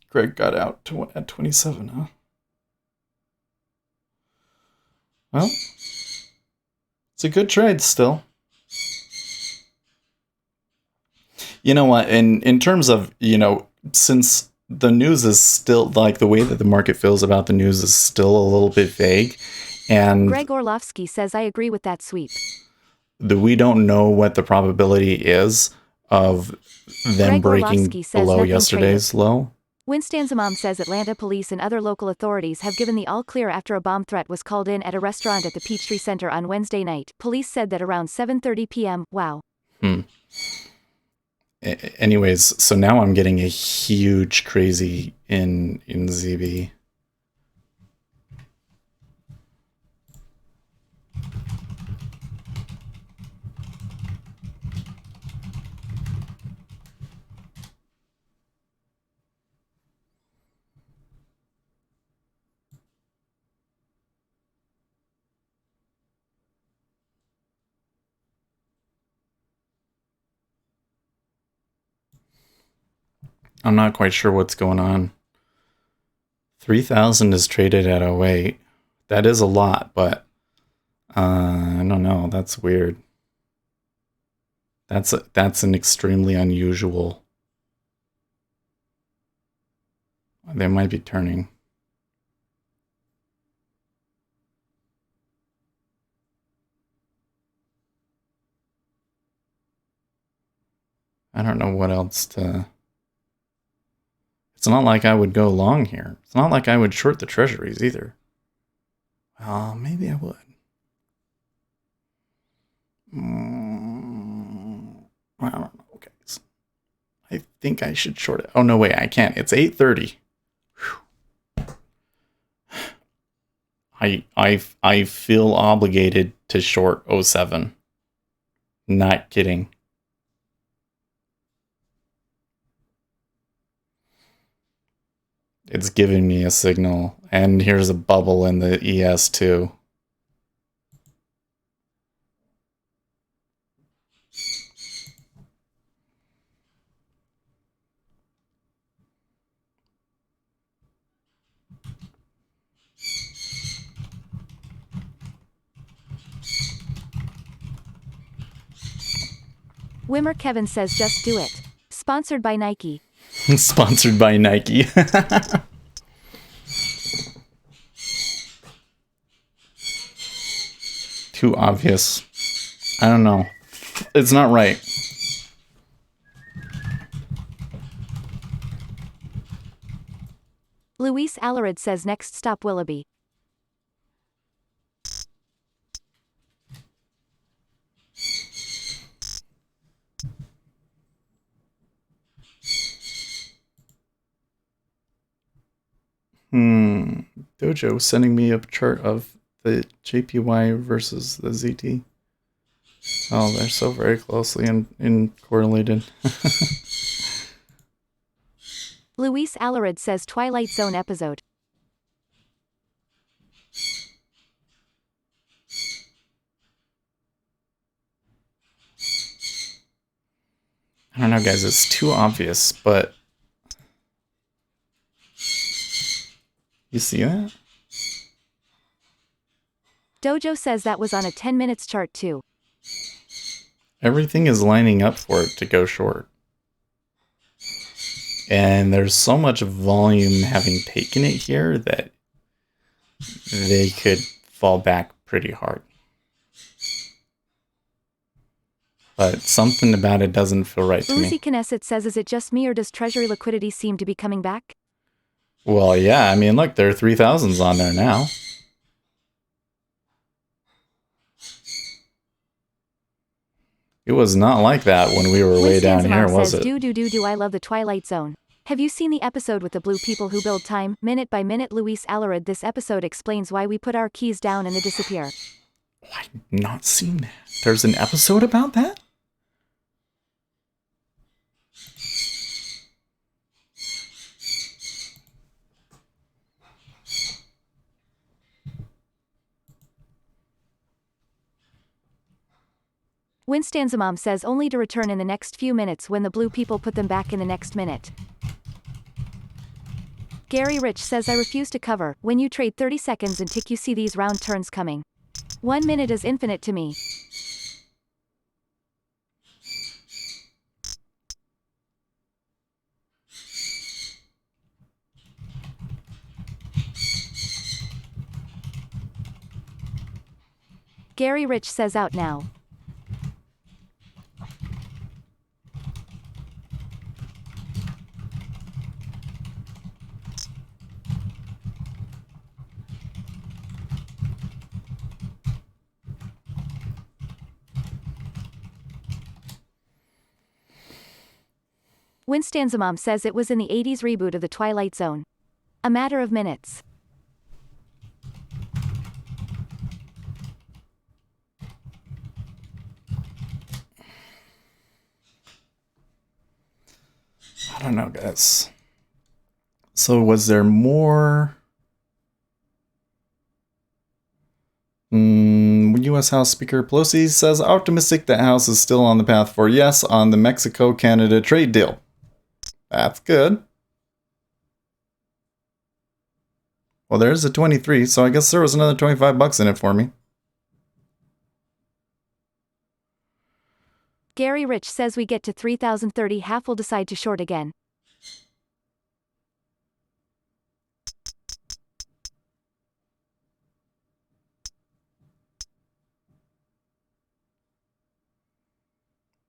Greg got out at 27, huh? Well, it's a good trade still. You know what? In terms of, since the news is still, like, the way that the market feels about the news is still a little bit vague, and Greg Orlovsky says I agree with that sweep. we don't know what the probability is of them Greg breaking Orlovsky says below nothing yesterday's low. Winstanzamam says Atlanta police and other local authorities have given the all clear after a bomb threat was called in at a restaurant at the Peachtree Center on Wednesday night. Police said that around 7:30 p.m. Wow. Anyways, so now I'm getting a huge crazy in ZB. I'm not quite sure what's going on. 3,000 is traded at 08. That is a lot, but I don't know. That's weird. That's an extremely unusual. They might be turning. I don't know what else to... It's not like I would go long here. It's not like I would short the treasuries either. Maybe I would. I don't know, guys. I think I should short it. Oh, no, wait, I can't. It's 8:30. I feel obligated to short 07. Not kidding. It's giving me a signal. And here's a bubble in the ES too. Wimmer Kevin says just do it. Sponsored by Nike. Sponsored by Nike. Too obvious. I don't know. It's not right. Luis Alarid says next stop Willoughby. Dojo sending me a chart of the JPY versus the ZT. Oh, they're so very closely in correlated. Luis Alarid says Twilight Zone episode. I don't know, guys. It's too obvious, but you see that? Dojo says that was on a 10 minutes chart too. Everything is lining up for it to go short. And there's so much volume having taken it here that they could fall back pretty hard. But something about it doesn't feel right to me. Uzi Knesset says is it just me or does Treasury liquidity seem to be coming back? Well, yeah, I mean, look, there are 3,000s on there now. It was not like that when we were way down here, was says, it? do I love the Twilight Zone. Have you seen the episode with the blue people who build time, minute by minute? Luis Alarid. This episode explains why we put our keys down and they disappear. I've not seen that. There's an episode about that? Winstan's mom says only to return in the next few minutes when the blue people put them back in the next minute. Gary Rich says I refuse to cover. When you trade 30 seconds and tick you see these round turns coming. 1 minute is infinite to me. Gary Rich says out now. Winstan's mom says it was in the 80s reboot of The Twilight Zone. A matter of minutes. I don't know, guys. So was there more? U.S. House Speaker Pelosi says optimistic that House is still on the path for yes on the Mexico-Canada trade deal. That's good. Well, there's a 23, so I guess there was another 25 bucks in it for me. Gary Rich says we get to 3030 half will decide to short again.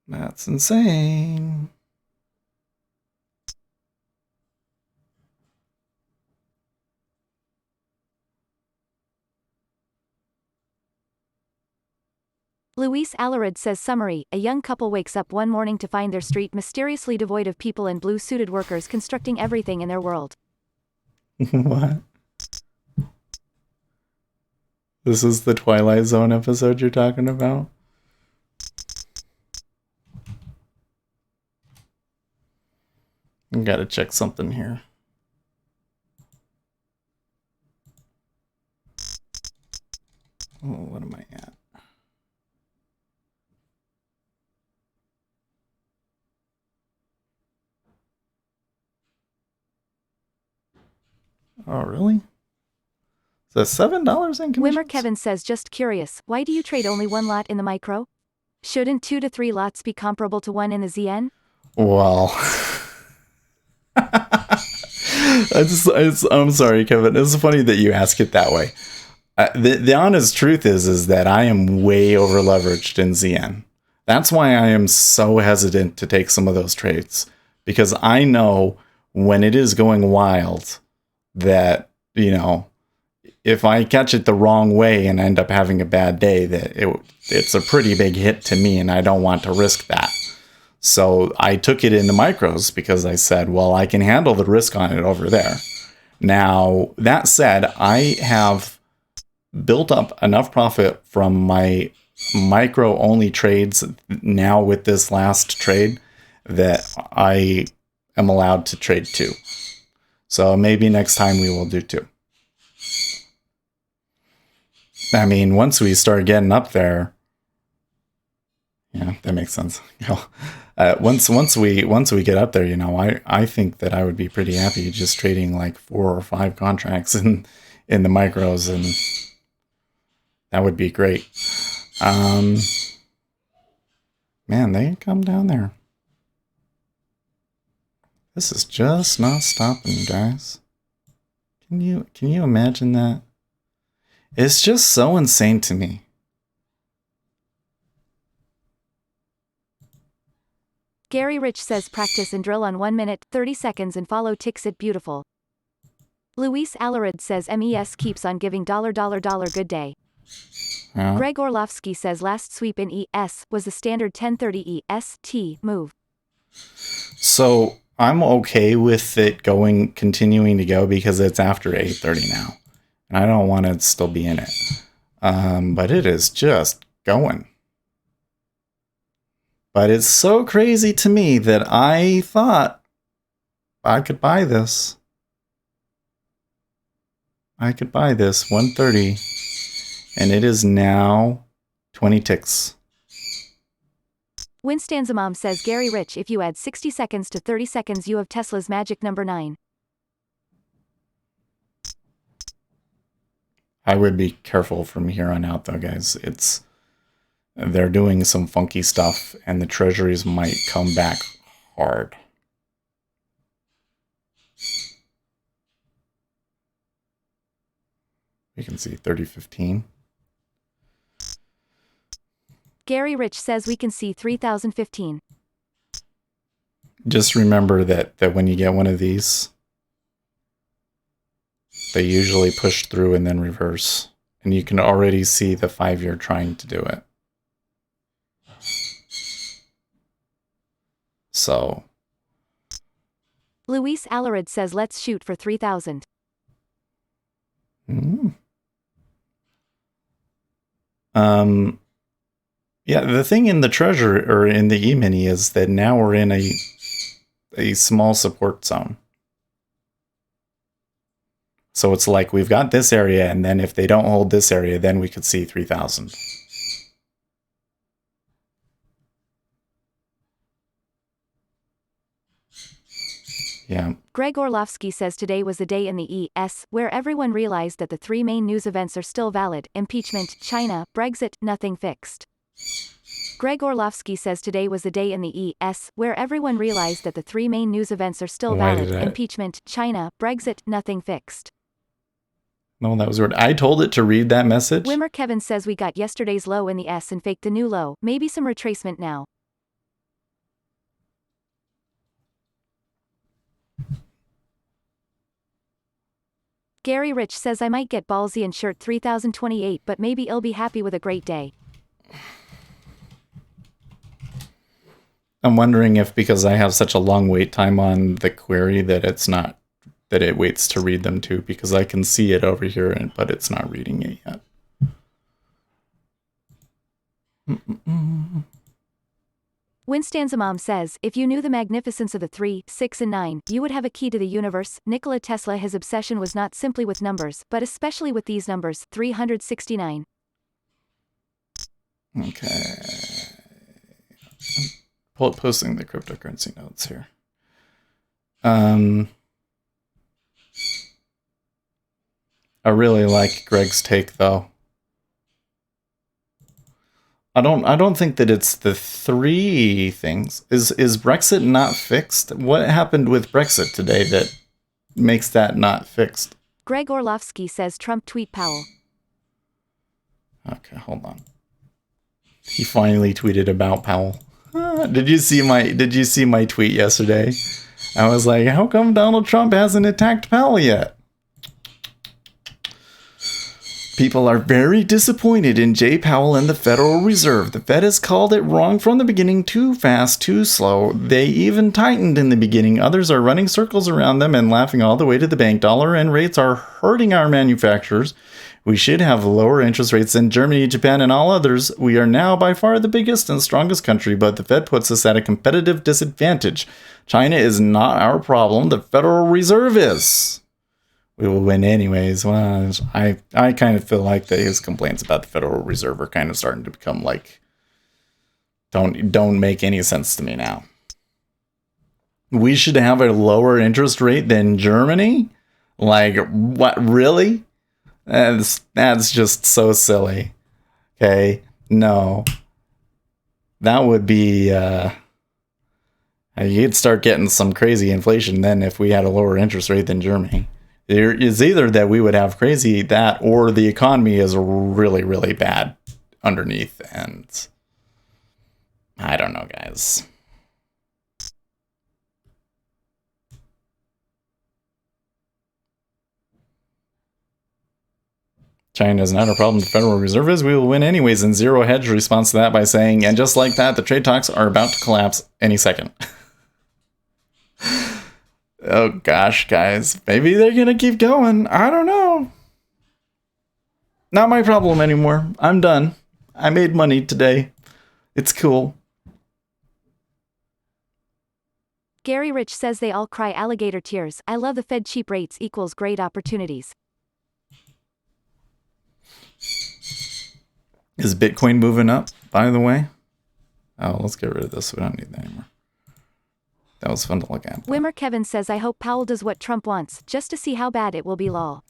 That's insane. Luis Alarid says summary, a young couple wakes up one morning to find their street mysteriously devoid of people and blue-suited workers constructing everything in their world. What? This is the Twilight Zone episode you're talking about? I gotta check something here. Oh, what am I at? Oh, really? Is that $7 in commissions? Wimmer Kevin says just curious, why do you trade only one lot in the micro? Shouldn't 2 to 3 lots be comparable to 1 in the ZN? Well, I'm sorry, Kevin. It's funny that you ask it that way. The honest truth is that I am way over leveraged in ZN. That's why I am so hesitant to take some of those trades, because I know when it is going wild that, you know, if I catch it the wrong way and end up having a bad day, that it's a pretty big hit to me, and I don't want to risk that. So I took it in the micros because I said, well, I can handle the risk on it over there. Now, that said, I have built up enough profit from my micro only trades now with this last trade that I am allowed to trade 2. So maybe next time we will do 2. I mean, once we start getting up there, yeah, that makes sense. Once we get up there, you know, I think that I would be pretty happy just trading like 4 or 5 contracts in the micros, and that would be great. Man, they come down there. This is just not stopping, guys. Can you imagine that? It's just so insane to me. Gary Rich says practice and drill on 1 minute, 30 seconds and follow ticks it beautiful. Luis Alarid says MES keeps on giving $, good day. Yeah. Greg Orlovsky says last sweep in ES was the standard 1030 EST move. So I'm okay with it continuing to go because it's after 8:30 now. And I don't want to still be in it. But it is just going. But it's so crazy to me that I thought I could buy this. I could buy this 130. And it is now 20 ticks. Winstanzamom says Gary Rich, if you add 60 seconds to 30 seconds you have Tesla's magic number 9. I would be careful from here on out though, guys. They're doing some funky stuff and the treasuries might come back hard. We can see 3015. Gary Rich says we can see 3015. Just remember that when you get one of these, they usually push through and then reverse. And you can already see the 5-year trying to do it. So. Luis Alarid says let's shoot for 3000. Yeah, the thing in the Treasury or in the E-mini is that now we're in a small support zone. So it's like we've got this area, and then if they don't hold this area, then we could see 3000. Yeah. Greg Orlovsky says today was the day in the ES where everyone realized that the 3 main news events are still valid: impeachment, China, Brexit, nothing fixed. Greg Orlovsky says today was the day in the ES where everyone realized that the 3 main news events are still valid: impeachment, China, Brexit, nothing fixed. No, that was weird. I told it to read that message. Wimmer Kevin says we got yesterday's low in the S and faked the new low, maybe some retracement now. Gary Rich says I might get ballsy and shirt 3028, but maybe I'll be happy with a great day. I'm wondering if because I have such a long wait time on the query that it waits to read them too, because I can see it over here, but it's not reading it yet. Winstanzamom says, if you knew the magnificence of the 3, 6 and 9, you would have a key to the universe. Nikola Tesla, his obsession was not simply with numbers, but especially with these numbers, 369. Okay. Posting the cryptocurrency notes here. I really like Greg's take though. I don't think that it's the 3 things. Is Brexit not fixed? What happened with Brexit today that makes that not fixed? Greg Orlovsky says Trump tweet Powell. Okay, hold on. He finally tweeted about Powell. Did you see my tweet yesterday? I was like, how come Donald Trump hasn't attacked Powell yet? People are very disappointed in Jay Powell and the Federal Reserve. The Fed has called it wrong from the beginning, too fast, too slow. They even tightened in the beginning. Others are running circles around them and laughing all the way to the bank. Dollar and rates are hurting our manufacturers. We should have lower interest rates than Germany, Japan, and all others. We are now by far the biggest and strongest country, but the Fed puts us at a competitive disadvantage. China is not our problem. The Federal Reserve is. We will win anyways. Well, I kind of feel like that his complaints about the Federal Reserve are kind of starting to become like don't make any sense to me now. We should have a lower interest rate than Germany? Like what, really? That's just so silly. Okay? No. That would be you'd start getting some crazy inflation then if we had a lower interest rate than Germany. There is either that we would have crazy that or the economy is really, really bad underneath. And I don't know, guys. China is not a problem. The Federal Reserve is. We will win anyways. And Zero Hedge responds to that by saying, and just like that, the trade talks are about to collapse any second. Oh gosh, guys. Maybe they're going to keep going. I don't know. Not my problem anymore. I'm done. I made money today. It's cool. Gary Rich says they all cry alligator tears. I love the Fed cheap rates equals great opportunities. Is Bitcoin moving up, by the way? Oh, let's get rid of this. We don't need that anymore. That was fun to look at. Wimmer Kevin says I hope Powell does what Trump wants, just to see how bad it will be lol.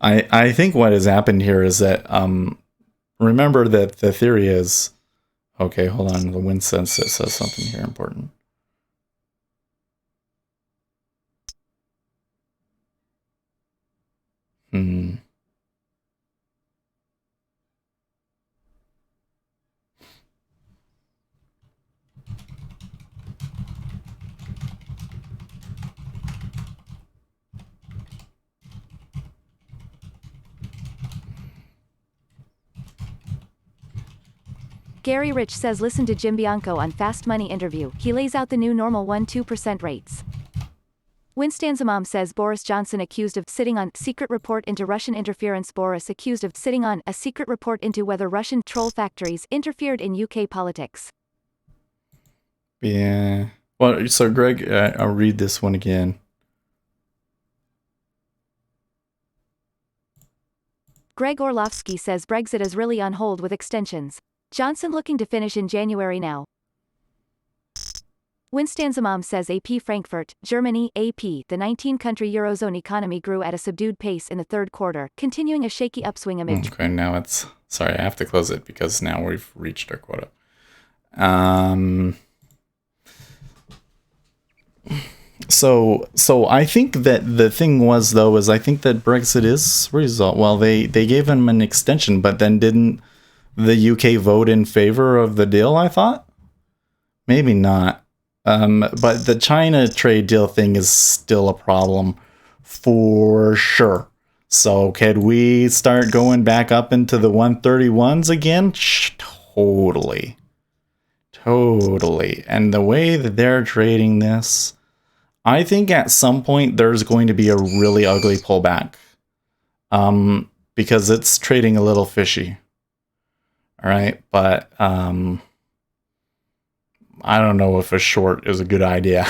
I think what has happened here is that, remember that the theory is, okay, hold on, the wind sense it says something here important. Gary Rich says listen to Jim Bianco on Fast Money interview. He lays out the new normal 1-2% rates. Winstanzamam says Boris Johnson accused of sitting on secret report into Russian interference. Boris accused of sitting on a secret report into whether Russian troll factories interfered in UK politics. Yeah. Well, so Greg, I'll read this one again. Greg Orlovsky says Brexit is really on hold with extensions. Johnson looking to finish in January now. Winstanzamam says AP Frankfurt, Germany, AP, the 19-country Eurozone economy grew at a subdued pace in the third quarter, continuing a shaky upswing amid... Okay, now it's... Sorry, I have to close it because now we've reached our quota. So I think that the thing was, though, is I think that Brexit is resolved. Well, they gave him an extension, but then didn't the UK vote in favor of the deal, I thought? Maybe not. But the China trade deal thing is still a problem for sure. So could we start going back up into the 131s again? Totally. Totally. And the way that they're trading this, I think at some point there's going to be a really ugly pullback. Because it's trading a little fishy. All right, but I don't know if a short is a good idea.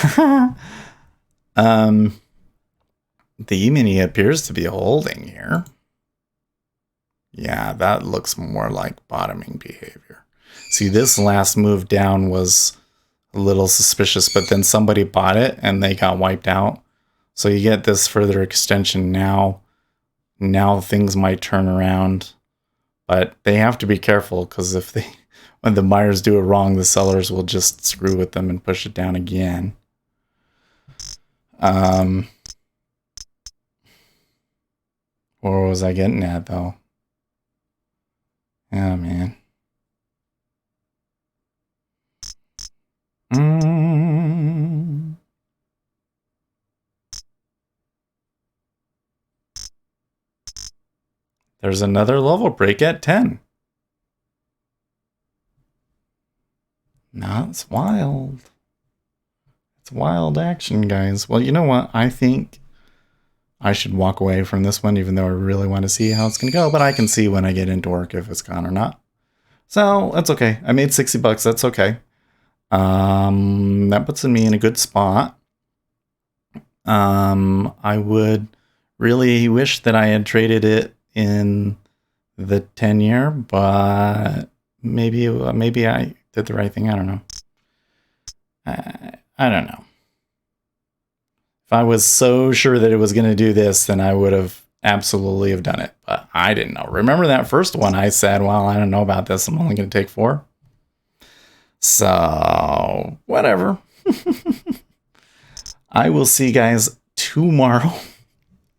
The E-mini appears to be holding here. Yeah, that looks more like bottoming behavior. See, this last move down was a little suspicious, but then somebody bought it and they got wiped out. So you get this further extension now. Now things might turn around. But they have to be careful because when the buyers do it wrong, the sellers will just screw with them and push it down again. Where was I getting at, though? Yeah, man. There's another level break at 10. No, it's wild. It's wild action, guys. Well, you know what? I think I should walk away from this one, even though I really want to see how it's going to go. But I can see when I get into work if it's gone or not. So that's okay. I made $60. That's okay. That puts me in a good spot. I would really wish that I had traded it in the 10-year, but maybe I did the right thing. I don't know. I don't know. If I was so sure that it was going to do this, then I would have absolutely have done it, but I didn't know. Remember that first one I said, well, I don't know about this. I'm only going to take 4. So, whatever. I will see you guys tomorrow,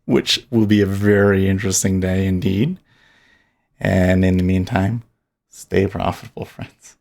which will be a very interesting day indeed. And in the meantime, stay profitable, friends.